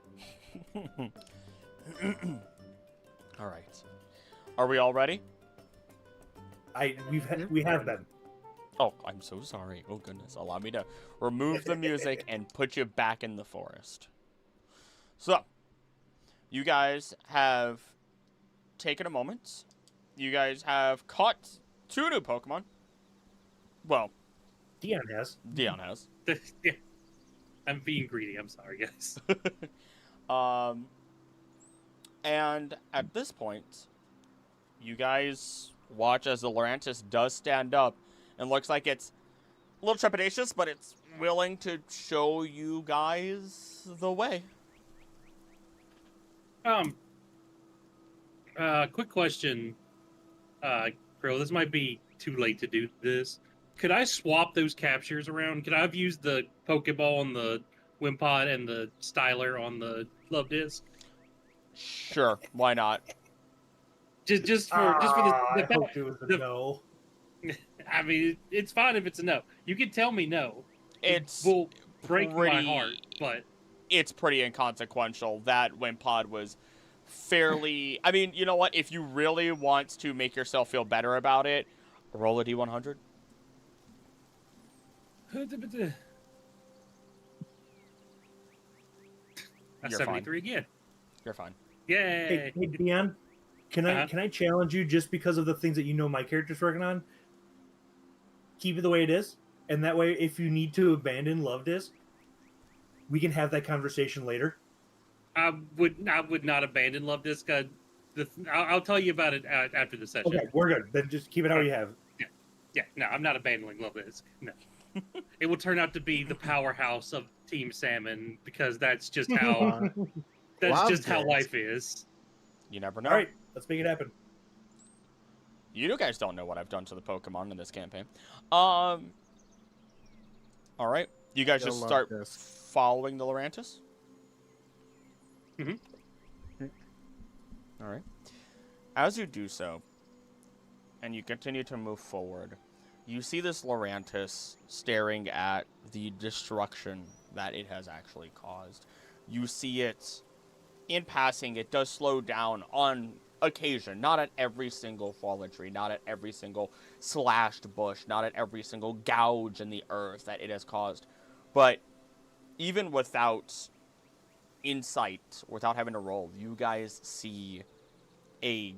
All right. Are we all ready? We have been. Oh, I'm so sorry. Oh goodness. Allow me to remove the music and put you back in the forest. So, you guys have taken a moment. You guys have caught 2 new Pokemon. Well, Dion has. Dion has. Yeah. I'm being greedy. I'm sorry, guys. And at this point, you guys watch as the Lurantis does stand up and looks like it's a little trepidatious, but it's willing to show you guys the way. Quick question, Krill. This might be too late to do this. Could I swap those captures around? Could I have used the Pokeball on the Wimpod and the Styler on the Love Disc? Sure, why not? Just for I hoped it was a no. I mean, it's fine if it's a no. You can tell me no. It's It will break my pretty- heart, but It's pretty inconsequential. That Wimpod was fairly... I mean, you know what? If you really want to make yourself feel better about it, roll a D100. a You're 73 again. You're fine. Yay! Hey, Dion, can I challenge you just because of the things that you know my character's working on? Keep it the way it is, and that way, if you need to abandon Love Disc, we can have that conversation later. I would not abandon Love Disc. I'll tell you about it after the session. Okay, we're good. Then just keep it how you have. Yeah, no, I'm not abandoning Love Disc. No. It will turn out to be the powerhouse of Team Salmon because that's just how how life is. You never know. All right, let's make it happen. You guys don't know what I've done to the Pokemon in this campaign. All right. You guys just start following the Lurantis? Mm-hmm. All right. As you do so, and you continue to move forward, you see this Lurantis staring at the destruction that it has actually caused. You see it, in passing, it does slow down on occasion, not at every single fallen tree, not at every single slashed bush, not at every single gouge in the earth that it has caused. But even without insight, without having to roll, you guys see a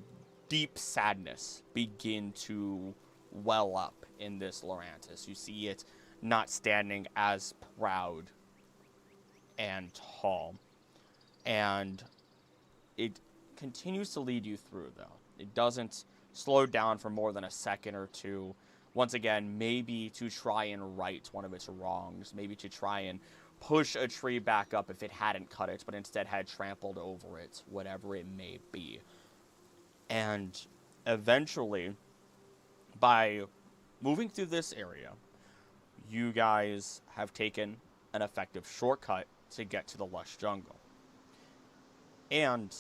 deep sadness begin to well up in this Lorantis. You see it not standing as proud and tall. And it continues to lead you through, though. It doesn't slow down for more than a second or two. Once again, maybe to try and right one of its wrongs, maybe to try and push a tree back up if it hadn't cut it, but instead had trampled over it, whatever it may be. And eventually, by moving through this area, you guys have taken an effective shortcut to get to the lush jungle. And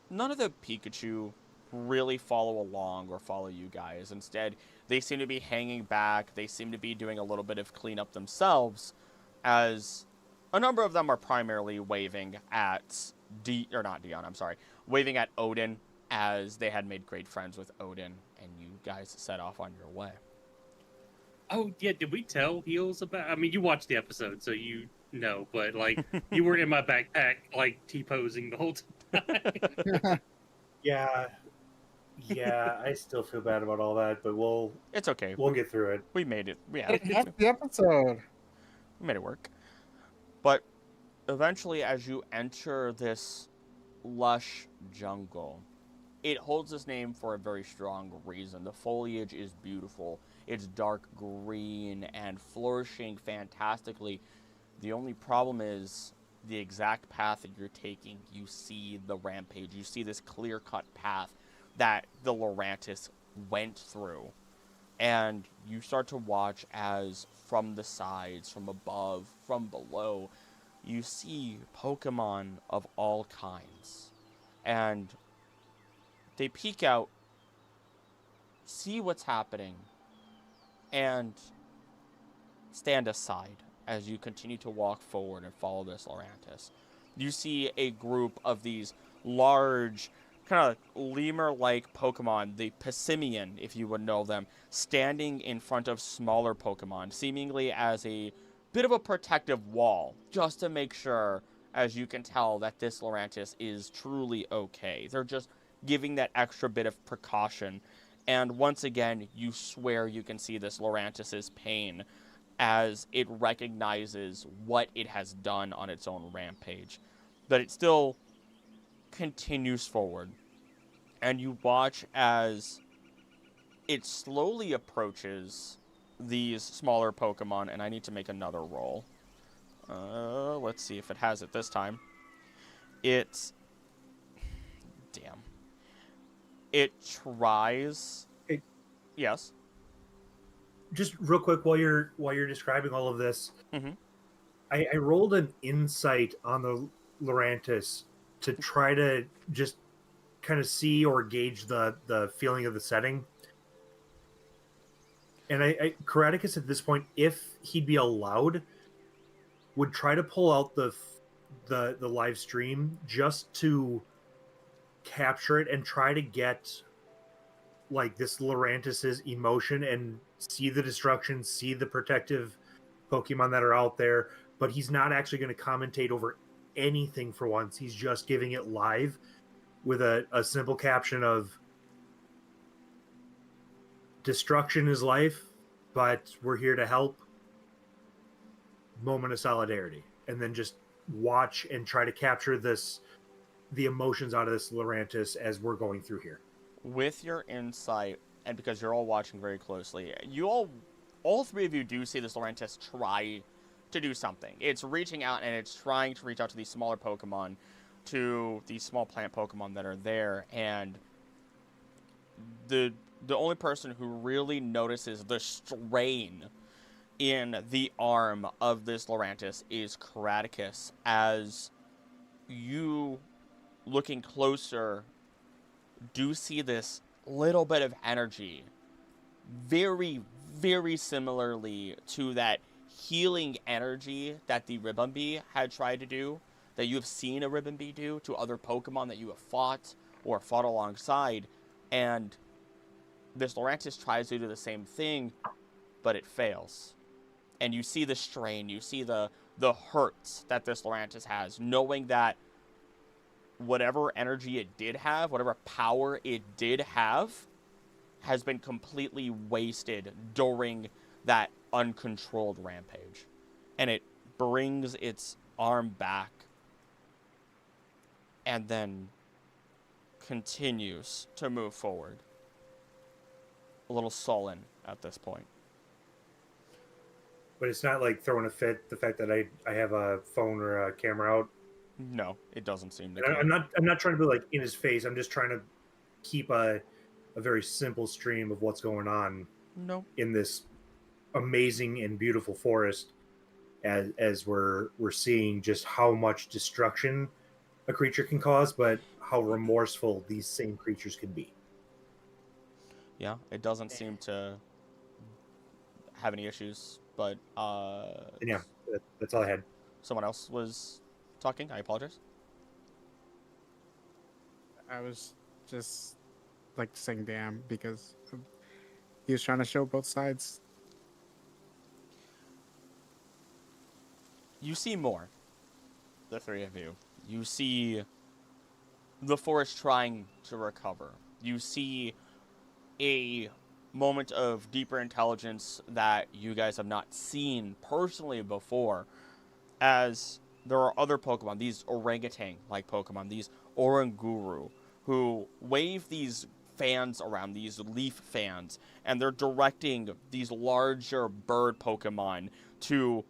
none of the Pikachu really follow along or follow you guys. Instead, they seem to be hanging back. They seem to be doing a little bit of cleanup themselves, as a number of them are primarily waving at waving at Odin, as they had made great friends with Odin, and you guys set off on your way. Oh, yeah, did we tell Heels about... I mean, you watched the episode, so you know, but, like, you were in my backpack, like, T-posing the whole time. Yeah, I still feel bad about all that, but It's okay. We'll get through it. We made it. That's the episode. We made it work. But eventually, as you enter this lush jungle, it holds this name for a very strong reason. The foliage is beautiful. It's dark green and flourishing fantastically. The only problem is the exact path that you're taking. You see the rampage. You see this clear-cut path that the Lorantis went through. And you start to watch as from the sides, from above, from below, you see Pokemon of all kinds. And they peek out, see what's happening, and stand aside as you continue to walk forward and follow this Lorantis. You see a group of these large, kind of lemur-like Pokemon, the Pissimian, if you would know them, standing in front of smaller Pokemon, seemingly as a bit of a protective wall, just to make sure, as you can tell, that this Lorantis is truly okay. They're just giving that extra bit of precaution. And once again, you swear you can see this Lorantis' pain as it recognizes what it has done on its own rampage. But it still continues forward. And you watch as it slowly approaches these smaller Pokemon, and I need to make another roll. Let's see if it has it this time. It tries. Yes. Just real quick, while you're describing all of this, Mm-hmm. I rolled an insight on the Lorantis to try to just kind of see or gauge the feeling of the setting. And Karaticus at this point, if he'd be allowed, would try to pull out the live stream just to capture it and try to get like this Lorantis's emotion and see the destruction, see the protective Pokemon that are out there, but he's not actually going to commentate over anything for once. He's just giving it live with a simple caption of destruction is life, but we're here to help. Moment of solidarity. And then just watch and try to capture the emotions out of this Lorantis as we're going through here. With your insight, and because you're all watching very closely, all three of you do see this Lorantis try to do something. It's reaching out, and it's trying to reach out to these smaller Pokemon, to these small plant Pokemon that are there, and the only person who really notices the strain in the arm of this Lorantis is Karaticus, as you, looking closer, do see this little bit of energy very, very similarly to that healing energy that the Ribombee had tried to do, that you have seen a Ribombee do to other Pokemon that you have fought or fought alongside, and this Lorantis tries to do the same thing, but it fails. And you see the strain, you see the the hurts that this Lurantis has, knowing that whatever energy it did have, whatever power it did have, has been completely wasted during that uncontrolled rampage. And it brings its arm back and then continues to move forward. A little sullen at this point. But it's not like throwing a fit, the fact that I have a phone or a camera out. No, it doesn't seem to And care. I'm not trying to be like in his face. I'm just trying to keep a very simple stream of what's going on No. in this amazing and beautiful forest, as we're seeing just how much destruction a creature can cause, but how remorseful these same creatures can be. Yeah, it doesn't seem to have any issues, but And yeah, that's all I had. someone else was talking. I apologize. I was just like saying damn because he was trying to show both sides. You see more, the three of you. You see the forest trying to recover. You see a moment of deeper intelligence that you guys have not seen personally before, as there are other Pokemon, these orangutan-like Pokemon, these Oranguru, who wave these fans around, these leaf fans, and they're directing these larger bird Pokemon to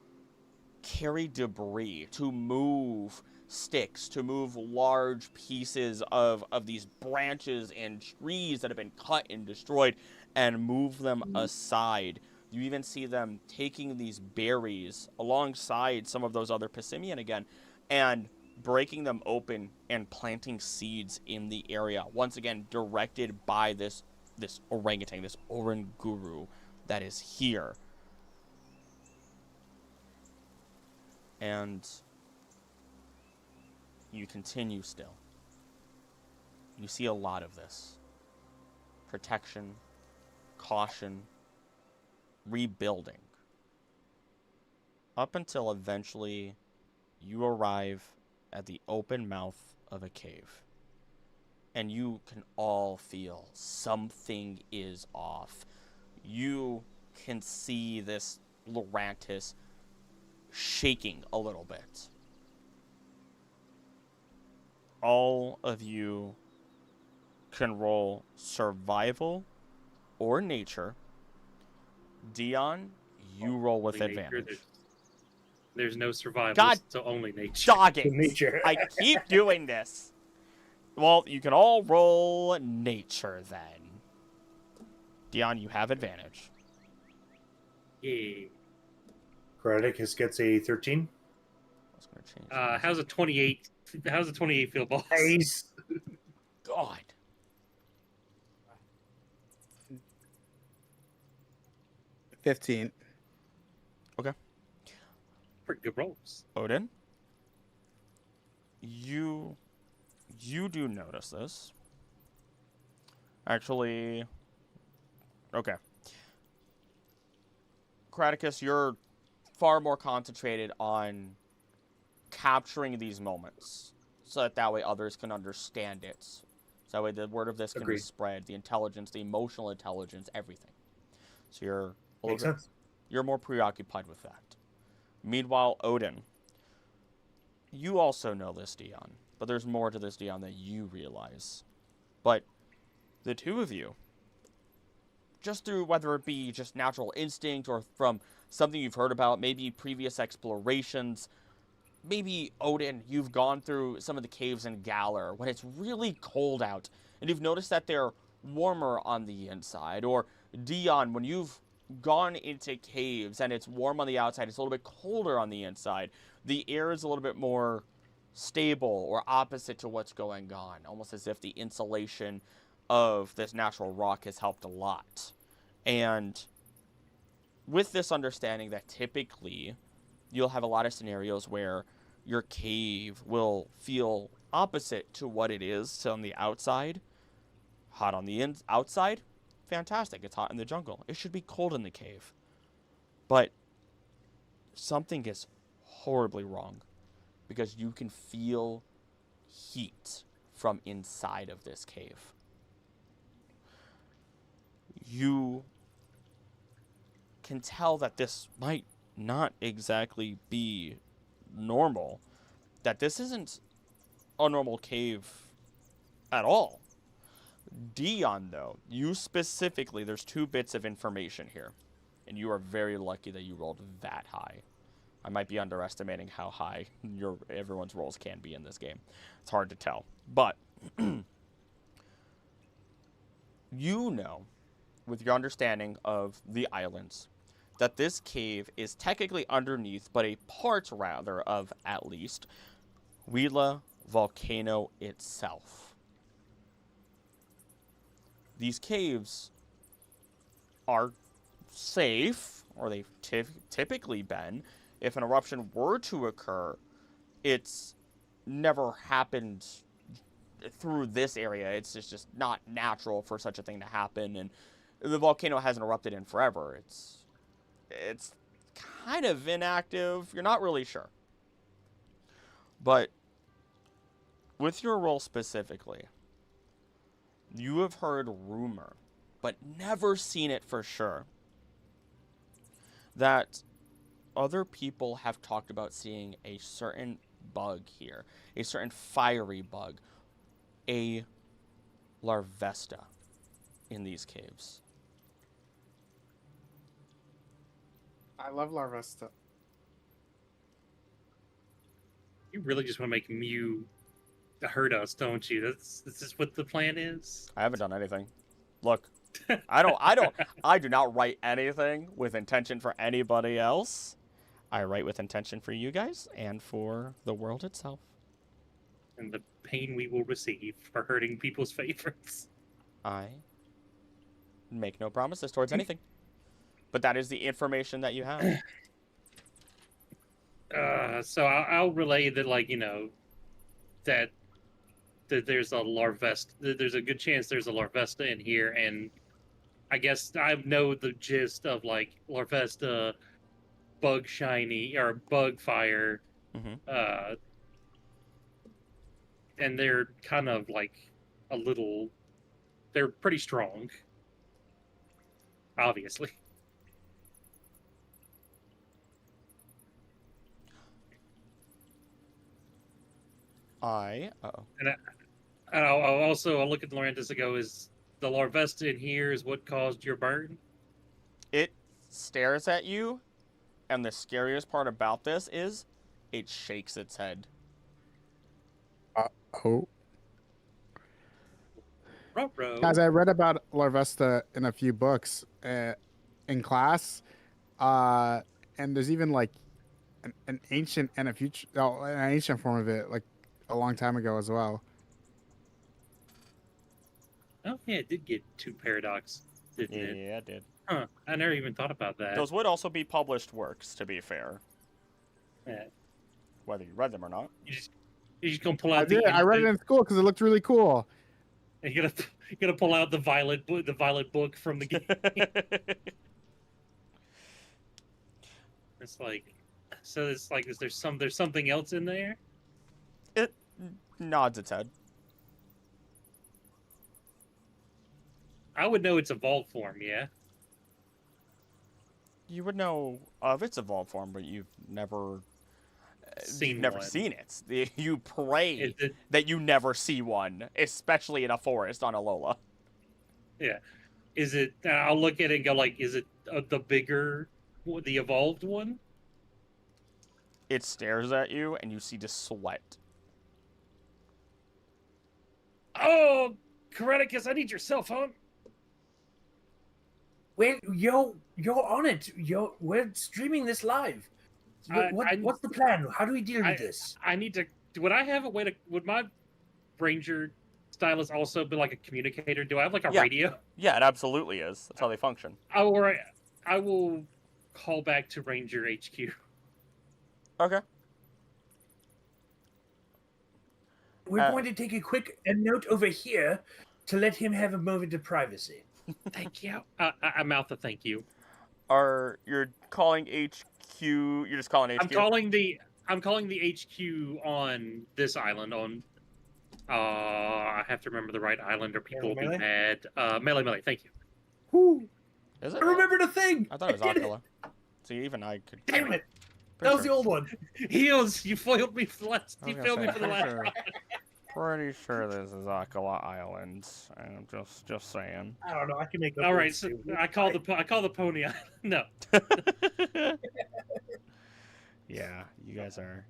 carry debris, to move sticks, to move large pieces of these branches and trees that have been cut and destroyed, and move them aside. You even see them taking these berries alongside some of those other Pissimian again, and breaking them open and planting seeds in the area. Once again, directed by this orangutan, this Oranguru that is here. And you continue still. You see a lot of this. Protection, caution, rebuilding. Up until eventually you arrive at the open mouth of a cave. And you can all feel something is off. You can see this Lurantis shaking a little bit. All of you can roll survival or nature. Dion, you roll with Only advantage. nature, there's no survival, God so only nature. Dog it! Nature. I keep doing this. Well, you can all roll nature then. Dion, you have advantage. Yeah. Kraticus gets a 13. I was gonna change that. How's a 28? How's a 28 feel, boss? Nice. God. 15. Pretty good rolls. Odin, you do notice this. Actually, okay. Kraticus, you're far more concentrated on capturing these moments, so that way others can understand it. So that way the word of this can be Agreed. spread, the intelligence, the emotional intelligence, everything. So you're a Makes little bit, sense. you're more preoccupied with that. Meanwhile, Odin, you also know this Dion, but there's more to this Dion that you realize. But the two of you, just through whether it be just natural instinct or from something you've heard about, maybe previous explorations, maybe Odin, you've gone through some of the caves in Galar when it's really cold out, and you've noticed that they're warmer on the inside, or Dion, when you've gone into caves and it's warm on the outside, it's a little bit colder on the inside. The air is a little bit more stable or opposite to what's going on, almost as if the insulation of this natural rock has helped a lot. And with this understanding that typically you'll have a lot of scenarios where your cave will feel opposite to what it is on the outside. Hot on the outside, fantastic. It's hot in the jungle. It should be cold in the cave. But something is horribly wrong, because you can feel heat from inside of this cave. You can tell that this might not exactly be normal, that this isn't a normal cave at all. Dion, though, you specifically, there's 2 bits of information here, and you are very lucky that you rolled that high. I might be underestimating how high everyone's rolls can be in this game. It's hard to tell. But you know, with your understanding of the islands, that this cave is technically underneath, but a part, rather, of, at least, Wheela volcano itself. These caves are safe, or they've typically been. If an eruption were to occur, it's never happened through this area. It's just not natural for such a thing to happen, and the volcano hasn't erupted in forever. It's kind of inactive. You're not really sure. But with your role specifically, you have heard rumor, but never seen it for sure, that other people have talked about seeing a certain bug here, a certain fiery bug, a larvesta in these caves. I love Larvesta. You really just want to make Mew hurt us, don't you? This is what the plan is. I haven't done anything. Look, I do not write anything with intention for anybody else. I write with intention for you guys and for the world itself. And the pain we will receive for hurting people's favorites. I make no promises towards anything. But that is the information that you have. So I'll relay that, like, you know, that there's a Larvesta. There's a good chance there's a Larvesta in here, and I guess I know the gist of, like, Larvesta, bug shiny, or bug fire, Mm-hmm. And they're kind of like they're pretty strong, obviously. Uh-oh. And I'll look at Laurentis and go, is the Larvesta in here is what caused your burn? It stares at you, and the scariest part about this is it shakes its head. Oh. Ruh-roh. Guys, I read about Larvesta in a few books in class, and there's even like an ancient and an ancient form of it, like a long time ago as well. Oh yeah, it did get 2 paradox, didn't it? Yeah, it did. Huh. I never even thought about that. Those would also be published works, to be fair. Yeah. Whether you read them or not. You're just gonna pull I out did. I read it in school because it looked really cool. You're gonna pull out the violet book from the game. It's like, so it's like, there's something else in there? It nods its head. I would know it's evolved form, yeah. You would know of its evolved form, but you've never Seen seen it. You pray Is it, that you never see one, especially in a forest on Alola. yeah. Is it? I'll look at it and go like, is it the bigger, the evolved one? It stares at you, and you see the sweat. Oh, Coreticus, I need your cell phone. Wait, you're on it. We're streaming this live. What's the plan? How do we deal with this? I need to. Would I have a way to? Would my Ranger stylus also be like a communicator? Do I have like a radio? Yeah, it absolutely is. That's how they function. I will call back to Ranger HQ. Okay. We're going to take a note over here to let him have a moment of privacy. Thank you. I mouth a thank you. You're calling HQ? You're just calling HQ? I'm calling the HQ on this island. On I have to remember the right island, or people will be Melee? mad. Melee. Thank you. Whoo! Is I it? remembered a thing. I thought it was did Akala. See, even I could. Damn it! That Pretty was the sure. old one. Heels, you foiled me for the last. I You was failed gonna me say, for the pretty last. pretty sure this is Akala Island. I'm just saying. I don't know. I can make. All right, so I call the pony island. No. Yeah, you guys are.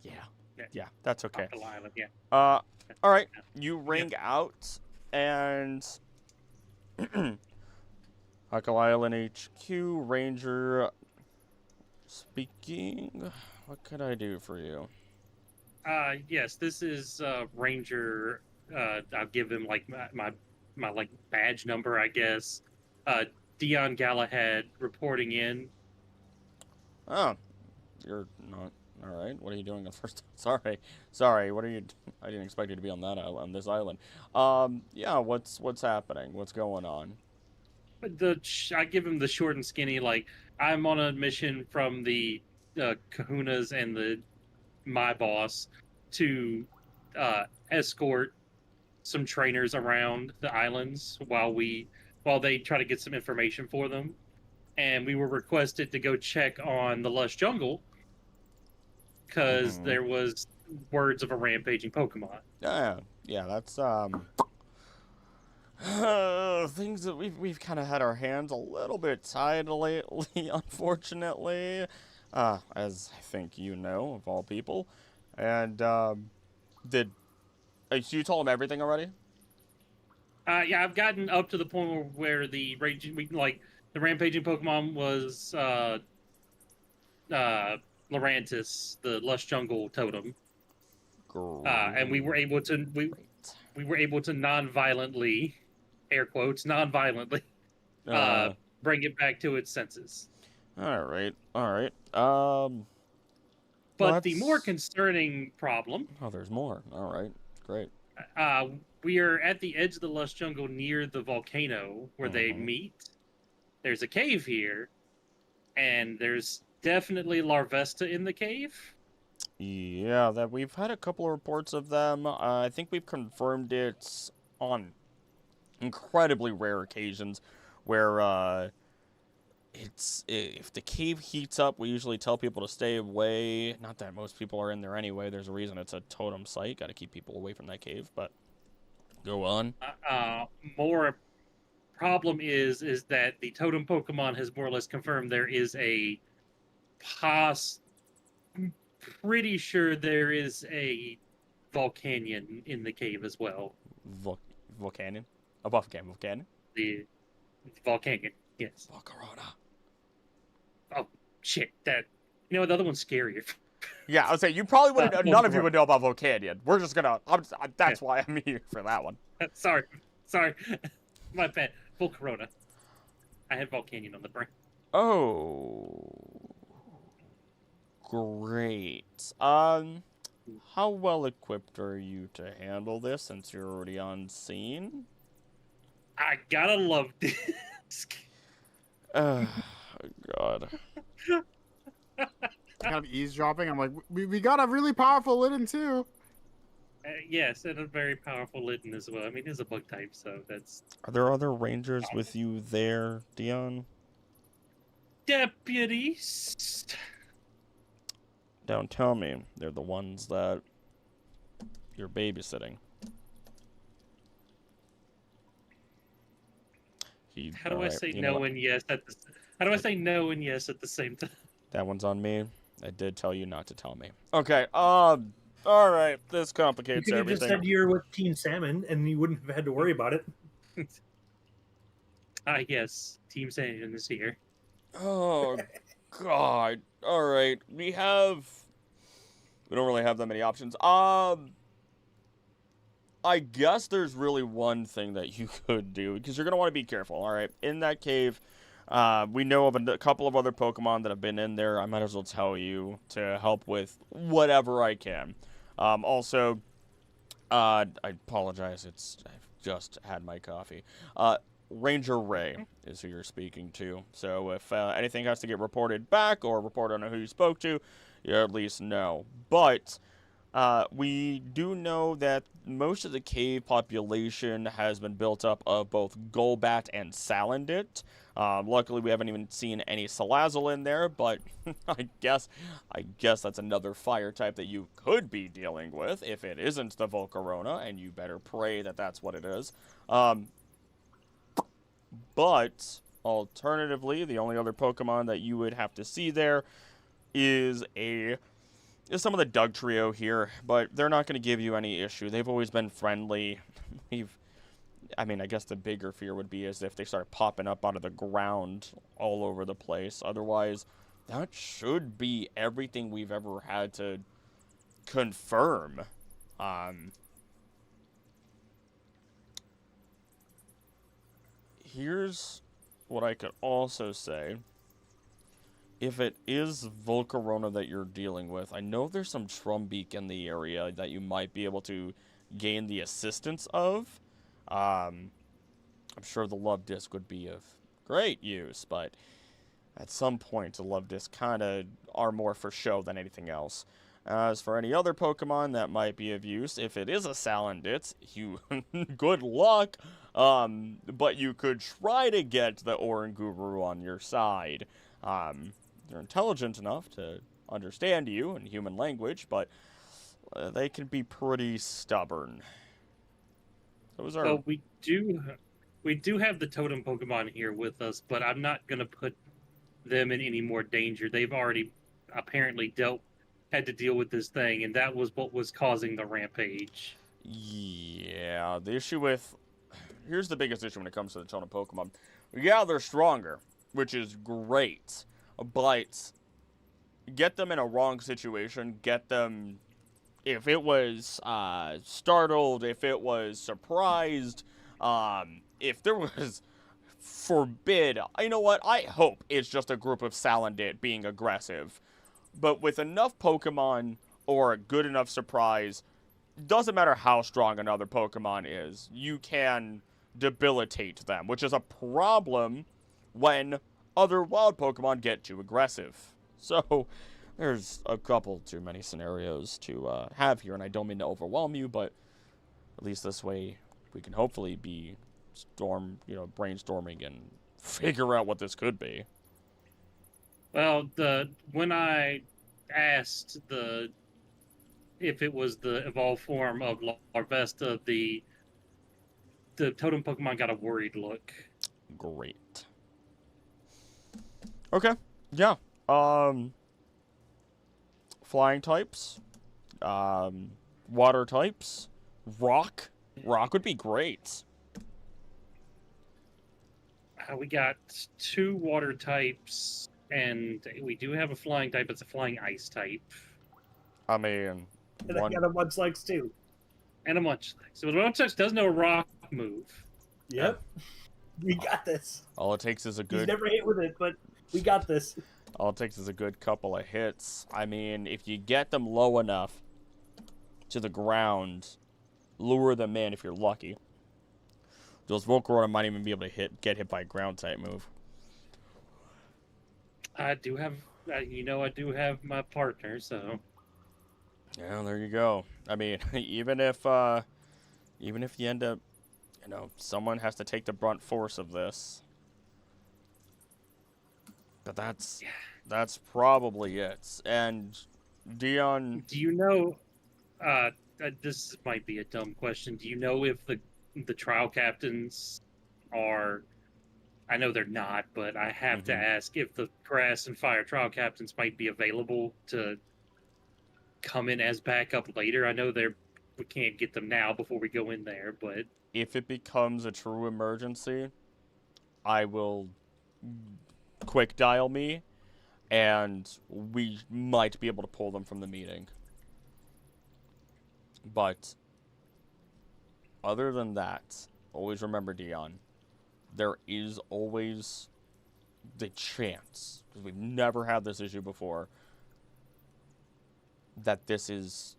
Yeah, Yeah. yeah, that's okay. Akala Island, yeah. All right, you ring out, and Akala Island HQ Ranger speaking. What could I do for you? Yes, this is Ranger. I'll give him like my like badge number, I guess. Dion Galahad reporting in. Oh, you're not. All right. What are you doing at first? Sorry. What are you? I didn't expect you to be on that island. On this island. Yeah. What's happening? What's going on? I give him the short and skinny. Like, I'm on a mission from the Kahunas and my boss to escort some trainers around the islands while they try to get some information for them. And we were requested to go check on the Lush Jungle because there was words of a rampaging Pokemon. Yeah. That's things that we've kind of had our hands a little bit tied lately, unfortunately. As I think you know, of all people. And so you told him everything already? Yeah, I've gotten up to the point where the rampaging Pokemon was Lurantis, the Lush Jungle Totem. And we were able to non-violently, air quotes, non-violently, bring it back to its senses. All right. But the more concerning problem. Oh, there's more. All right, great. We are at the edge of the Lush Jungle near the volcano where they meet. There's a cave here, and there's definitely Larvesta in the cave. Yeah, that we've had a couple of reports of them. I think we've confirmed it on incredibly rare occasions where if the cave heats up, we usually tell people to stay away. Not that most people are in there anyway. There's a reason it's a totem site. Got to keep people away from that cave, but go on. More problem is that the totem Pokemon has more or less confirmed there is pretty sure there is a Volcanion in the cave as well. Volcanion? A Volcanion? The Volcanion, yes. Volcarona. Oh, shit. The other one's scarier. Yeah, I would say you probably wouldn't. None of you would know about Volcanion. We're just gonna. That's why I'm here for that one. Sorry, my bad. Volcarona. I had Volcanion on the brain. Oh, great. How well equipped are you to handle this since you're already on scene? I gotta love this. Oh, God. Kind of eavesdropping. I'm like, we got a really powerful Litten too. Yes, and a very powerful Litten as well. I mean, he's a bug type, so that's... Are there other rangers with you there, Dion? Deputies. Don't tell me they're the ones that you're babysitting. How do I say no and yes at the same time? That one's on me. I did tell you not to tell me. Okay. All right. This complicates you could have everything. just said you're with Team Salmon, and you wouldn't have had to worry about it. Yes. Team Salmon is here. Oh, God. All right. We don't really have that many options. I guess there's really one thing that you could do, because you're going to want to be careful, all right? In that cave, we know of a couple of other Pokemon that have been in there. I might as well tell you to help with whatever I can. Also, I apologize. I've just had my coffee. Ranger Ray is who you're speaking to. So if anything has to get reported back or reported on who you spoke to, you at least know. But we do know that most of the cave population has been built up of both Golbat and Salandit. Luckily, we haven't even seen any Salazzle in there, but I guess that's another fire type that you could be dealing with if it isn't the Volcarona, and you better pray that that's what it is. But alternatively, the only other Pokemon that you would have to see there is some of the Doug trio here, but they're not going to give you any issue. They've always been friendly. I guess the bigger fear would be as if they start popping up out of the ground all over the place. Otherwise, that should be everything we've ever had to confirm. Here's what I could also say. If it is Volcarona that you're dealing with, I know there's some Trumbeak in the area that you might be able to gain the assistance of. I'm sure the Love Disc would be of great use, but at some point the Love Disc kind of are more for show than anything else. As for any other Pokemon that might be of use, if it is a Salandit, you good luck. But you could try to get the Oranguru on your side. They're intelligent enough to understand you in human language, but they can be pretty stubborn. Those are. Well, we do have the totem Pokemon here with us, but I'm not going to put them in any more danger. They've already apparently had to deal with this thing, and that was what was causing the rampage. Yeah, the issue with... Here's the biggest issue when it comes to the totem Pokemon. Yeah, they're stronger, which is great, but get them in a wrong situation, get them... If it was startled, if it was surprised, if there was forbid... You know what? I hope it's just a group of Salandit being aggressive. But with enough Pokemon or a good enough surprise, doesn't matter how strong another Pokemon is, you can debilitate them, which is a problem when other wild Pokemon get too aggressive. So, there's a couple too many scenarios to have here, and I don't mean to overwhelm you, but at least this way we can hopefully be brainstorming and figure out what this could be. Well, when I asked if it was the evolved form of Larvesta, the totem Pokemon got a worried look. Great. Okay. Yeah. Flying types. Water types. Rock. Rock would be great. We got 2 water types. And we do have a flying type. It's a flying ice type. I mean, And I got a Munchlax too. And a Munchlax. So the Munchlax does know a rock move. Yep. We got this. all it takes is a He's good... never hit with it, but we got this. All it takes is a good couple of hits. I mean, if you get them low enough to the ground, lure them in if you're lucky. Those Volcarona might even be able to get hit by a ground type move. I do have, I do have my partner, so. Yeah, there you go. I mean, even if you end up, someone has to take the brunt force of this. But that's probably it. And Dion, Do you know, this might be a dumb question. Do you know if the trial captains are, I know they're not, but I have to ask if the Grass and Fire trial captains might be available to come in as backup later. I know we can't get them now before we go in there, but if it becomes a true emergency, I will quick dial me, and we might be able to pull them from the meeting. But other than that, always remember, Dion, there is always the chance, because we've never had this issue before, that this is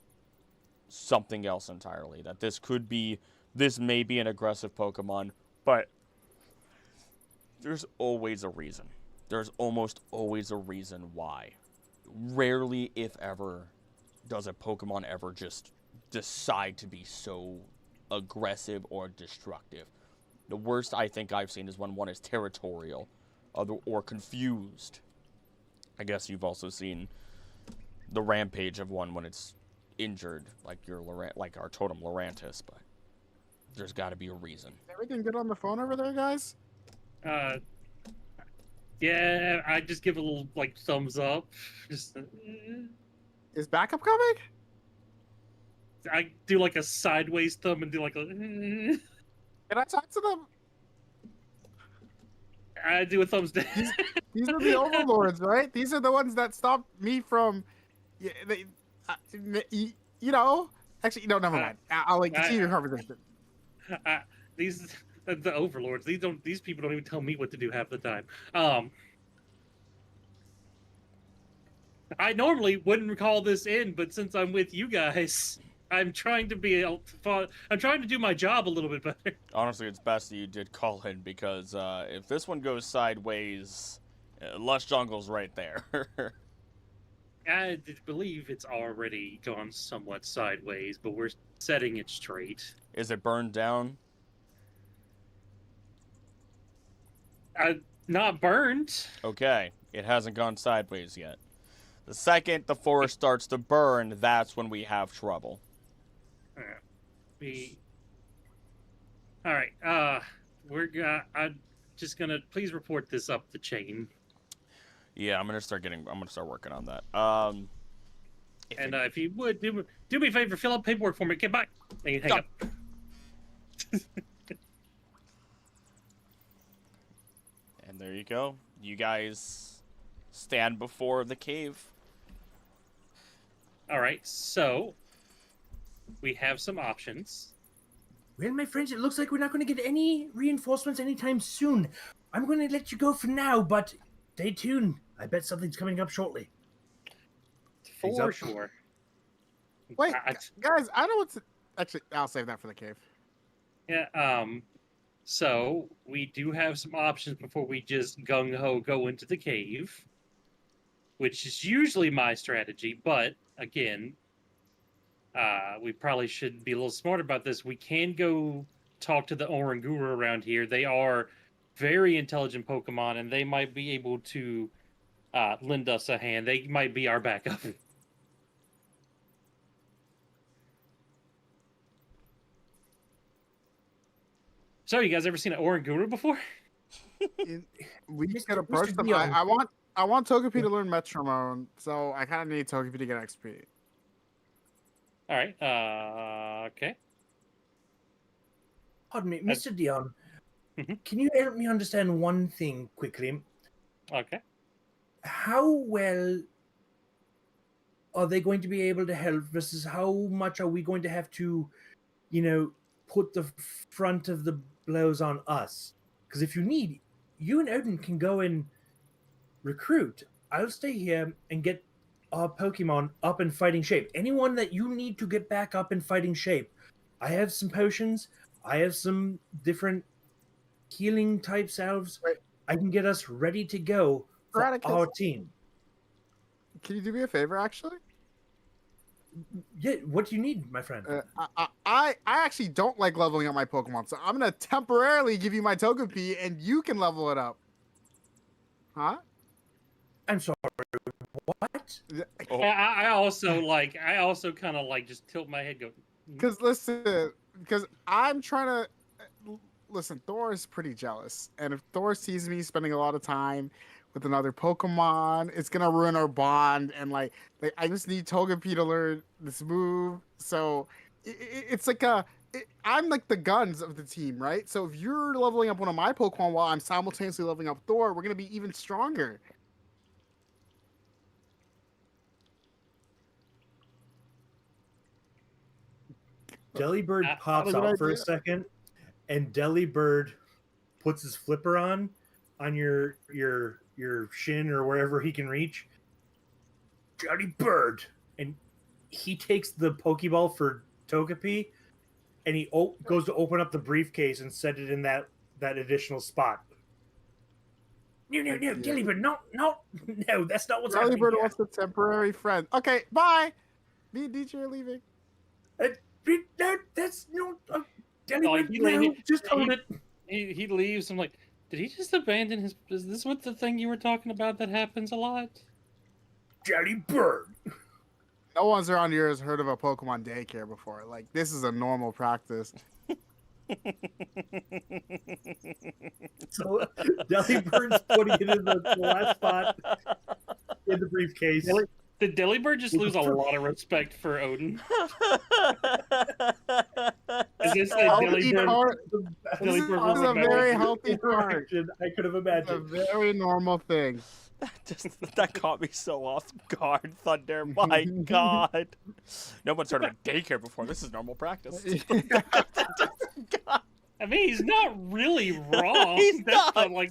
something else entirely. That this may be an aggressive Pokemon, but there's always a reason. There's almost always a reason why. rarely, if ever, does a Pokemon ever just decide to be so aggressive or destructive. The worst I think I've seen is when one is territorial or confused. I guess you've also seen the rampage of one when it's injured, like like our totem Lurantis, but there's got to be a reason. Is everything good on the phone over there, guys? Yeah, I just give a little like thumbs up. Just Is backup coming? I do like a sideways thumb and do like a. Can I talk to them? I do a thumbs down. These are the overlords, right? These are the ones that stopped me from, you know. Actually, no, never mind. I'll like continue your conversation. These the overlords. These people don't even tell me what to do half the time. I normally wouldn't call this in, but since I'm with you guys, I'm trying to do my job a little bit better. Honestly, it's best that you did call in because if this one goes sideways, Lush Jungle's right there. I believe it's already gone somewhat sideways, but we're setting it straight. Is it burned down? Not burned. Okay, it hasn't gone sideways yet. The second the forest starts to burn, that's when we have trouble. All right. I'm just gonna please report this up the chain. Yeah, I'm gonna start working on that. If you would do me a favor, fill out paperwork for me. Okay, bye. And you hang up. And there you go. You guys stand before the cave. All right, so we have some options. Well, my friends, it looks like we're not going to get any reinforcements anytime soon. I'm going to let you go for now, but stay tuned. I bet something's coming up shortly. For sure. Wait, guys, I know what's... Actually, I'll save that for the cave. Yeah, so we do have some options before we just gung-ho go into the cave, which is usually my strategy, but again, we probably should be a little smarter about this. We can go talk to the Oranguru around here. They are very intelligent Pokemon, and they might be able to lend us a hand. They might be our backup. So, you guys ever seen an Oranguru before? We just gotta approach them. I want Togepi to learn Metronome, so I kind of need Togepi to get XP. All right. Okay. Pardon me, Mr. Dion. Mhm. Can you help me understand one thing quickly? Okay. How well are they going to be able to help versus how much are we going to have to, put the front of the blows on us? Because if you need, you and Odin can go and recruit. I'll stay here and get our Pokemon up in fighting shape. Anyone that you need to get back up in fighting shape, I have some potions. I have some different healing type salves. Right. I can get us ready to go for Veronicus, our team. Can you do me a favor, actually? Yeah, what do you need, my friend? I actually don't like leveling up my Pokemon, so I'm gonna temporarily give you my Togepi, and you can level it up. Huh? I'm sorry. What? Oh. I also kind of like just tilt my head, go. Because listen, because I'm trying to listen. Thor is pretty jealous, and if Thor sees me spending a lot of time with another Pokemon, it's gonna ruin our bond. And like I just need Togepi to learn this move. So it's like I'm like the guns of the team, right? So if you're leveling up one of my Pokemon while I'm simultaneously leveling up Thor, we're gonna be even stronger. Delibird pops not a good out for a idea. second, and Delibird puts his flipper on your shin or wherever he can reach. Delibird, and he takes the Pokeball for Togepi, and he goes to open up the briefcase and set it in that additional spot. No, Yeah. Delibird, no, that's not what's Delibird happening here. wants a temporary friend. Okay, bye. Me and DJ are leaving. That's no. Like, Delibird, no, just hold it. He leaves. I'm like, did he just abandon his? Is this what the thing you were talking about that happens a lot? Delibird. No one's around here has heard of a Pokemon daycare before. Like, this is a normal practice. So Delibird's putting it in the last spot in the briefcase. Did Delibird just lose a lot of respect for Odin? Is this the Healthy Delibird? part. This is a very healthy part. interaction I could have It's a imagined. very normal thing. That caught me so off guard, Thunder. My God. No one's heard of a daycare before. This is normal practice. God. I mean, he's not really wrong. He's That's not.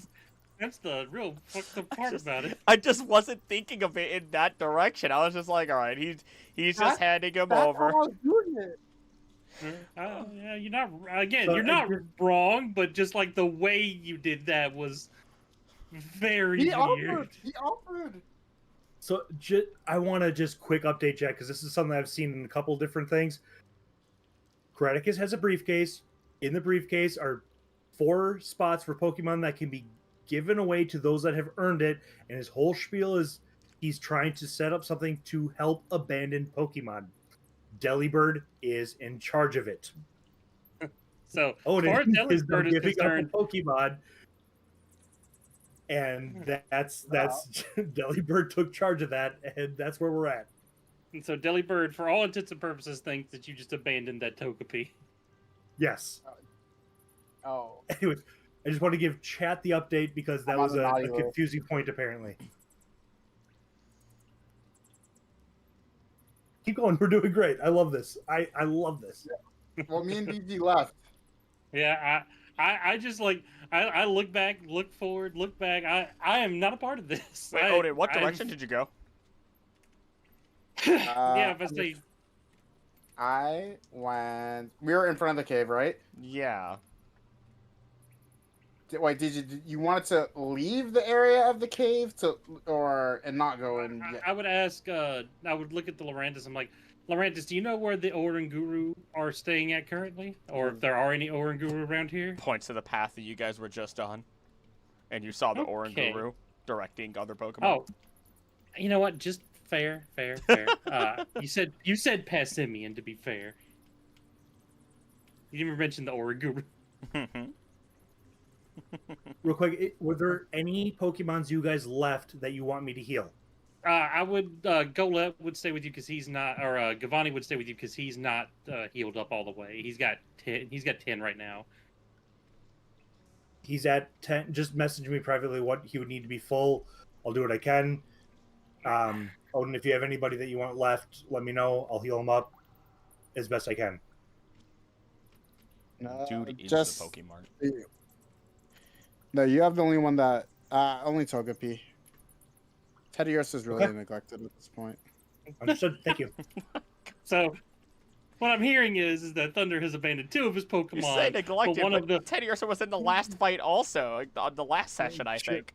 that's the real fucked up part about it. I just wasn't thinking of it in that direction. I was just like, all right, he's just handing him over. That's how I was doing it. Yeah, you're not. Again, But you're not wrong, but just like the way you did that was very He weird. offered. He offered. So I want to just quick update Jack because this is something I've seen in a couple different things. Graticus has a briefcase. In the briefcase are 4 spots for Pokemon that can be given away to those that have earned it, and his whole spiel is he's trying to set up something to help abandoned Pokemon. Delibird is in charge of it. So, Odin as far as is Delibird is giving up concerned, a Pokemon, and that's Delibird took charge of that, and that's where we're at. and so Delibird, for all intents and purposes, thinks that you just abandoned that Togepi. Yes. Oh. Anyways, I just want to give chat the update because that I'm on was the a naughty list. confusing point apparently. Keep going. We're doing great. I love this. I love this. Well, me and DG left. Yeah, I just like I look back, look forward, look back. I am not a part of this. Wait, Odin, what direction did you go? Yeah, if I say I went. We were in front of the cave, right? Yeah. Wait, did you wanted to leave the area of the cave and not go in? I would ask, I would look at the Lorantis. I'm like, Lorantis, do you know where the Oranguru are staying at currently? Or if there are any Oranguru around here? Points to the path that you guys were just on. And you saw the Okay. Oranguru directing other Pokemon. Oh, you know what? Just fair. You said Passimian, to be fair. You didn't even mention the Oranguru. Real quick, were there any Pokemons you guys left that you want me to heal? I would Golett would stay with you because he's not, or Gavani would stay with you because he's not healed up all the way. He's got 10. He's got 10 right now. He's at 10. Just message me privately what he would need to be full. I'll do what I can. Odin, if you have anybody that you want left, let me know. I'll heal him up as best I can. Dude is just the Pokemon. No, you have the only one that only Togepi. Teddiursa is really Okay. neglected at this point. Understood. Thank you. So, what I'm hearing is that Thunder has abandoned 2 of his Pokemon. You say neglected, but one of the Teddiursa was in the last fight also, like, on the last session, I think.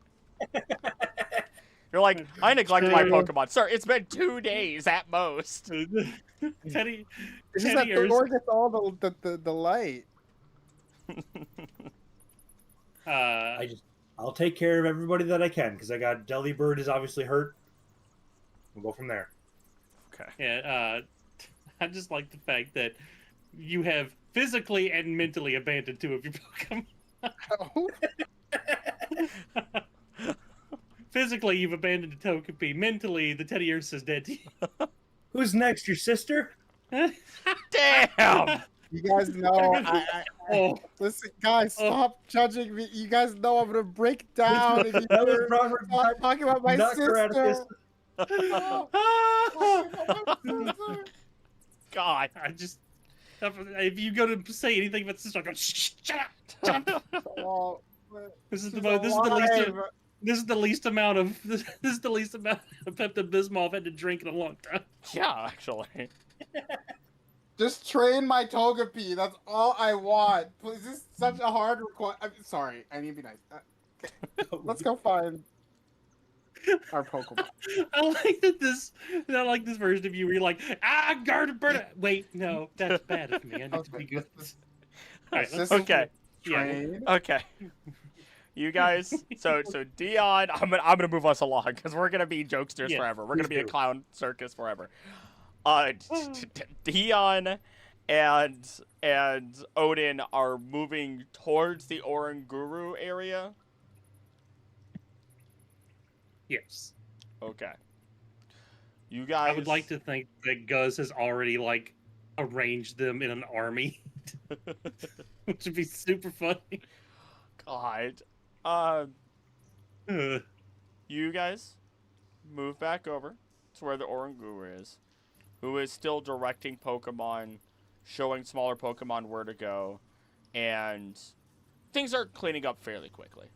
You're like, I neglected my Pokemon. Sir, it's been 2 days at most. Teddy. It's just that Teddiursa- Thor gets all the light. I'll take care of everybody that I can because I got Delibird is obviously hurt. We'll go from there. Okay. Yeah, I just like the fact that you have physically and mentally abandoned 2 of your Pokemon. Physically, you've abandoned the Togepi. Mentally, the Teddiursa is dead to you. Who's next? Your sister? Damn! You guys know. Oh, Listen, guys, stop judging me. You guys know I'm gonna break down if you That was hear Robert, stop talking about my not sister. Graticus. God. I just. If you go to say anything about sister, I go, shut up. Oh, This is she's the least. alive. This is the least amount of Pepto Bismol I've had to drink in a long time. Yeah, actually. Just train my Togepi. That's all I want. Please, this is such a hard request. I'm sorry. I need to be nice. Let's go find our Pokemon. I like this version of you where you're like, guard bird. Wait, no, that's bad of me. I need to be good. All right, let's Okay. Train. Okay. You guys, so Dion, I'm gonna move us along because we're gonna be jokesters Yeah, forever. We're gonna please be a do. clown circus forever. Dion and Odin are moving towards the Oranguru area. Yes. Okay. You guys. I would like to think that Guz has already like arranged them in an army, which would be super funny. God. Ugh. You guys move back over to where the Oranguru is, who is still directing Pokemon, showing smaller Pokemon where to go, and things are cleaning up fairly quickly.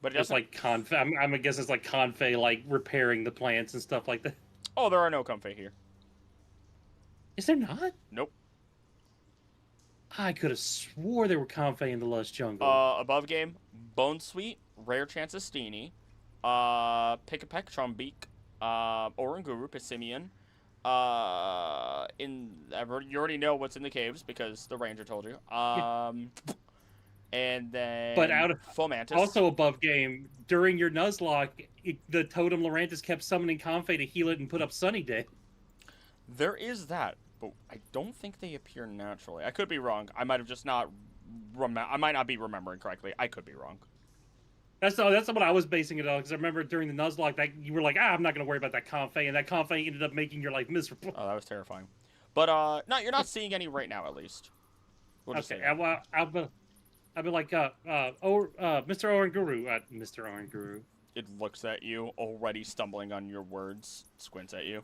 But it It's doesn't. like Confe. I'm gonna guess it's like Confe, like repairing the plants and stuff like that. Oh, there are no Comfey here. Is there not? Nope. I could have swore there were Confe in the Lush Jungle. Above game, Bone Sweet, Rare Chances Steenie, Pick-a-Peck, Trumbeak, Oranguru, Pissimian. You already know what's in the caves because the ranger told you. And then But out of Fomantis. also above game, during your Nuzlocke, the Totem Lurantis kept summoning Confe to heal it and put up Sunny Day. There is that, but I don't think they appear naturally. I could be wrong. I might have just not I might not be remembering correctly. I could be wrong. That's what I was basing it on, because I remember during the Nuzlocke that you were like, I'm not going to worry about that Confe, and that Confe ended up making your life miserable. Oh, that was terrifying. But no, you're not seeing any right now, at least. We'll just Okay, say that. I'll be like, Mr. Oranguru, Mr. Oranguru. It looks at you, already stumbling on your words, squints at you.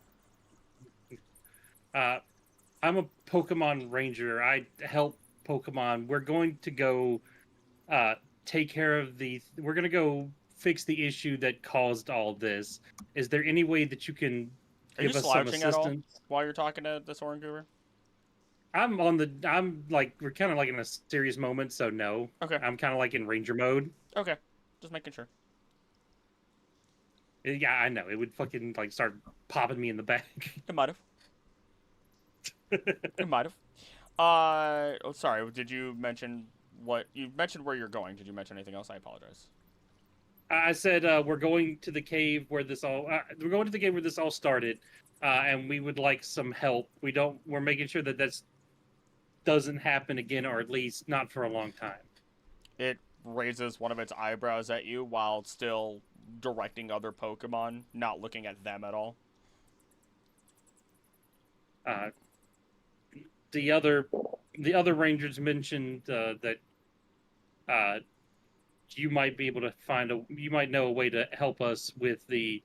I'm a Pokemon Ranger. I help Pokemon. We're going to go take care of we're going to go fix the issue that caused all this. Is there any way that you can Are you give us some slouching at all assistance? while you're talking to this Oranguru? I'm like, we're kind of like in a serious moment, so no. Okay. I'm kind of like in Ranger mode. Okay. Just making sure. Yeah, I know. It would fucking like start popping me in the back. It might have. It might have. Oh, sorry. Did you mention you mentioned where you're going? Did you mention anything else? I apologize. I said we're going to the cave where this all. We're going to the cave where this all started, and we would like some help. We're making sure that doesn't happen again, or at least not for a long time. It raises one of its eyebrows at you while still directing other Pokemon, not looking at them at all. The other rangers mentioned that you might be able to you might know a way to help us with the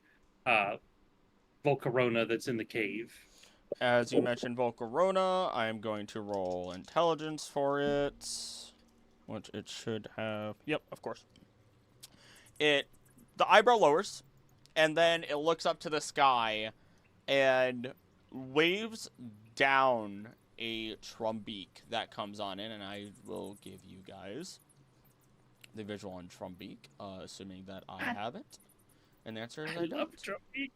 Volcarona that's in the cave. As you mentioned Volcarona, I am going to roll intelligence for it, which it should have. Yep, of course. The eyebrow lowers, and then it looks up to the sky and waves down a Trumbeak that comes on in, and I will give you guys the visual on Trumbeak, assuming that I have it. And the answer is I love don't. Trumbeak.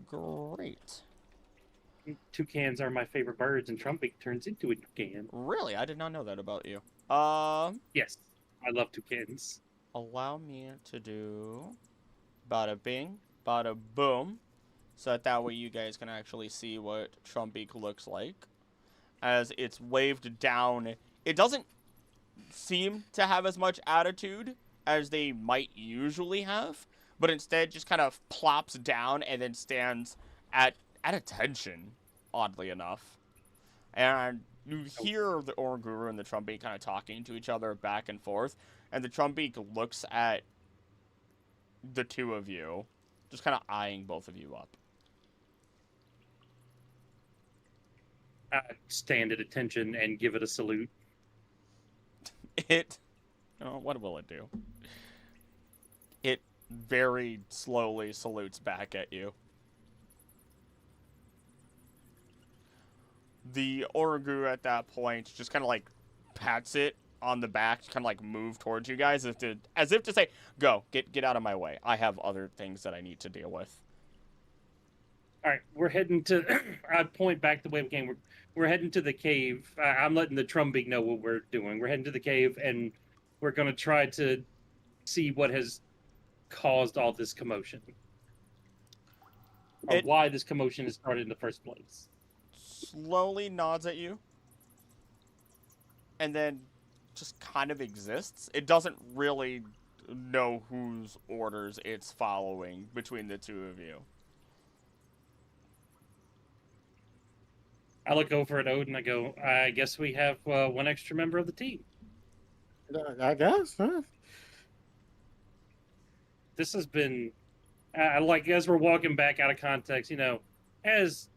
Great. Toucans are my favorite birds, and Trumbeak turns into a toucan. Really? I did not know that about you. Yes, I love toucans. Allow me to do bada bing, bada boom, so that way you guys can actually see what Trumbeak looks like. As it's waved down, it doesn't seem to have as much attitude as they might usually have, but instead just kind of plops down and then stands at attention, oddly enough. And you hear the Oranguru and the Trumbeak kind of talking to each other back and forth, and the Trumbeak looks at the two of you, just kind of eyeing both of you up. Stand at attention and give it a salute. What will it do? It very slowly salutes back at you. The Oranguru at that point just kind of like pats it on the back, kind of like move towards you guys, as if to say, "Go, get out of my way. I have other things that I need to deal with." All right, we're heading to. I point back the way we came. We're heading to the cave. I'm letting the Trumbeak know what we're doing. We're heading to the cave, and we're going to try to see what has caused all this commotion, or why this commotion has started in the first place. Slowly nods at you, and then just kind of exists. It doesn't really know whose orders it's following between the two of you. I look over at Odin. I go, I guess we have one extra member of the team. I guess. Huh? This has been, like, as we're walking back out of context, as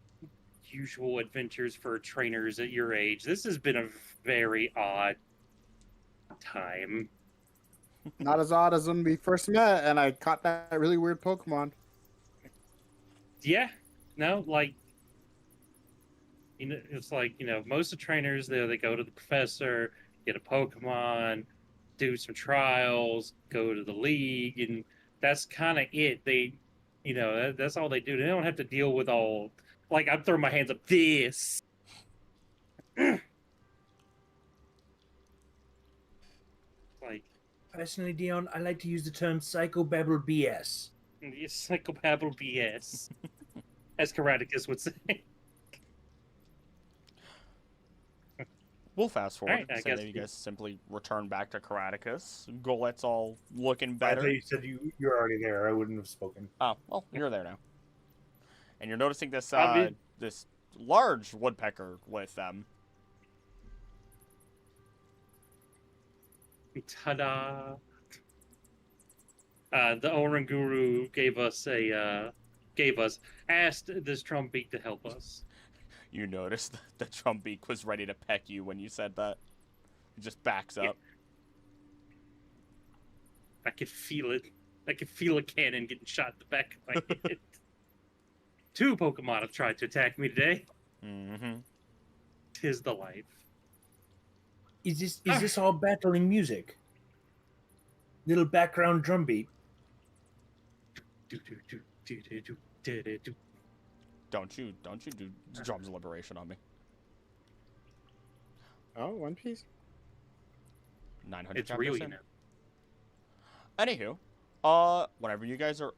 usual adventures for trainers at your age, this has been a very odd time. Not as odd as when we first met, and I caught that really weird Pokemon. Yeah, no, like, it's like, most of the trainers, they go to the professor, get a Pokemon, do some trials, go to the league, and that's kind of it. They, that's all they do. They don't have to deal with all, like, I'm throwing my hands up, this. Like, personally, Dion, I like to use the term psychobabble BS. Psychobabble BS, as Karaticus would say. We'll fast forward. Right, I Say guess that you guys simply return back to Karaticus. Golet's all looking I better. thought you said you're already there. I wouldn't have spoken. Oh, well, you're there now. And you're noticing this did- this large woodpecker with them. Ta-da! The Oranguru asked this Trumbeak to help us. You noticed the Trumbeak was ready to peck you when you said that. It just backs up. I could feel it. I could feel a cannon getting shot in the back of my head. 2 Pokemon have tried to attack me today. Mm-hmm. 'Tis the life. Is this all battling music? Little background drum beat. Don't you do Drums of Liberation on me. Oh, One Piece. 900 It's chapters really in. Anywho, whenever you guys are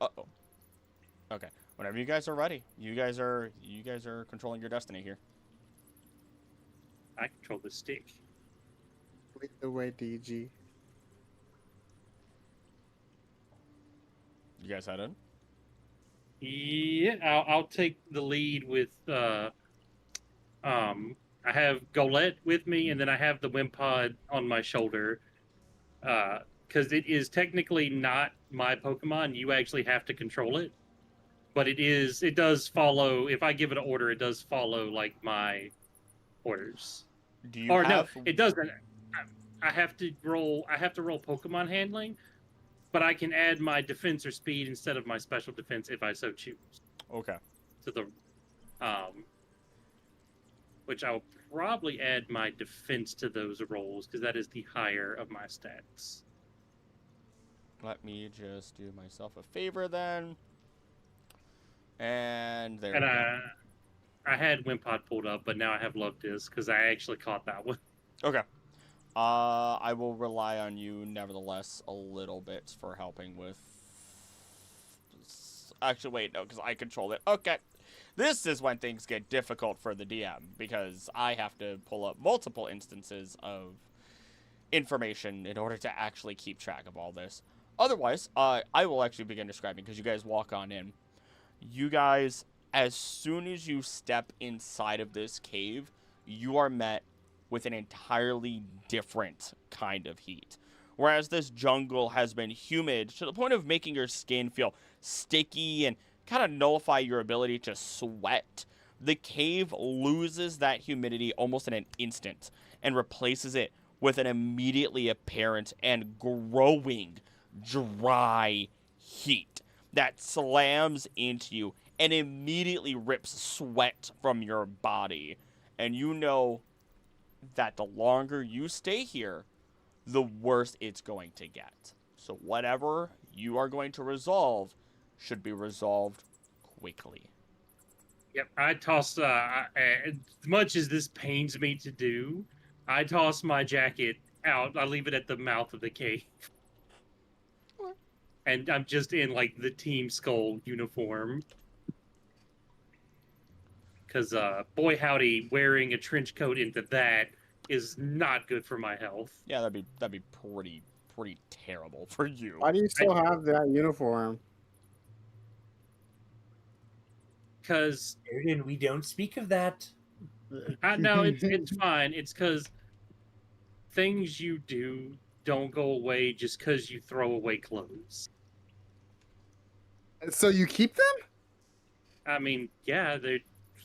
okay. Whenever you guys are ready, you guys are controlling your destiny here. I control the stick. Lead the way, DG. You guys head in? Yeah, I'll take the lead with I have Golett with me, and then I have the Wimpod on my shoulder. Because it is technically not my Pokemon. You actually have to control it. But it does follow, if I give it an order, it does follow, like, my orders. Do you Or have... no, it doesn't. I have to roll Pokemon handling, but I can add my defense or speed instead of my special defense if I so choose. Okay. To the which I'll probably add my defense to those rolls because that is the higher of my stats. Let me just do myself a favor then. And there And we go. I had Wimpod pulled up, but now I have Loftis because I actually caught that one. Okay. I will rely on you nevertheless a little bit for helping with... Actually, wait, no, because I control it. Okay. This is when things get difficult for the DM, because I have to pull up multiple instances of information in order to actually keep track of all this. Otherwise, I will actually begin describing, because you guys walk on in. You guys, as soon as you step inside of this cave, you are met with an entirely different kind of heat. Whereas this jungle has been humid to the point of making your skin feel sticky and kind of nullify your ability to sweat, the cave loses that humidity almost in an instant and replaces it with an immediately apparent and growing dry heat that slams into you and immediately rips sweat from your body. And you know that the longer you stay here, the worse it's going to get. So whatever you are going to resolve should be resolved quickly. Yep, I toss. As much as this pains me to do, I toss my jacket out. I leave it at the mouth of the cave, and I'm just in like the Team Skull uniform. Because boy howdy, wearing a trench coat into that is not good for my health. Yeah, that'd be pretty terrible for you. Why do you still have that uniform? Because Aiden, we don't speak of that. no, it's fine. It's because things you do don't go away just because you throw away clothes. So you keep them? I mean, yeah, they're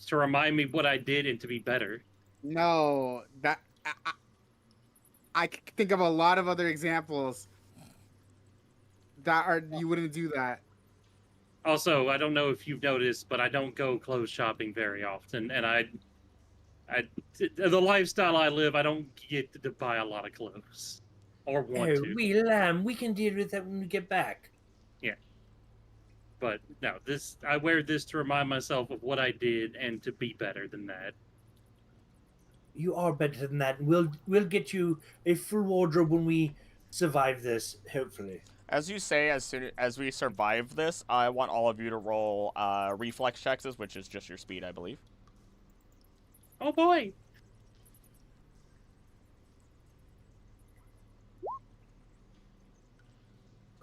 to remind me what I did and to be better. No, that I can think of a lot of other examples that are you wouldn't do that. Also, I don't know if you've noticed, but I don't go clothes shopping very often, and the lifestyle I live, I don't get to buy a lot of clothes or want to. We can deal with that when we get back. Yeah, but no, I wear this to remind myself of what I did and to be better than that. You are better than that. We'll get you a full wardrobe when we survive this, hopefully. As you say, as soon as we survive this, I want all of you to roll reflex checks, which is just your speed, I believe. Oh boy!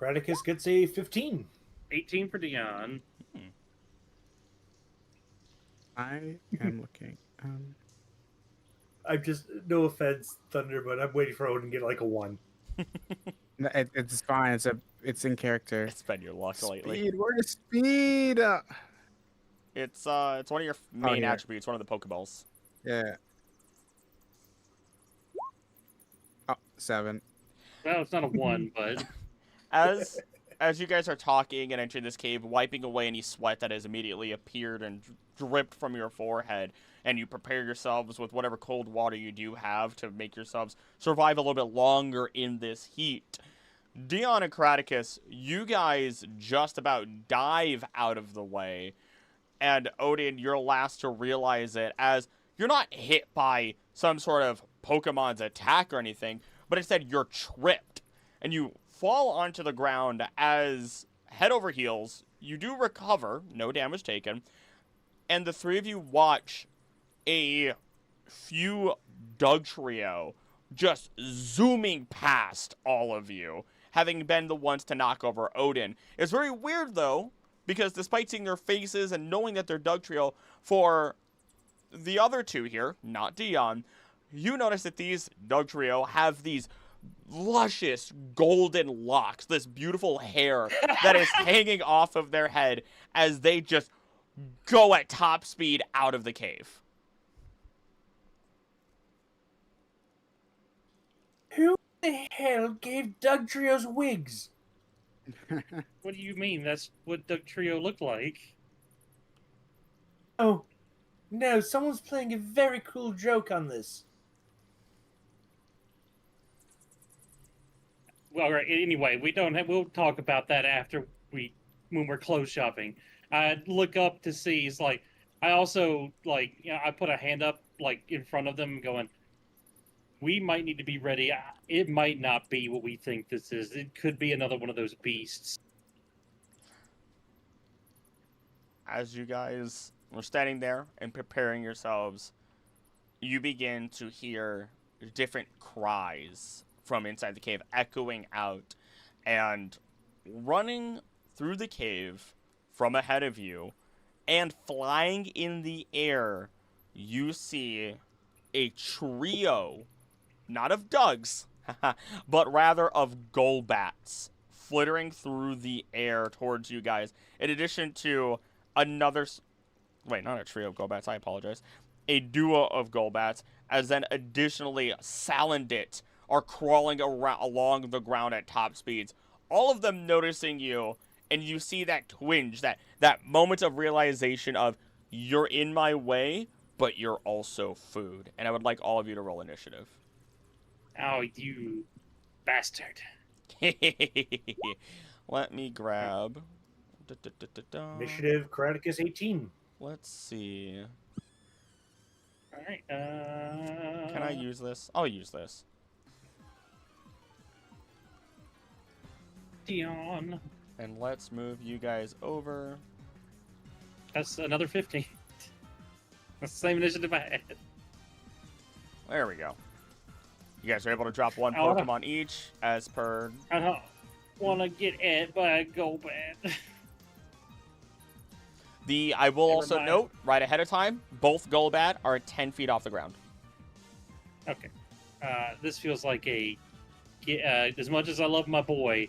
Graticus gets a 15. 18 for Dion. I am looking. I'm just, no offense, Thunder, but I'm waiting for Odin to get like a 1. It's fine. It's in character. It's been your luck lately. Speed. Where's speed? It's one of your main here. attributes, one of the Pokeballs. Yeah. Oh, 7. Well, it's not a 1, but As you guys are talking and entering this cave, wiping away any sweat that has immediately appeared and dripped from your forehead, and you prepare yourselves with whatever cold water you do have to make yourselves survive a little bit longer in this heat. Dion and Kraticus, you guys just about dive out of the way, and Odin, you're last to realize it, as you're not hit by some sort of Pokemon's attack or anything, but instead you're tripped, and you fall onto the ground as, head over heels, you do recover, no damage taken, and the three of you watch a few Dugtrio just zooming past all of you, having been the ones to knock over Odin. It's very weird, though, because despite seeing their faces and knowing that they're Dugtrio, for the other two here, not Dion, you notice that these Dugtrio have these luscious golden locks, this beautiful hair that is hanging off of their head as they just go at top speed out of the cave. Who the hell gave Dugtrio's wigs? what do you mean? That's what Dugtrio looked like. Oh, no, someone's playing a very cool joke on this. Well, right, anyway, we'll talk about that when we're clothes shopping. I look up to see, it's like, I also, like, I put a hand up, like, in front of them going, we might need to be ready. It might not be what we think this is. It could be another one of those beasts. As you guys are standing there and preparing yourselves, you begin to hear different cries from inside the cave echoing out, and running through the cave from ahead of you and flying in the air, you see a trio, not of Dugs, but rather of Golbats flittering through the air towards you guys, in addition to another, wait, not a trio of Golbats, I apologize, a duo of Golbats, as then additionally Salandit are crawling along the ground at top speeds, all of them noticing you, and you see that twinge, that moment of realization of, you're in my way, but you're also food. And I would like all of you to roll initiative. Oh, you bastard. Let me grab. Initiative, Karaticus 18. Let's see. All right. Can I use this? I'll use this. Dion. And let's move you guys over. That's another 15. That's the same initiative I had. There we go. You guys are able to drop one Oh, Pokemon each, as per. I don't want to get ate by a Golbat. I will Never also mind. note, right ahead of time, both Golbat are 10 feet off the ground. Okay. This feels like as much as I love my boy,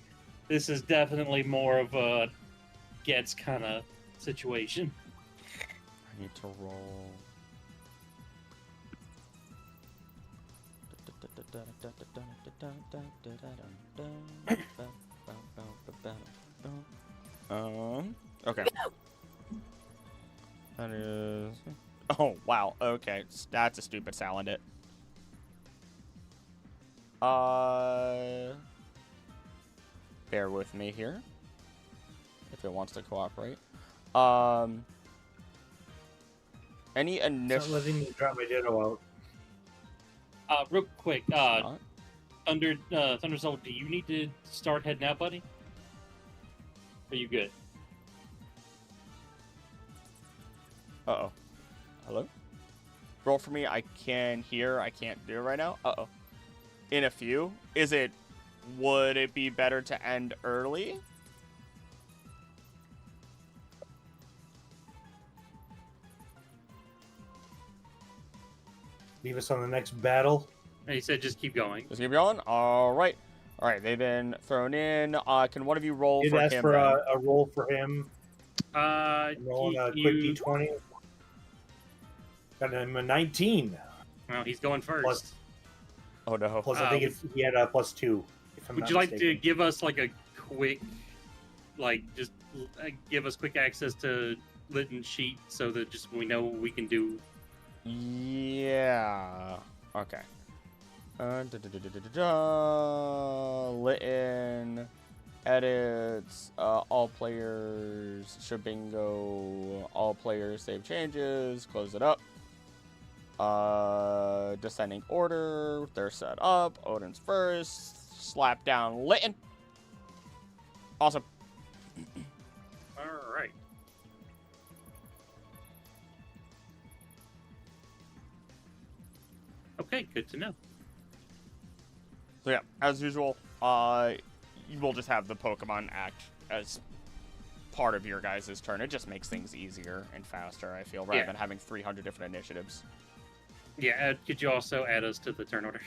this is definitely more of a gets kind of situation. I need to roll. Okay. That is. Oh wow. Okay, that's a stupid Salandit. Bear with me here. If it wants to cooperate. Any It's not initial. letting me drop my Ditto out. Real quick, Thundersoul, do you need to start heading out, buddy? Are you good? Uh-oh. Hello? Roll for me. I can hear. I can't do it right now. Uh-oh. In a few. Would it be better to end early? Leave us on the next battle. And he said just keep going. Just keep going? All right. All right, they've been thrown in. Can one of you roll Did for ask him? for then? a roll for him. Rolling a quick you- D20. Got him a 19. Well, he's going first. Plus, Oh, no. plus I think he had a +2. If I'm Would not you like to mistaken. give us like a quick, just give us quick access to Litton sheet so that just we know what we can do? Yeah. Okay. Litton. Edits. All players. Shabingo. All players save changes. Close it up. Descending order. They're set up. Odin's first. Slap down Litton. Awesome. All right. Okay, good to know. So yeah, as usual, you will just have the Pokemon act as part of your guys' turn. It just makes things easier and faster, I feel, rather Yeah. than having 300 different initiatives. Yeah, could you also add us to the turn order?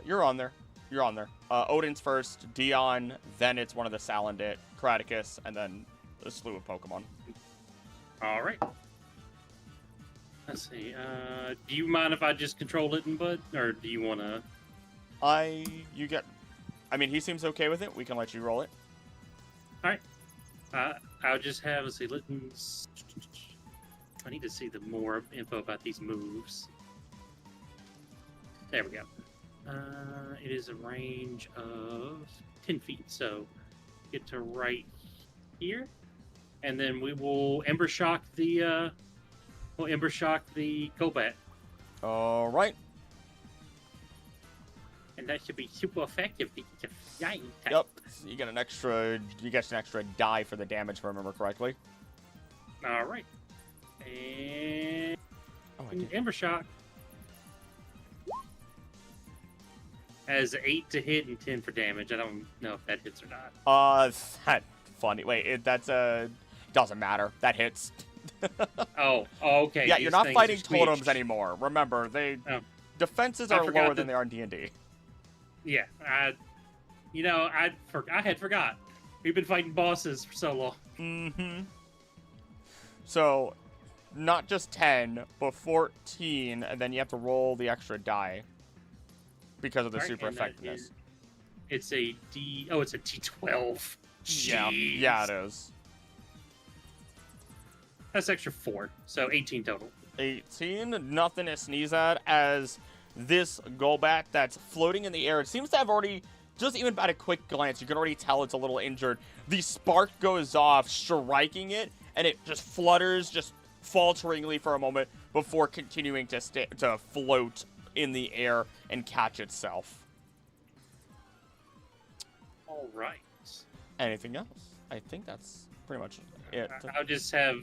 You're on there. You're on there. Odin's first, Dion, then it's one of the Salandit, Karaticus, and then a slew of Pokemon. All right. Let's see. Do you mind if I just control it, Bud, or do you want to? I mean, he seems okay with it. We can let you roll it. All right. I'll just have. Let's see. Litton's. I need to see the more info about these moves. There we go. It is a range of 10 feet, so get to right here, and then we will Ember Shock the. We'll Ember Shock the Golbat, All right. and that should be super effective. It's a flying type. Yep. You get an extra die for the damage, if I remember correctly. All right. And Oh, I did. Ember Shock has 8 to hit and 10 for damage. I don't know if that hits or not. That funny. Wait, doesn't matter. That hits. Oh, okay. Yeah, these you're not things fighting are squished. totems anymore. Remember, defenses I are forgot lower that- than they are in D&D. Yeah, I had forgot. We've been fighting bosses for so long. Mm-hmm. So, not just 10, but 14, and then you have to roll the extra die because of the All right, super and that effectiveness. is- It's a D. Oh, it's a T12. Yeah, Jeez. yeah, it is. That's extra 4, so 18 total. 18, nothing to sneeze at, as this Golbat that's floating in the air, it seems to have already just even at a quick glance, you can already tell it's a little injured. The spark goes off, striking it, and it just flutters, just falteringly for a moment before continuing to float in the air and catch itself. All right. Anything else? I think that's pretty much it. I'll just have.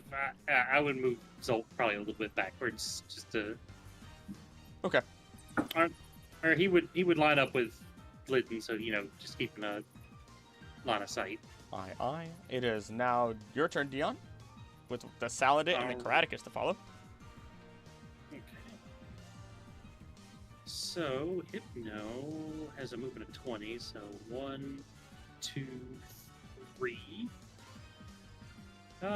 I would move Zolt probably a little bit backwards, just to. Okay. Or he would line up with Glidden, so just keeping a line of sight. Aye. It is now your turn, Dion, with the Salandit and the Karaticus to follow. Okay. So Hypno has a movement of 20, so 1, 2, 3.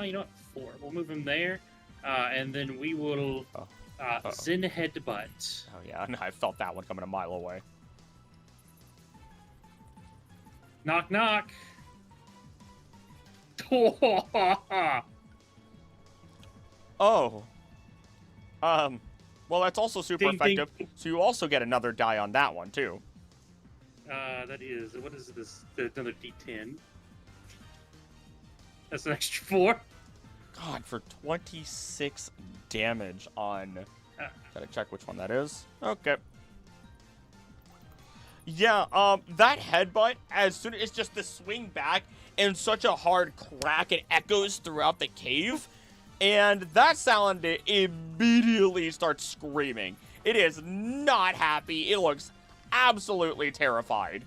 You know what? 4. We'll move him there, and then we will Zen Headbutt. Oh yeah, I felt that one coming a mile away. Knock knock. Oh. Well, that's also super Ding, ding. effective. So you also get another die on that one too. That is, what is this? Another D10. That's an extra 4. God, for 26 damage on. Gotta check which one that is. Okay. Yeah, that headbutt, as soon as it's just the swing back and such a hard crack, it echoes throughout the cave. And that Salandit immediately starts screaming. It is not happy. It looks absolutely terrified.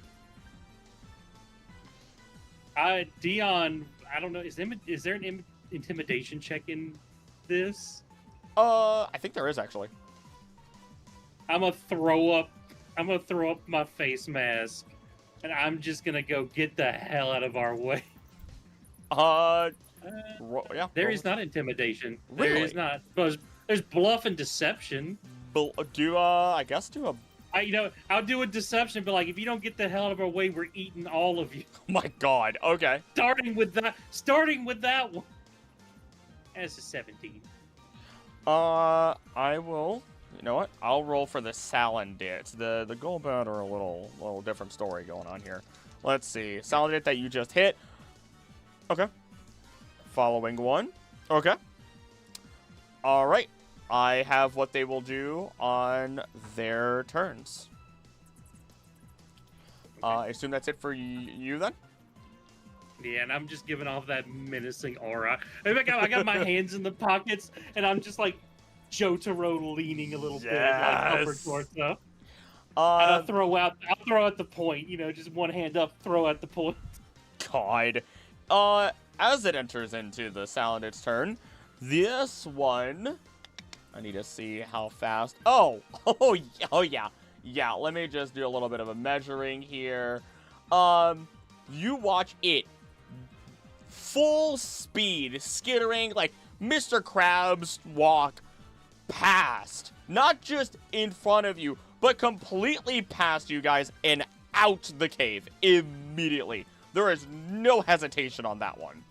Dion, I don't know. Is there an intimidation check in this? I think there is actually. I'm gonna throw up my face mask, and I'm just gonna go get the hell out of our way. Yeah. There is not intimidation. Really? There is not. There's bluff and deception. I guess do a. I'll do a deception, but like if you don't get the hell out of our way, we're eating all of you. Oh my God. Okay. Starting with that one. As a 17. I will. You know what? I'll roll for the Salandit. The Golbat are a little different story going on here. Let's see. Salandit that you just hit. Okay. Following one. Okay. All right. I have what they will do on their turns. I assume that's it for you then? Yeah, and I'm just giving off that menacing aura. I got my hands in the pockets, and I'm just like Jotaro leaning a little bit, like upward torso. And I'll throw out the point. Just one hand up, throw out the point. God. As it enters into the Salandit's turn, this one, I need to see how fast. Oh yeah. Let me just do a little bit of a measuring here. You watch it full speed, skittering like Mr. Krabs walk past, not just in front of you, but completely past you guys and out the cave immediately. There is no hesitation on that one.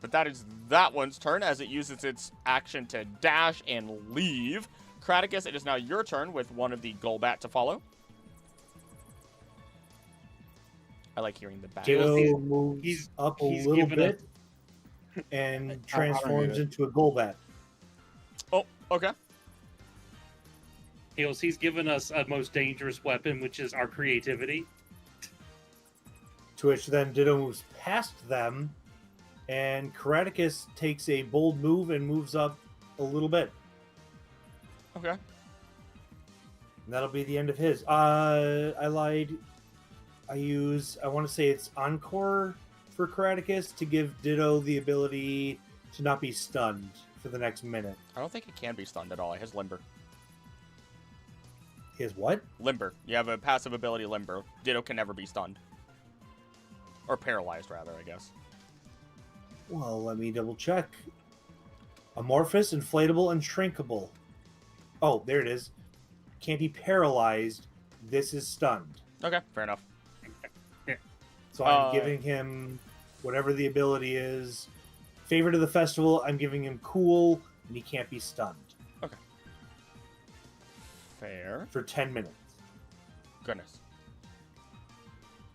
But that is that one's turn as it uses its action to dash and leave. Karaticus, it is now your turn with one of the Golbat to follow. I like hearing the bat. Ditto moves up a little bit and I don't transforms need it. into a Golbat. Oh, okay. He's given us a most dangerous weapon, which is our creativity. To which then Ditto moves past them, and Karaticus takes a bold move and moves up a little bit. Okay. And that'll be the end of his. I lied. I want to say it's Encore for Karaticus to give Ditto the ability to not be stunned for the next minute. I don't think it can be stunned at all. It has Limber. He has what? Limber. You have a passive ability, Limber. Ditto can never be stunned. Or paralyzed, rather, I guess. Well, let me double check. Amorphous, inflatable, and shrinkable. Oh, there it is. Can't be paralyzed. This is stunned. Okay, fair enough. So I'm giving him whatever the ability is. Favorite of the festival, I'm giving him cool, and he can't be stunned. Okay. Fair. For 10 minutes. Goodness.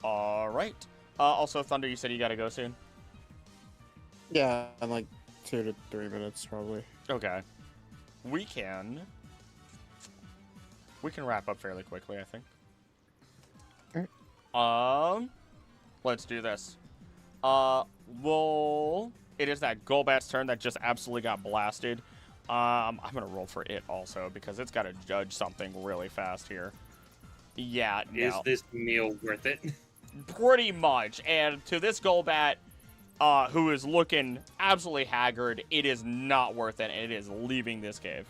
All right. Also, Thunder, you said you gotta go soon. Yeah, in like 2 to 3 minutes probably. Okay. We can wrap up fairly quickly, I think. Let's do this. It is that Golbat's turn that just absolutely got blasted. I'm gonna roll for it also because it's gotta judge something really fast here. Yeah, no. Is this meal worth it? Pretty much. And to this Golbat, who is looking absolutely haggard, it is not worth it, and it is leaving this cave.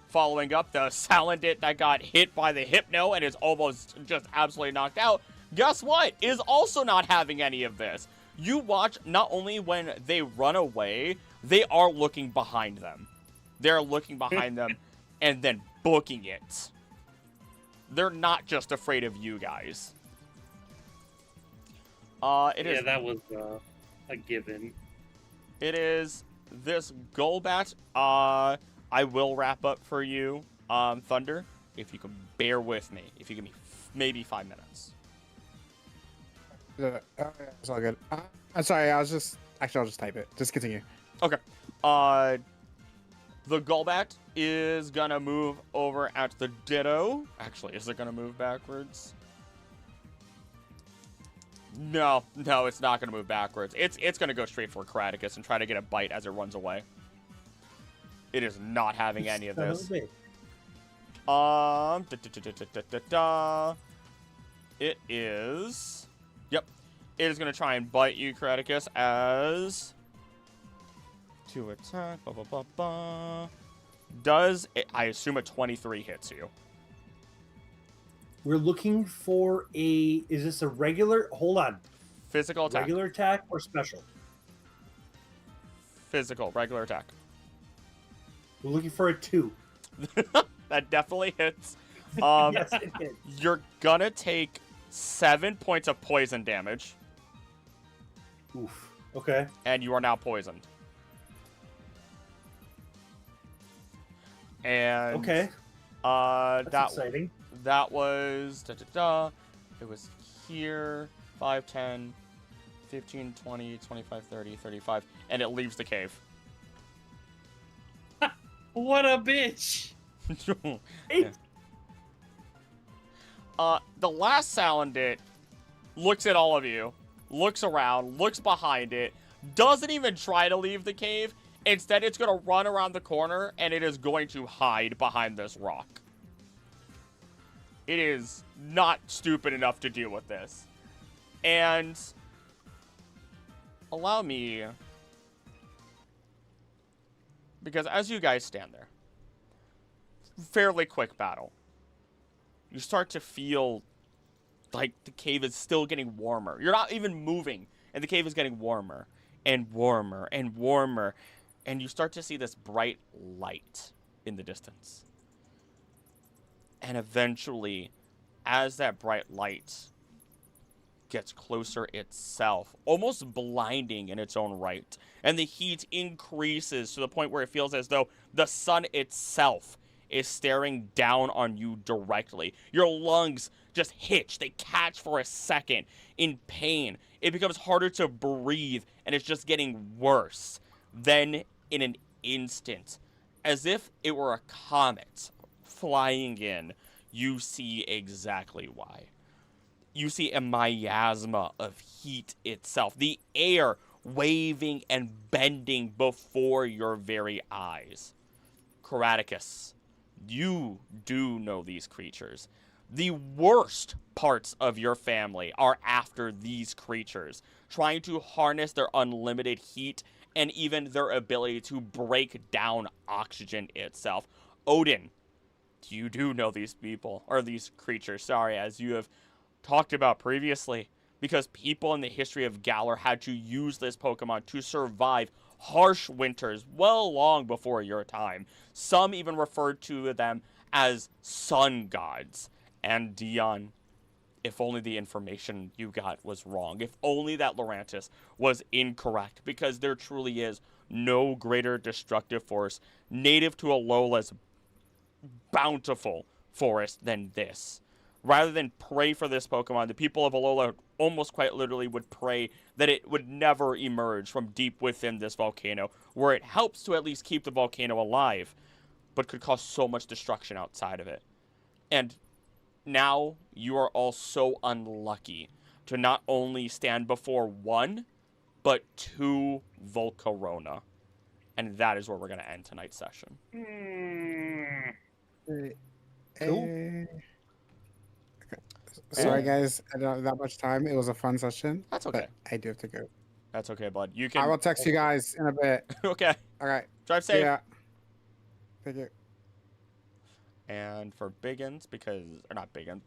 Following up, the Salandit that got hit by the Hypno and is almost just absolutely knocked out, guess what? Is also not having any of this. You watch, not only when they run away, they are looking behind them. They're looking behind them and then booking it. They're not just afraid of you guys. Yeah, that was a given. It is this Golbat. I will wrap up for you, Thunder, if you can bear with me. If you give me maybe 5 minutes. Yeah, it's all good. I'm sorry, I'll just type it. Just continue. Okay. The Golbat is gonna move over at the Ditto. Actually, is it gonna move backwards? No, it's not gonna move backwards. It's gonna go straight for Kraticus and try to get a bite as it runs away. It is not having any of this. It is. Yep. It is gonna try and bite you, Kraticus, as to attack. Blah, blah, blah, blah. Does it, I assume a 23 hits you? We're looking for a. Is this a regular? Hold on. Physical attack. Regular attack or special? Physical, regular attack. We're looking for a 2. That definitely hits. Yes, it did. You're gonna take 7 points of poison damage, Oof. Okay. and you are now poisoned. And Okay. that That's exciting. that was it was here 5, 10, 15, 20, 25, 30, 35, and it leaves the cave. What a bitch! Hey, The last Salandit looks at all of you, looks around, looks behind it, doesn't even try to leave the cave. Instead, it's going to run around the corner, and it is going to hide behind this rock. It is not stupid enough to deal with this. And allow me, because as you guys stand there, fairly quick battle. You start to feel like the cave is still getting warmer. You're not even moving, and the cave is getting warmer and warmer and warmer. And you start to see this bright light in the distance. And eventually, as that bright light gets closer itself, almost blinding in its own right, and the heat increases to the point where it feels as though the sun itself is staring down on you directly. Your lungs just hitch. They catch for a second in pain. It becomes harder to breathe, and it's just getting worse. Then, in an instant, as if it were a comet flying in, you see exactly why. You see a miasma of heat itself. The air waving and bending before your very eyes. Kraticus, you do know these creatures. The worst parts of your family are after these creatures, trying to harness their unlimited heat and even their ability to break down oxygen itself. Odin, you do know these people, or these creatures, sorry, as you have talked about previously, because people in the history of Galar had to use this Pokemon to survive harsh winters well long before your time. Some even referred to them as sun gods. And Dion, if only the information you got was wrong. If only that Lurantis was incorrect, because there truly is no greater destructive force native to Alola's bountiful forest than this. Rather than pray for this Pokemon, the people of Alola almost quite literally would pray that it would never emerge from deep within this volcano, where it helps to at least keep the volcano alive, but could cause so much destruction outside of it. And now you are all so unlucky to not only stand before one, but two Volcarona. And that is where we're going to end tonight's session. Cool. Sorry, guys. I don't have that much time. It was a fun session. That's okay. But I do have to go. That's okay, bud. You can. I will text you guys in a bit. Okay. All right. Drive safe. Yeah. Thank you. And for Biggins, because or not Biggins,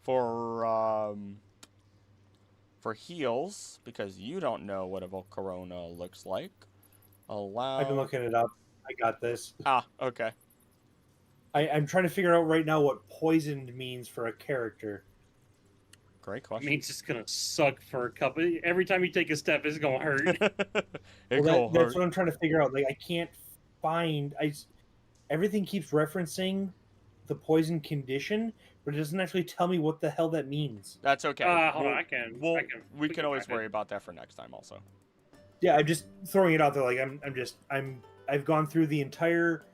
for heals, because you don't know what a Volcarona looks like. Allow. I've been looking it up. I got this. Ah, okay. I'm trying to figure out right now what poisoned means for a character. Great I question. mean, it's just gonna suck for a couple. Every time you take a step, it's gonna hurt. That's what I'm trying to figure out. Like, I can't find. Everything keeps referencing the poison condition, but it doesn't actually tell me what the hell that means. That's okay. Hold on, We can always worry about that for next time, also. Yeah, I'm just throwing it out there. Like, I've gone through the entire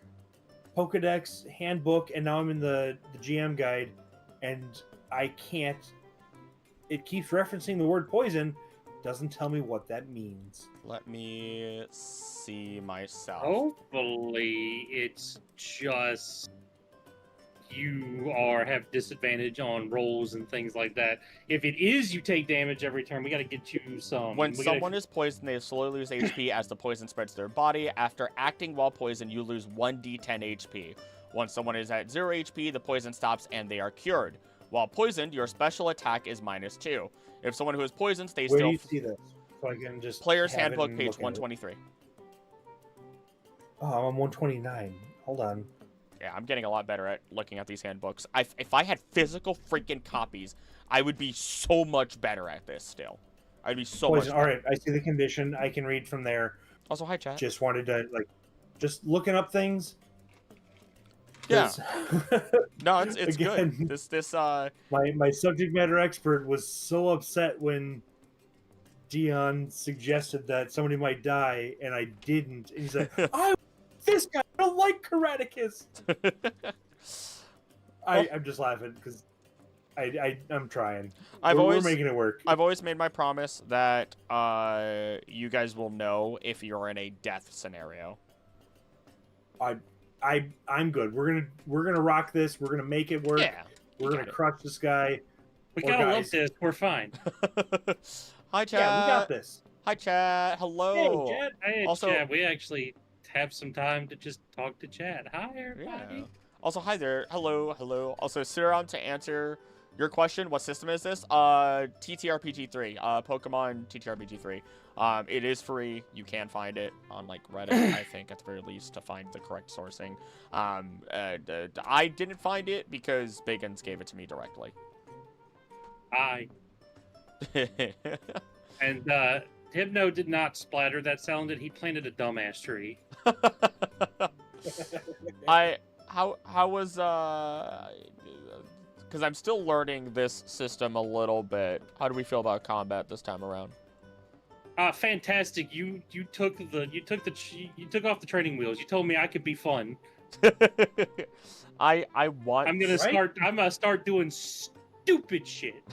Pokedex handbook, and now I'm in the GM guide, and I can't. It keeps referencing the word poison, doesn't tell me what that means. Let me see myself. Hopefully, it's just you have disadvantage on rolls and things like that. If it is you take damage every turn, we got to get you some. When someone is poisoned, they slowly lose HP as the poison spreads to their body. After acting while poisoned, you lose 1d10 HP. Once someone is at 0 HP, the poison stops and they are cured. While poisoned, your special attack is -2. If someone who is poisoned stays Where still... do you see this? So I can just Player's have it Handbook, and page look at it. 123. Oh, I'm on 129. Hold on. Yeah, I'm getting a lot better at looking at these handbooks. If I had physical freaking copies, I would be so much better at this still. I'd be so Poison. much All better. right, I see the condition. I can read from there. Also, hi, chat. Just wanted to just looking up things. Yeah. 'Cause- No, it's Again, good. This my subject matter expert was so upset when Dion suggested that somebody might die, and I didn't. And he's like, this guy, I don't like Karaticus. I'm just laughing because I'm trying. We're making it work. I've always made my promise that you guys will know if you're in a death scenario. I'm good. We're gonna rock this. We're gonna make it work. Yeah. We're gonna crush this guy. We Poor gotta guys. love this. We're fine. Hi, chat. Yeah, we got this. Hi, chat. Hello. Hey, Chad. Hey, Also- Chad, we actually have some time to just talk to Chad. Hi, everybody. Yeah. Also, hi there. Hello. Also, Siram, to answer your question, what system is this? TTRPG3. Pokemon TTRPG3. It is free. You can find it on like Reddit, I think, at the very least, to find the correct sourcing. I didn't find it because Biggins gave it to me directly. And Hypno did not splatter. That sounded he planted a dumbass tree. How was because I'm still learning this system a little bit. How do we feel about combat this time around? Fantastic. You took off the training wheels. You told me I could be fun. I want. I'm gonna start doing stupid shit.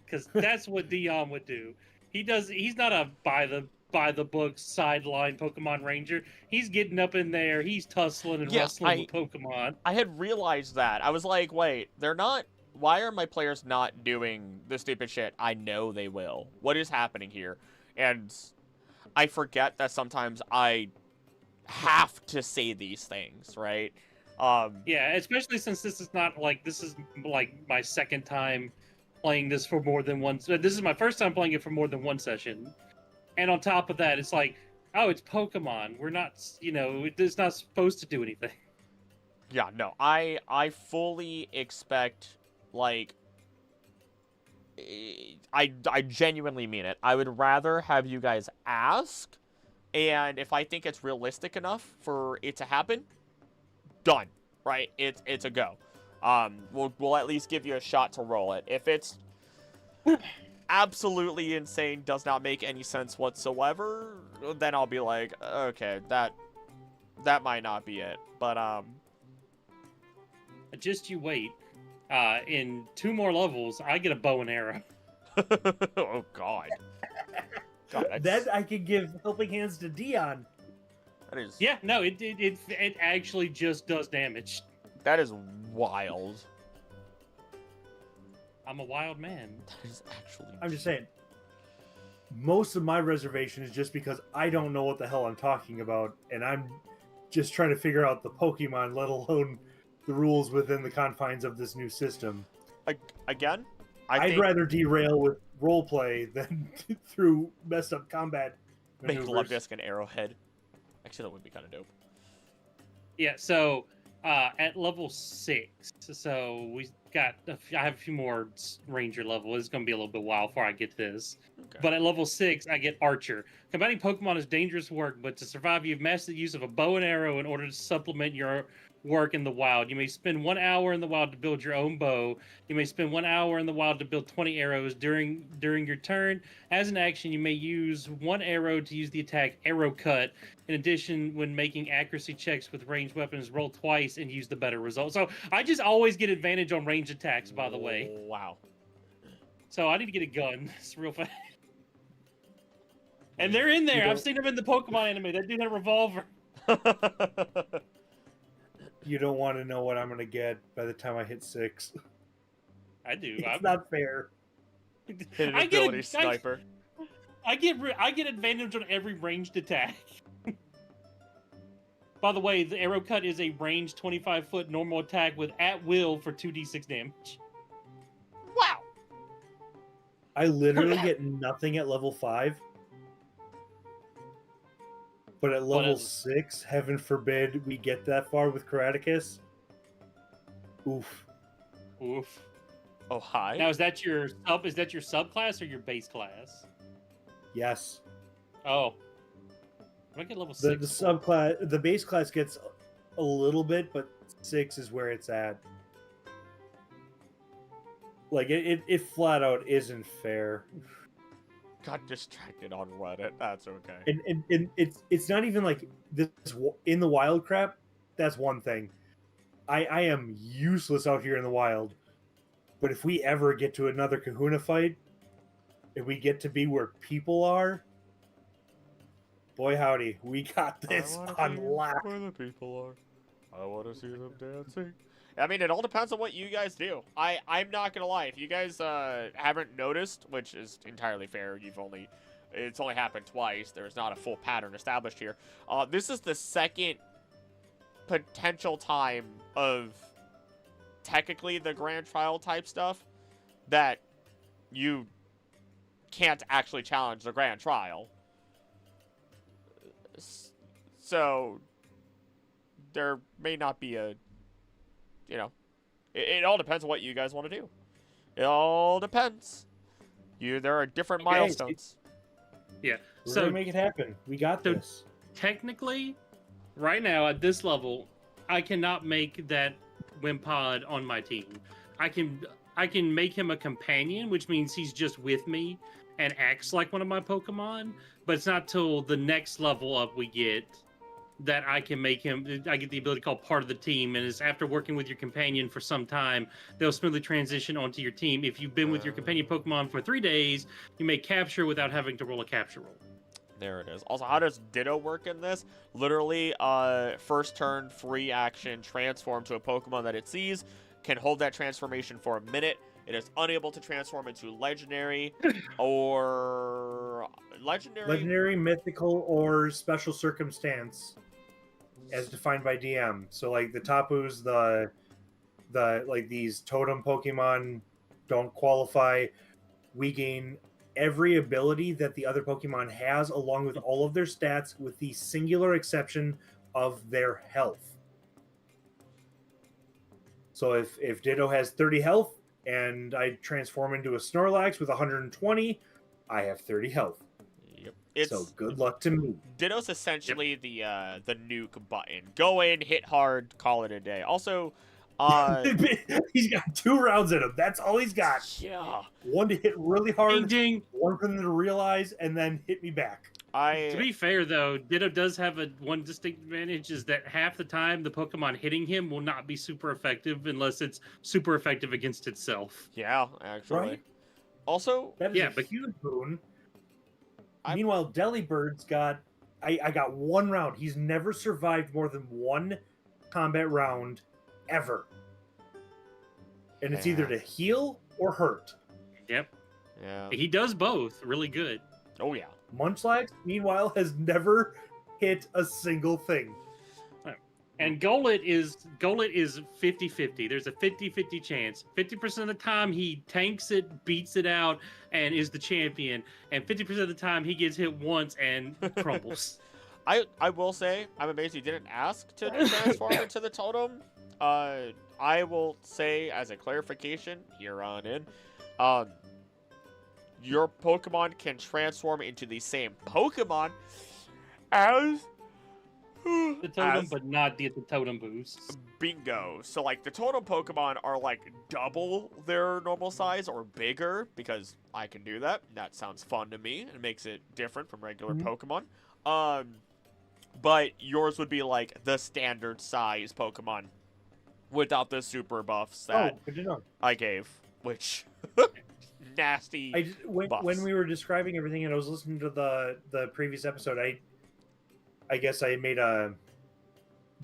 Because that's what Dion would do. He's not a by the book sideline Pokemon Ranger. He's getting up in there. He's tussling and wrestling with Pokemon. I had realized that. I was like, wait, they're not. Why are my players not doing the stupid shit? I know they will. What is happening here? And I forget that sometimes I have to say these things, right? Yeah, especially since this is my second time playing this for more than one. This is my first time playing it for more than one session, and on top of that, it's like, oh, it's Pokemon. We're not, it's not supposed to do anything. Yeah, no, I fully expect, like, I genuinely mean it. I would rather have you guys ask, and if I think it's realistic enough for it to happen, done, right? It's a go. We'll at least give you a shot to roll it. If it's absolutely insane, does not make any sense whatsoever, then I'll be like, okay, that might not be it. But Just you wait. In 2 more levels, I get a bow and arrow. oh God. God, Then I could give helping hands to Dion. that is Yeah, no, it actually just does damage. that is wild. I'm a wild man. That is actually. I'm just saying. Most of my reservation is just because I don't know what the hell I'm talking about, and I'm just trying to figure out the Pokemon, let alone the rules within the confines of this new system. Again, I'd rather derail with roleplay than through messed up combat make maneuvers. Luvdisc an arrowhead. Actually, that would be kind of dope. Yeah, so at level 6, so I have a few more ranger level. It's going to be a little bit while before I get to this. Okay. But at level 6, I get archer. Combating Pokemon is dangerous work, but to survive, you've mastered the use of a bow and arrow in order to supplement your work in the wild. You may spend 1 hour in the wild to build your own bow. You may spend 1 hour in the wild to build 20 arrows during your turn. As an action, you may use 1 arrow to use the attack Arrow Cut. In addition, when making accuracy checks with ranged weapons, roll twice and use the better result. So I just always get advantage on ranged attacks, by the way. Wow. So I need to get a gun. It's real fast. And they're in there. I've seen them in the Pokemon anime. That dude had a revolver. You don't want to know what I'm going to get by the time I hit 6. I do. It's not fair. Hidden I get ability sniper. I get advantage on every ranged attack. By the way, the Arrow Cut is a ranged 25-foot normal attack with at will for 2d6 damage. Wow. I literally get nothing at level 5. But at level 6, heaven forbid we get that far with Karaticus. Oof. Oof. Oh, hi. Now is that your subclass or your base class? Yes. Oh. I get level The 6. subclass, the base class gets a little bit, but 6 is where it's at. Like it flat out isn't fair. Got distracted on Reddit. That's okay. And it's not even like this in the wild crap. That's one thing. I am useless out here in the wild. But if we ever get to another Kahuna fight, if we get to be where people are, boy howdy, we got this on lock. Where the people are. I want to see them dancing. I mean, it all depends on what you guys do. I'm not gonna lie. If you guys haven't noticed, which is entirely fair, it's only happened twice. There's not a full pattern established here. This is the second potential time of technically the grand trial type stuff that you can't actually challenge the grand trial. So there may not be a, it all depends on what you guys want to do. It all depends. There are different milestones. Yeah. We're So gonna make it happen. We got this. technically, right now at this level, I cannot make that Wimpod on my team. I can make him a companion, which means he's just with me and acts like one of my Pokemon. But it's not till the next level up we get that I can make him. I get the ability called part of the team, and it's after working with your companion for some time, they'll smoothly transition onto your team. If you've been with your companion Pokemon for 3 days, you may capture without having to roll a capture roll. There it is. Also, how does Ditto work in this? Literally, first turn, free action, transform to a Pokemon that it sees, can hold that transformation for a minute. It is unable to transform into legendary or Legendary, mythical, or special circumstance, as defined by DM. So, like the Tapus, the like these totem Pokemon don't qualify. We gain every ability that the other Pokemon has, along with all of their stats, with the singular exception of their health. So if Ditto has 30 health and I transform into a Snorlax with 120, I have 30 health. Yep. It's So good luck to me. Ditto's essentially the nuke button. Go in, hit hard, call it a day. Also, He's got 2 rounds in him. That's all he's got. yeah, One to hit really hard, Ding ding. one for them to realize, and then hit me back. To be fair, though, Ditto does have one distinct advantage is that half the time the Pokemon hitting him will not be super effective unless it's super effective against itself. yeah, actually. Right? Also, That is Yeah, a but- huge boon. I- Meanwhile, Delibird's got... I got 1 round. He's never survived more than 1 combat round ever. And it's either Yeah. to heal or hurt. Yep. yeah. He does both really good. Oh yeah. Munchlax, meanwhile, has never hit a single thing. And Golett is 50-50. There's a 50-50 chance. 50% of the time he tanks it, beats it out, and is the champion. And 50% of the time he gets hit once and crumbles. I will say, I'm amazed you didn't ask to transform into the totem. I will say, as a clarification, here on in, your Pokemon can transform into the same Pokemon as The totem, but not get the totem boost. bingo. So, like, the totem Pokemon are, like, double their normal size or bigger, because I can do that. That sounds fun to me. It makes it different from regular Pokemon. But yours would be, like, the standard size Pokemon without the super buffs that Oh, good to know. I gave, which nasty. When we were describing everything and I was listening to the previous episode, I guess I made a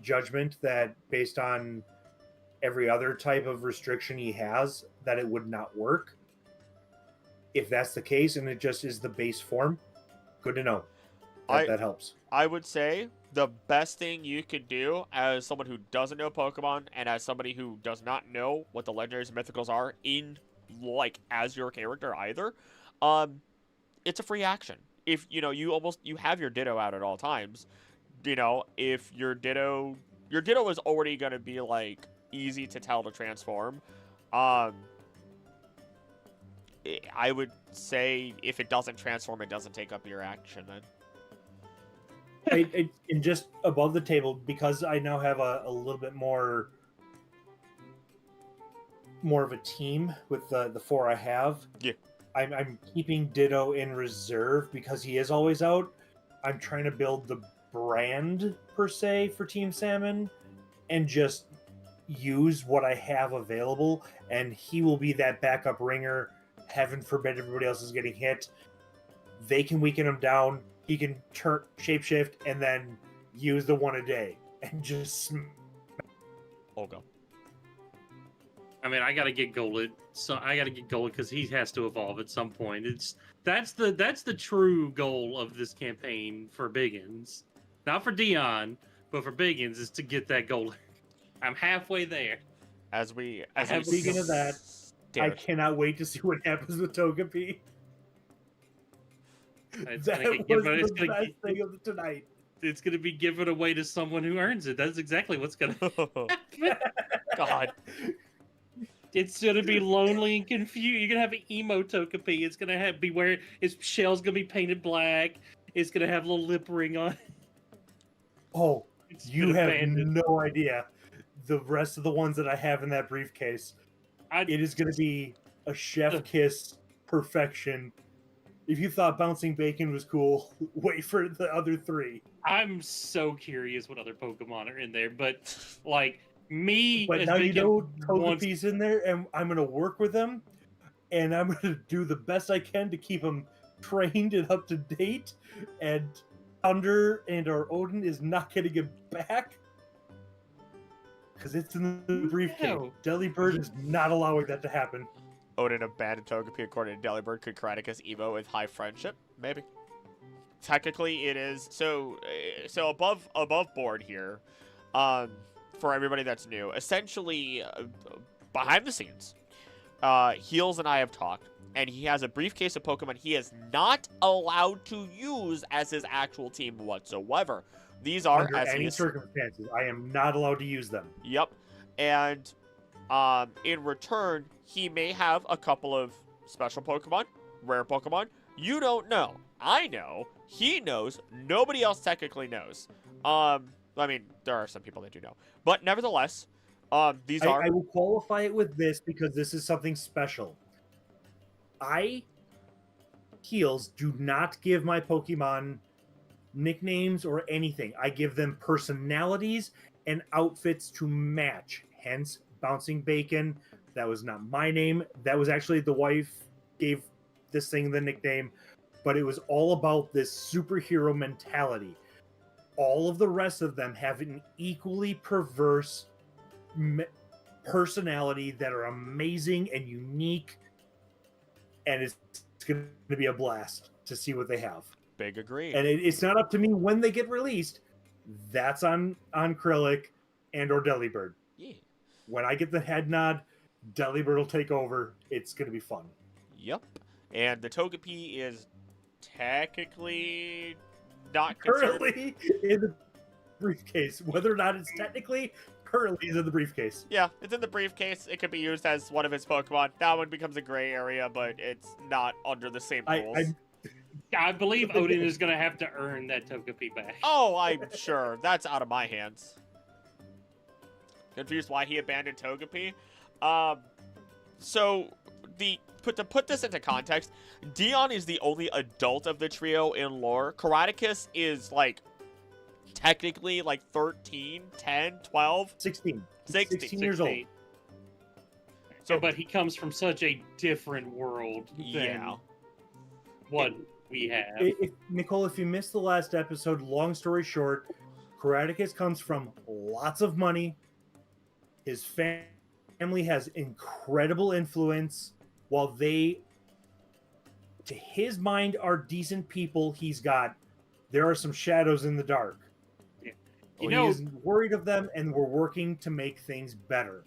judgment that based on every other type of restriction he has, that it would not work. If that's the case and it just is the base form, good to know. That helps. I would say the best thing you could do as someone who doesn't know Pokemon and as somebody who does not know what the legendaries and mythicals are in, like, as your character either, it's a free action. If, you know, you have your Ditto out at all times, you know, if your Ditto is already going to be, like, easy to tell to transform, I would say if it doesn't transform, it doesn't take up your action then. And just above the table, because I now have a little bit more of a team with the 4 I have. Yeah. I'm keeping Ditto in reserve because he is always out. I'm trying to build the brand per se for Team Salmon and just use what I have available, and he will be that backup ringer. Heaven forbid everybody else is getting hit. They can weaken him down. He can turn shapeshift and then use the 1 a day and just Oh, go. I mean, I gotta get Golett. So I gotta get Golett because he has to evolve at some point. That's the true goal of this campaign for Biggins, not for Dion, but for Biggins is to get that Golett. I'm halfway there. Speaking of that, I cannot wait to see what happens with Togepi. It's That gonna was get given, the best thing of tonight. it's gonna be given away to someone who earns it. That's exactly what's gonna happen. God. It's gonna be lonely and confused. You're gonna have an emo Togepi. It's gonna be where its shell's gonna be painted black. It's gonna have a little lip ring on. Oh, It's you been have abandoned. no idea. The rest of the ones that I have in that briefcase, it is going to be a chef kiss perfection. If you thought bouncing bacon was cool, wait for the other 3. I'm so curious what other Pokemon are in there, but like me, But as now you Bacon know wants- Togepi's in there, and I'm going to work with them, and I'm going to do the best I can to keep them trained and up to date. And Thunder and our Odin is not going to get back because it's in the briefcase. No. Delibird is not allowing that to happen. Odin abandoned Togepi according to Delibird could Karaticus Evo with high friendship? Maybe. Technically, it is. So above board here, for everybody that's new, essentially, behind the scenes, Heels and I have talked, and he has a briefcase of Pokemon he is not allowed to use as his actual team whatsoever. These are, Under as any he is, circumstances, I am not allowed to use them. Yep. And in return, he may have a couple of special Pokemon, rare Pokemon. You don't know. I know He knows. Nobody else technically knows. I mean, there are some people that do know. But nevertheless, these are... I will qualify it with this because this is something special. Heels, do not give my Pokemon nicknames or anything. I give them personalities and outfits to match. Hence, Bouncing Bacon. That was not my name. That was actually the wife gave this thing the nickname. But it was all about this superhero mentality. All of the rest of them have an equally perverse personality that are amazing and unique. And it's going to be a blast to see what they have. Big agree. And it's not up to me when they get released. That's on Krillix and or Delibird. Yeah. When I get the head nod, Delibird will take over. It's going to be fun. Yep. And the Togepi is technically not Currently in the briefcase. Whether or not it's technically, currently is in the briefcase. Yeah, it's in the briefcase. It could be used as one of his Pokemon. That one becomes a gray area, but it's not under the same rules. I believe Odin is going to have to earn that Togepi back. Oh, I'm sure. That's out of my hands. Confused why he abandoned Togepi? So, to put this into context, Dion is the only adult of the trio in lore. Karatakis is, like, technically, like, 13, 10, 12? 16. 16 years old. So, but he comes from such a different world than what we have. Nicole, if you missed the last episode, long story short, Karatakis comes from lots of money. His family has incredible influence. While they, to his mind, are decent people, there are some shadows in the dark. Yeah. He is worried of them, and we're working to make things better.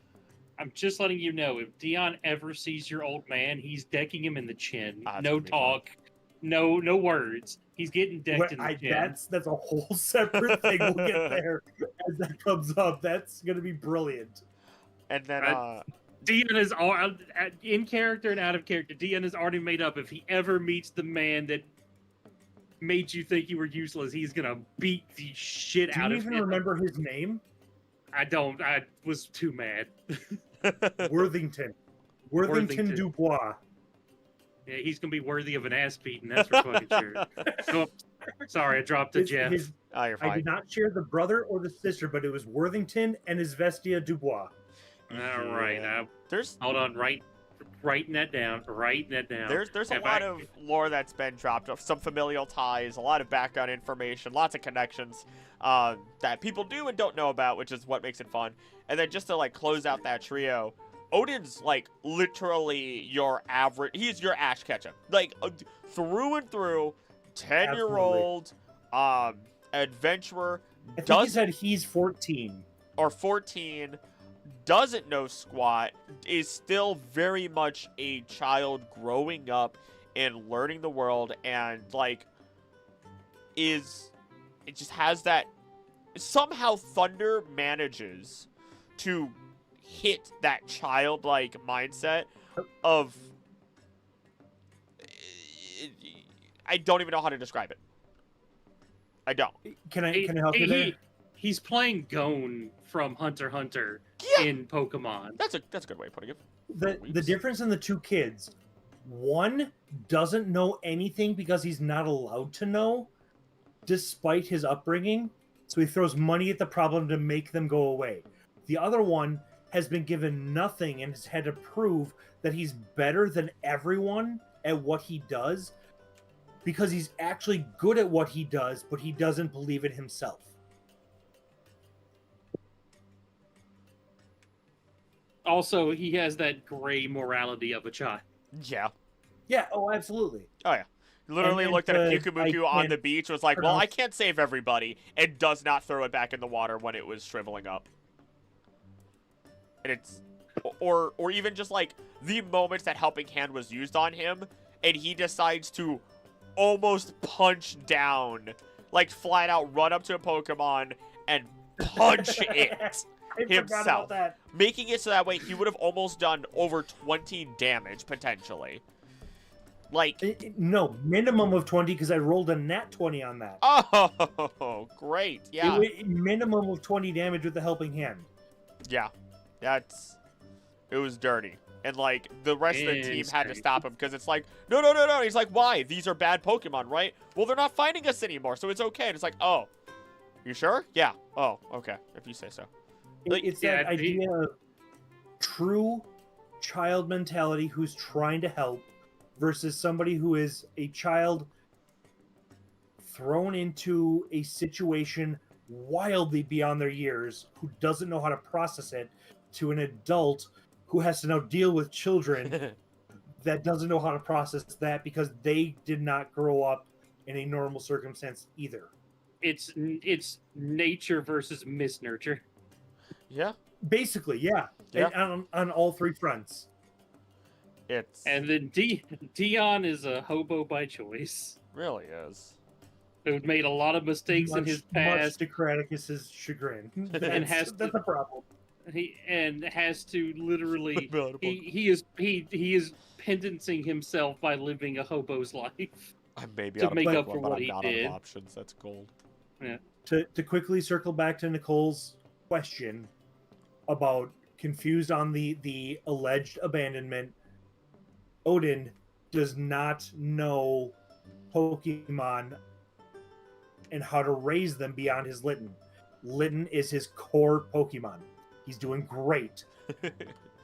I'm just letting you know, if Dion ever sees your old man, he's decking him in the chin. That's No talk, no words. He's getting decked in the chin. That's a whole separate thing. We'll get there as that comes up. That's going to be brilliant. And then, Dion is all in character and out of character. Dion is already made up. If he ever meets the man that made you think you were useless, he's gonna beat the shit out of him. Do you even remember his name? I don't. I was too mad. Worthington Dubois. Yeah, he's gonna be worthy of an ass beating. That's for fucking sure. Oh, sorry, I dropped a Jeff. you're fine. I did not share the brother or the sister, but it was Worthington and his Vestia Dubois. All right. There's hold on. Writing that down. There's a lot of lore that's been dropped, some familial ties, a lot of background information, lots of connections that people do and don't know about, which is what makes it fun. And then just to like close out that trio, Odin's like literally your average. He's your Ash Ketchum, like through and through. 10-year-old adventurer. I think he said he's 14 or 14. Doesn't know squat, is still very much a child growing up and learning the world, and like it just has that. Somehow Thunder manages to hit that childlike mindset of I don't even know how to describe it. I don't. Can I help you there? He's playing Gon from Hunter x Hunter in Pokemon. That's a good way of putting it. The difference in the two kids, one doesn't know anything because he's not allowed to know, despite his upbringing. So he throws money at the problem to make them go away. The other one has been given nothing and has had to prove that he's better than everyone at what he does because he's actually good at what he does, but he doesn't believe it himself. Also, he has that gray morality of a child. Yeah. Yeah, oh, absolutely. Oh, yeah. Literally looked at a Pyukumuku on the beach, was like, well, I can't save everybody, and does not throw it back in the water when it was shriveling up. And it's... Or even just, like, the moments that Helping Hand was used on him, and he decides to almost punch down, like, flat out run up to a Pokemon and punch it. Himself, making it so that way he would have almost done over 20 damage potentially. Like, No, minimum of 20 because I rolled a nat 20 on that. oh, great. Yeah. Minimum of 20 damage with the helping hand. Yeah. It was dirty. And, like, the rest of the team had to stop him because it's like, no, no, no, no. He's like, why? These are bad Pokemon, right? Well, they're not fighting us anymore, so it's okay. And it's like, oh, you sure? Yeah. Oh, okay. If you say so. Like, It's that idea of true child mentality who's trying to help versus somebody who is a child thrown into a situation wildly beyond their years, who doesn't know how to process it, to an adult who has to now deal with children that doesn't know how to process that because they did not grow up in a normal circumstance either. It's nature versus misnurture. Yeah. Basically, yeah. Yeah. And on all three fronts. And then Dion is a hobo by choice. Really is. Who made a lot of mistakes in his past. Much to Kraticus's chagrin. And that's a problem. He has to literally he is pendancing himself by living a hobo's life. I'm maybe to make up for but what I'm he not did. out of options. That's gold. Yeah. To quickly circle back to Nicole's question about confused on the alleged abandonment, Odin does not know Pokemon and how to raise them beyond his Litten. Litten is his core Pokemon. He's doing great.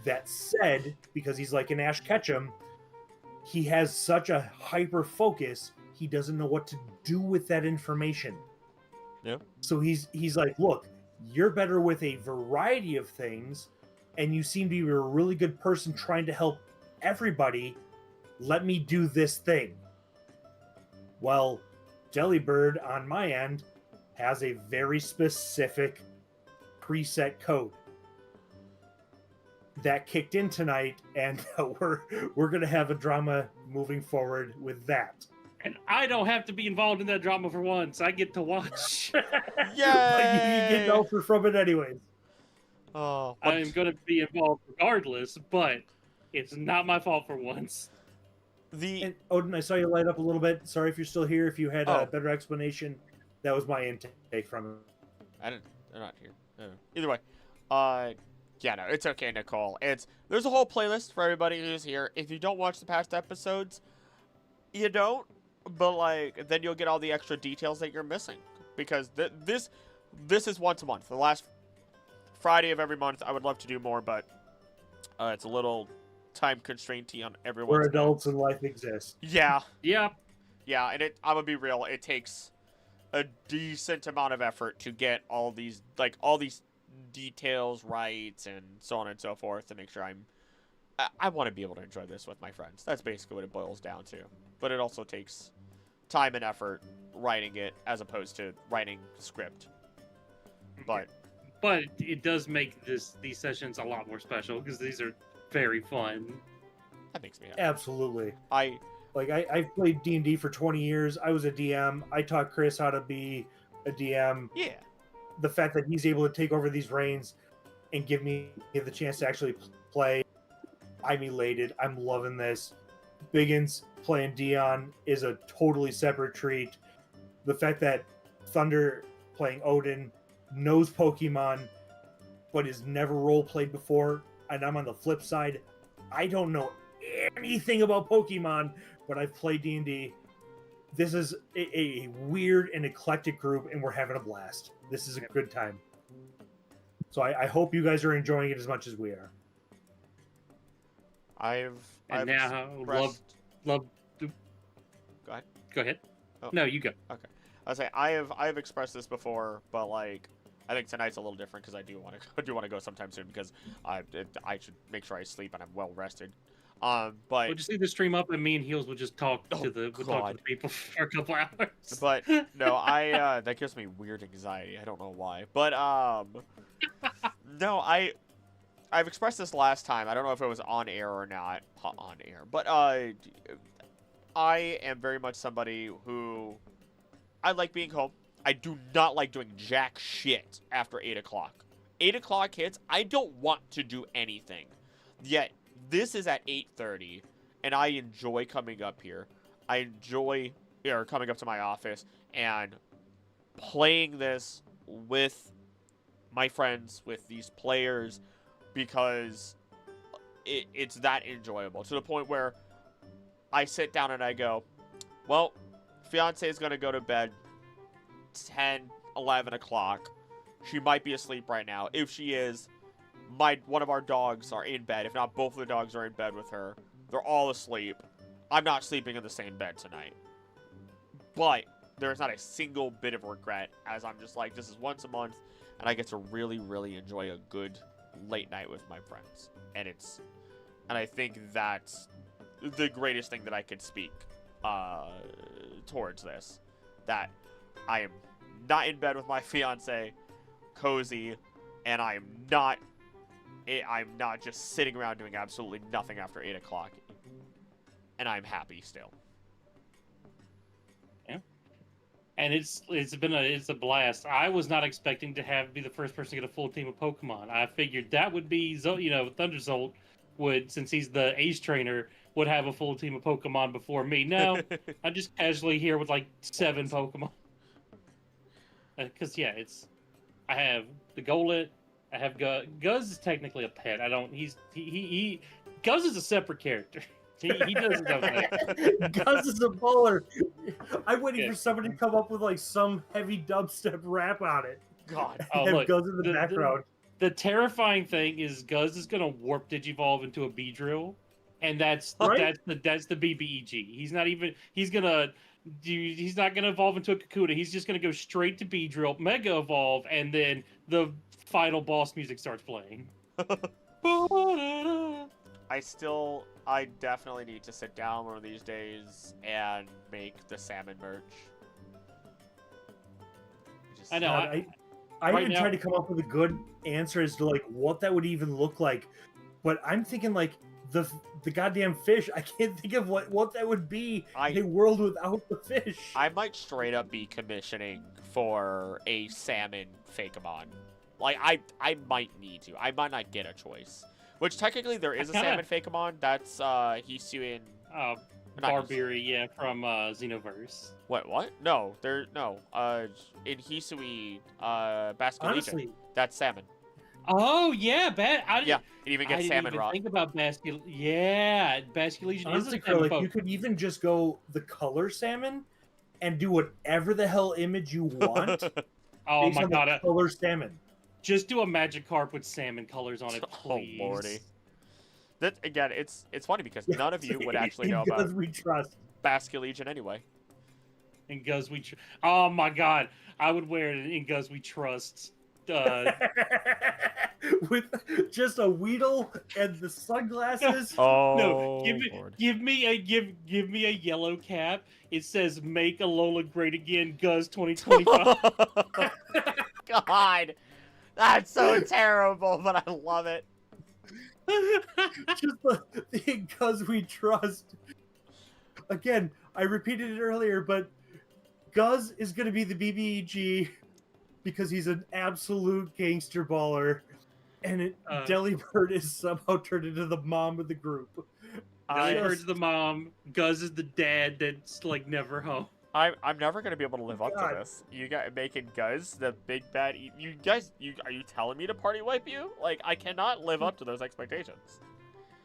That said, because he's like an Ash Ketchum, he has such a hyper focus, he doesn't know what to do with that information. Yeah. So he's like, look, you're better with a variety of things, and you seem to be a really good person trying to help everybody. Let me do this thing. Well, Delibird on my end has a very specific preset code that kicked in tonight, and we're gonna have a drama moving forward with that. And I don't have to be involved in that drama for once. I get to watch. But you get no from it anyways. Oh, I am going to be involved regardless, but it's not my fault for once. And Odin, I saw you light up a little bit. Sorry if you're still here. If you had a better explanation, that was my intake from it. I'm not here. Either way, yeah, no, it's okay, Nicole. There's a whole playlist for everybody who's here. If you don't watch the past episodes, you don't. But like, then you'll get all the extra details that you're missing because this is once a month. The last Friday of every month. I would love to do more, but it's a little time constraint on everyone. We're adults and life exists. Yeah. Yeah. Yeah, and I'm gonna be real. It takes a decent amount of effort to get all these details right and so on and so forth to make sure I want to be able to enjoy this with my friends. That's basically what it boils down to. But it also takes time and effort writing it as opposed to writing script. But it does make these sessions a lot more special because these are very fun. That makes me happy. Absolutely. I've played D&D for 20 years. I was a DM. I taught Chris how to be a DM. Yeah. The fact that he's able to take over these reins and give me the chance to actually play, I'm elated. I'm loving this. Biggins playing Dion is a totally separate treat. The fact that Thunder playing Odin knows Pokemon but has never role-played before, and I'm on the flip side. I don't know anything about Pokemon, but I've played D&D. This is a weird and eclectic group, and we're having a blast. This is a good time. So I hope you guys are enjoying it as much as we are. Love. Go ahead. Go ahead. Oh. No, you go. Okay. I'll say I have expressed this before, but like I think tonight's a little different because I do want to go sometime soon because I should make sure I sleep and I'm well rested. But we'll just leave the stream up and me and Heels will just talk to the people for a couple hours. But no, that gives me weird anxiety. I don't know why. But no, I've expressed this last time. I don't know if it was on air or not on air, but I am very much somebody who I like being home. I do not like doing jack shit after 8 o'clock. 8 o'clock hits, I don't want to do anything. Yet, this is at 8:30, and I enjoy coming up here. I enjoy coming up to my office and playing this with my friends, with these players, because it's that enjoyable, to the point where I sit down and I go, well, fiance is going to go to bed 10, 11 o'clock. She might be asleep right now. If she is, one of our dogs are in bed. If not, both of the dogs are in bed with her. They're all asleep. I'm not sleeping in the same bed tonight. But there's not a single bit of regret, as I'm just like, this is once a month, and I get to really, really enjoy a good late night with my friends. And I think that's the greatest thing that I could speak towards this. That I am not in bed with my fiance, cozy, and I'm not just sitting around doing absolutely nothing after 8 o'clock. And I'm happy still. Yeah. And it's a blast. I was not expecting to be the first person to get a full team of Pokemon. I figured that would be, Thunderzolt would, since he's the ace trainer, would have a full team of Pokemon before me. No, I'm just casually here with like 7 Pokemon. Because I have the Golett, I have Guz. Guz is technically a pet. Guz is a separate character. He does his own thing. Guz is a bowler. I'm waiting for somebody to come up with like some heavy dubstep rap on it. God. Oh, Have look, Guz in the background. The terrifying thing is Guz is gonna warp Digivolve into a Beedrill, and that's Right? that's the BBEG. He's not gonna evolve into a Kakuna. He's just gonna go straight to Beedrill, Mega Evolve, and then the final boss music starts playing. I definitely need to sit down one of these days and make the salmon merch. I know. God, I right even now- tried to come up with a good answer as to like what that would even look like, but I'm thinking like the goddamn fish. I can't think of what that would be in a world without the fish. I might straight up be commissioning for a salmon Fakemon. Like, I might need to. I might not get a choice. Which, technically, there is a salmon Fakemon. That's, Hisuian... Barberry, from, Xenoverse. What? No, in Hisui, Basque Honestly, Legion, that's salmon. Oh, yeah, It even gets salmon even rot. think about Basque... Yeah, Basque Legion is honestly, a salmon Krillin, you could even just go the color salmon and do whatever the hell image you want. Oh based my on the god. color salmon. Just do a Magikarp with salmon colors on it, please. Oh, lordy. That, again, it's funny because none of you would actually know about we trust. Basque Legion anyway. In Guz We Trust. Oh my god. I would wear it in Guz We Trust. With just a Weedle and the sunglasses. Oh, No, Lord. give me a yellow cap. It says "Make Alola Great Again, Guz 2025." God, that's so terrible, but I love it. Just the Guz we trust. Again, I repeated it earlier, but Guz is going to be the BBEG because he's an absolute gangster baller, and Delibird is somehow turned into the mom of the group. Delibird's the mom. Guz is the dad that's like never home. I'm never gonna be able to live up to this. You guys making Guz the big bad. You guys, are you telling me to party wipe you? Like, I cannot live up to those expectations.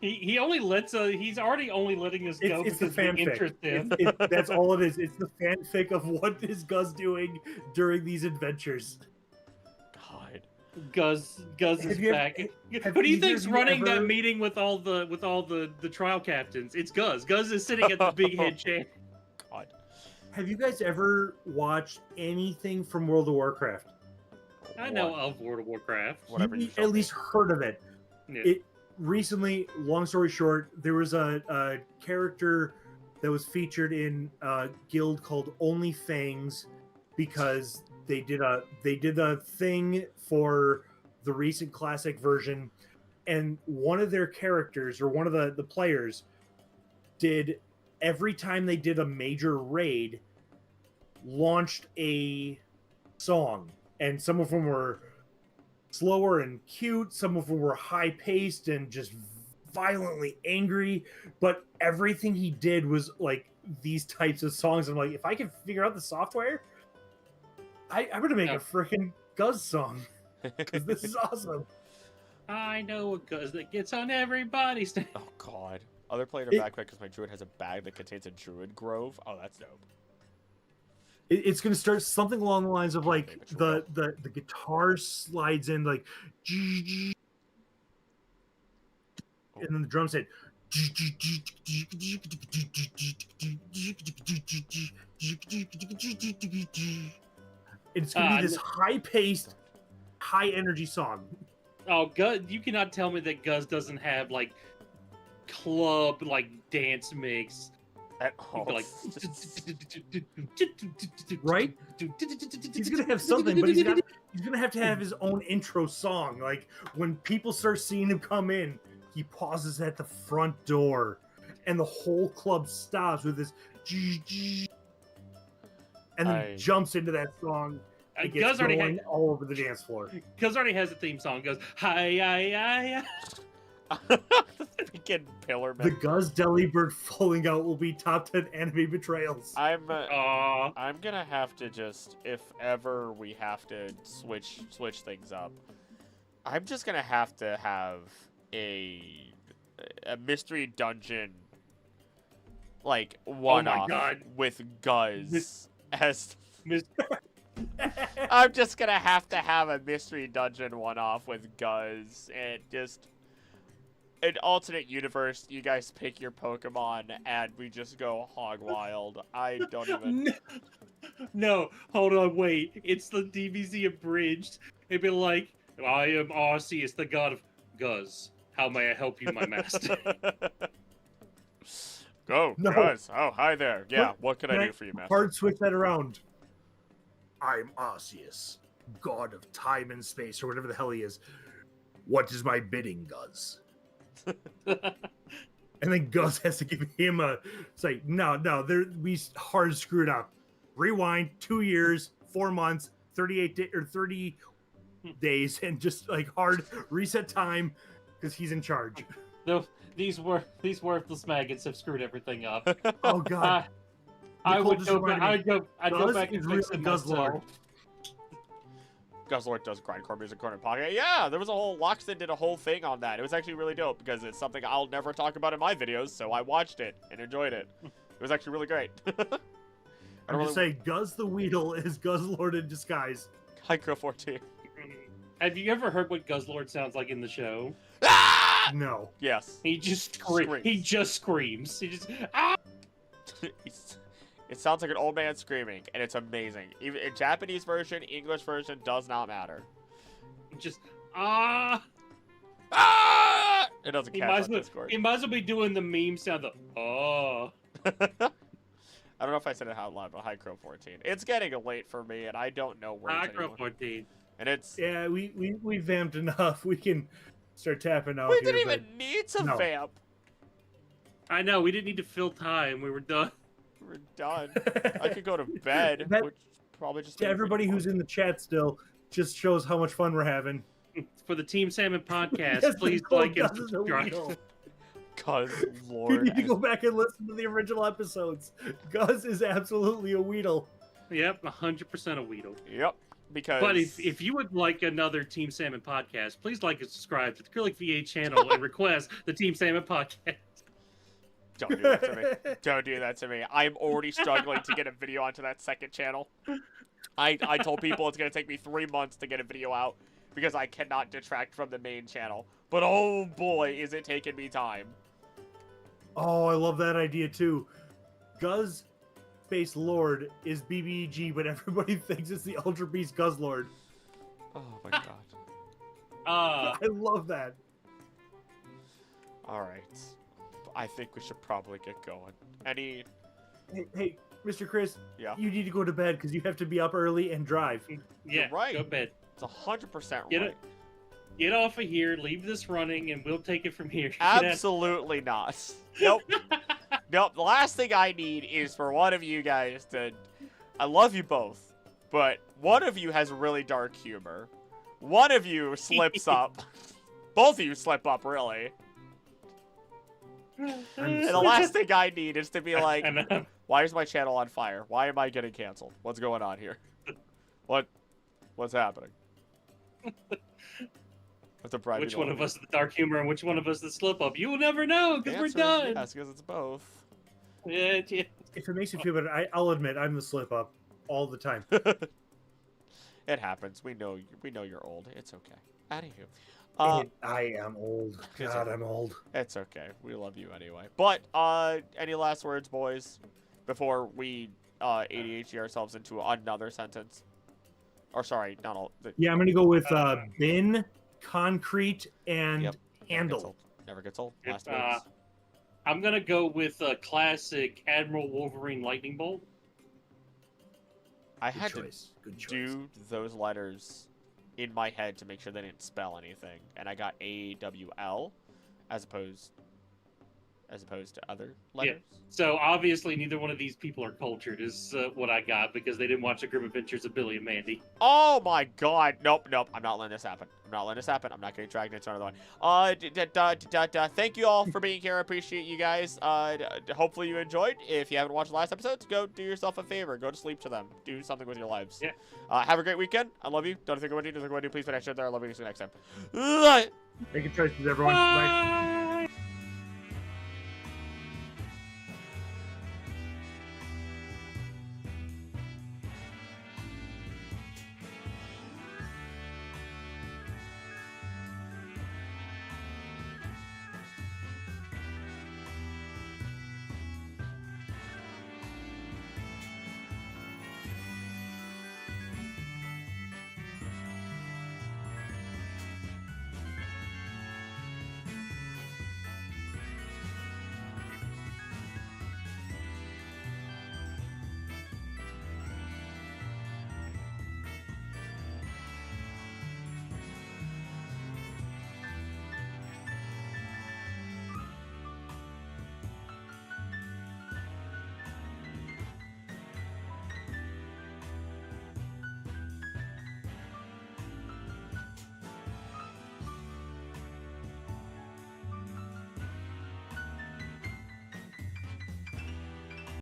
He only lets he's already only letting us go It's the because we fanfic. interest him. That's all it is. It's the fanfic of what is Guz doing during these adventures. God. Guz is back. Who do you think's running that meeting with all the trial captains? It's Guz. Guz is sitting at the big head chair. God. Have you guys ever watched anything from World of Warcraft? I know of World of Warcraft. Whatever you at least heard of it. Yeah. Recently, long story short, there was a character that was featured in a guild called Only Fangs because they did a thing for the recent classic version, and one of their characters, or one of the players, did, every time they did a major raid, launched a song, and some of them were slower and cute, some of them were high paced and just violently angry, but everything he did was like these types of songs. I'm like, if I can figure out the software, I'm gonna make a freaking Guz song because this is awesome. I know a Guz that gets on everybody's. Oh God. Other player backpack because my druid has a bag that contains a druid grove. Oh, that's dope. It's gonna start something along the lines of like the guitar slides in like, and then the drums hit. It's gonna be this high-paced, high-energy song. Oh, Guz! You cannot tell me that Guz doesn't have like club like dance mix. At home. Like, right? He's gonna have something, but he's gonna have to have his own intro song. Like when people start seeing him come in, he pauses at the front door, and the whole club stops with this, and then jumps into that song. It gets Guz already going all over the dance floor. Guz already has a theme song. Goes hi hi. Freaking pillar man. The Guz Delibird falling out will be top 10 anime betrayals. I'm gonna have to just, if ever we have to switch things up, I'm just gonna have to have a mystery dungeon like one-off with Guz as. I'm just gonna have to have a mystery dungeon one-off with Guz and just. An alternate universe, you guys pick your Pokemon and we just go hog wild. I don't even. No, hold on, wait. It's the DBZ abridged. It'd be like, I am Arceus, the god of Guz. How may I help you, my master? Go, No. Guz. Oh, hi there. Yeah, what can I do for you, master? Hard switch that around. I'm Arceus, god of time and space, or whatever the hell he is. What is my bidding, Guz? And then Guz has to give him a say. No, we hard screwed up. Rewind 2 years, 4 months, 30 days, and just like hard reset time because he's in charge. No, these worthless maggots have screwed everything up. Oh God! I would go back and fix it Guz Lord. myself. Guzzlord does grindcore music corner pocket. Yeah, there was a whole Loxton did a whole thing on that. It was actually really dope because it's something I'll never talk about in my videos, so I watched it and enjoyed it. It was actually really great. I'm just saying, Guz the Weedle is Guzzlord in disguise. Hydro 14. Have you ever heard what Guzzlord sounds like in the show? Ah! No. Yes. He just screams. He just screams. He just ah! It sounds like an old man screaming, and it's amazing. Even in Japanese version, English version, does not matter. Just ah! It doesn't catch on Discord. He might as well be doing the meme sound of oh. I don't know if I said it out loud, but Hydro 14. It's getting late for me, and I don't know where Hydro 14. And it's we vamped enough. We can start tapping out. We didn't even need to vamp. I know we didn't need to fill time. We were done. We're done. I could go to bed, which probably just. To everybody who's in the chat still, just shows how much fun we're having. For the Team Salmon podcast, please like and subscribe. Guz Lord. You need to go back and listen to the original episodes. Guz is absolutely a Weedle. Yep, 100% a Weedle. Yep. Because... But if you would like another Team Salmon podcast, please like and subscribe to the Acrylic VA channel and request the Team Salmon podcast. Don't do that to me. Don't do that to me. I'm already struggling to get a video onto that second channel. I told people it's going to take me 3 months to get a video out because I cannot detract from the main channel. But oh boy, is it taking me time. Oh, I love that idea too. Guz Space Lord is BBEG, but everybody thinks it's the Ultra Beast Guzzlord. Oh my god. I love that. Alright. I think we should probably get going. Hey, Mr. Chris. Yeah. You need to go to bed because you have to be up early and drive. Yeah, you're right. Go to bed. It's 100% right. Get off of here, leave this running, and we'll take it from here. Absolutely not. Nope. Nope. The last thing I need is for one of you guys to... I love you both, but one of you has really dark humor. One of you slips up. Both of you slip up, really. And the last thing I need is to be like, And, why is my channel on fire? Why am I getting canceled? What's going on here? What's happening? What's the pride? which one of us is the dark humor and which one of us is the slip up? You will never know because we're done. Yes, because it's both. Yeah. If it makes you feel better, I'll admit I'm the slip up all the time. It happens. We know you're old. It's okay. Anywho. I am old. God, I'm old. It's okay. We love you anyway. But any last words, boys, before we ADHD ourselves into another sentence? Or sorry, not all. Yeah, I'm gonna go with bin, concrete, and handle. Never gets old. If, Last words. I'm gonna go with a classic Admiral Wolverine lightning bolt. I had Good to choice. do those letters in my head to make sure they didn't spell anything, and I got AWL as opposed to other letters. So obviously neither one of these people are cultured is what I got because they didn't watch The Grim Adventures of Billy and Mandy. Oh my god. Nope. I'm not letting this happen. I'm not getting dragged into another one. Thank you all for being here. I appreciate you guys. Hopefully you enjoyed. If you haven't watched the last episodes, go do yourself a favor. Go to sleep to them. Do something with your lives. Yeah. Have a great weekend. I love you. Don't think what I do. Please put that shit there. I love you. See you next time. Make your choices, everyone. Bye.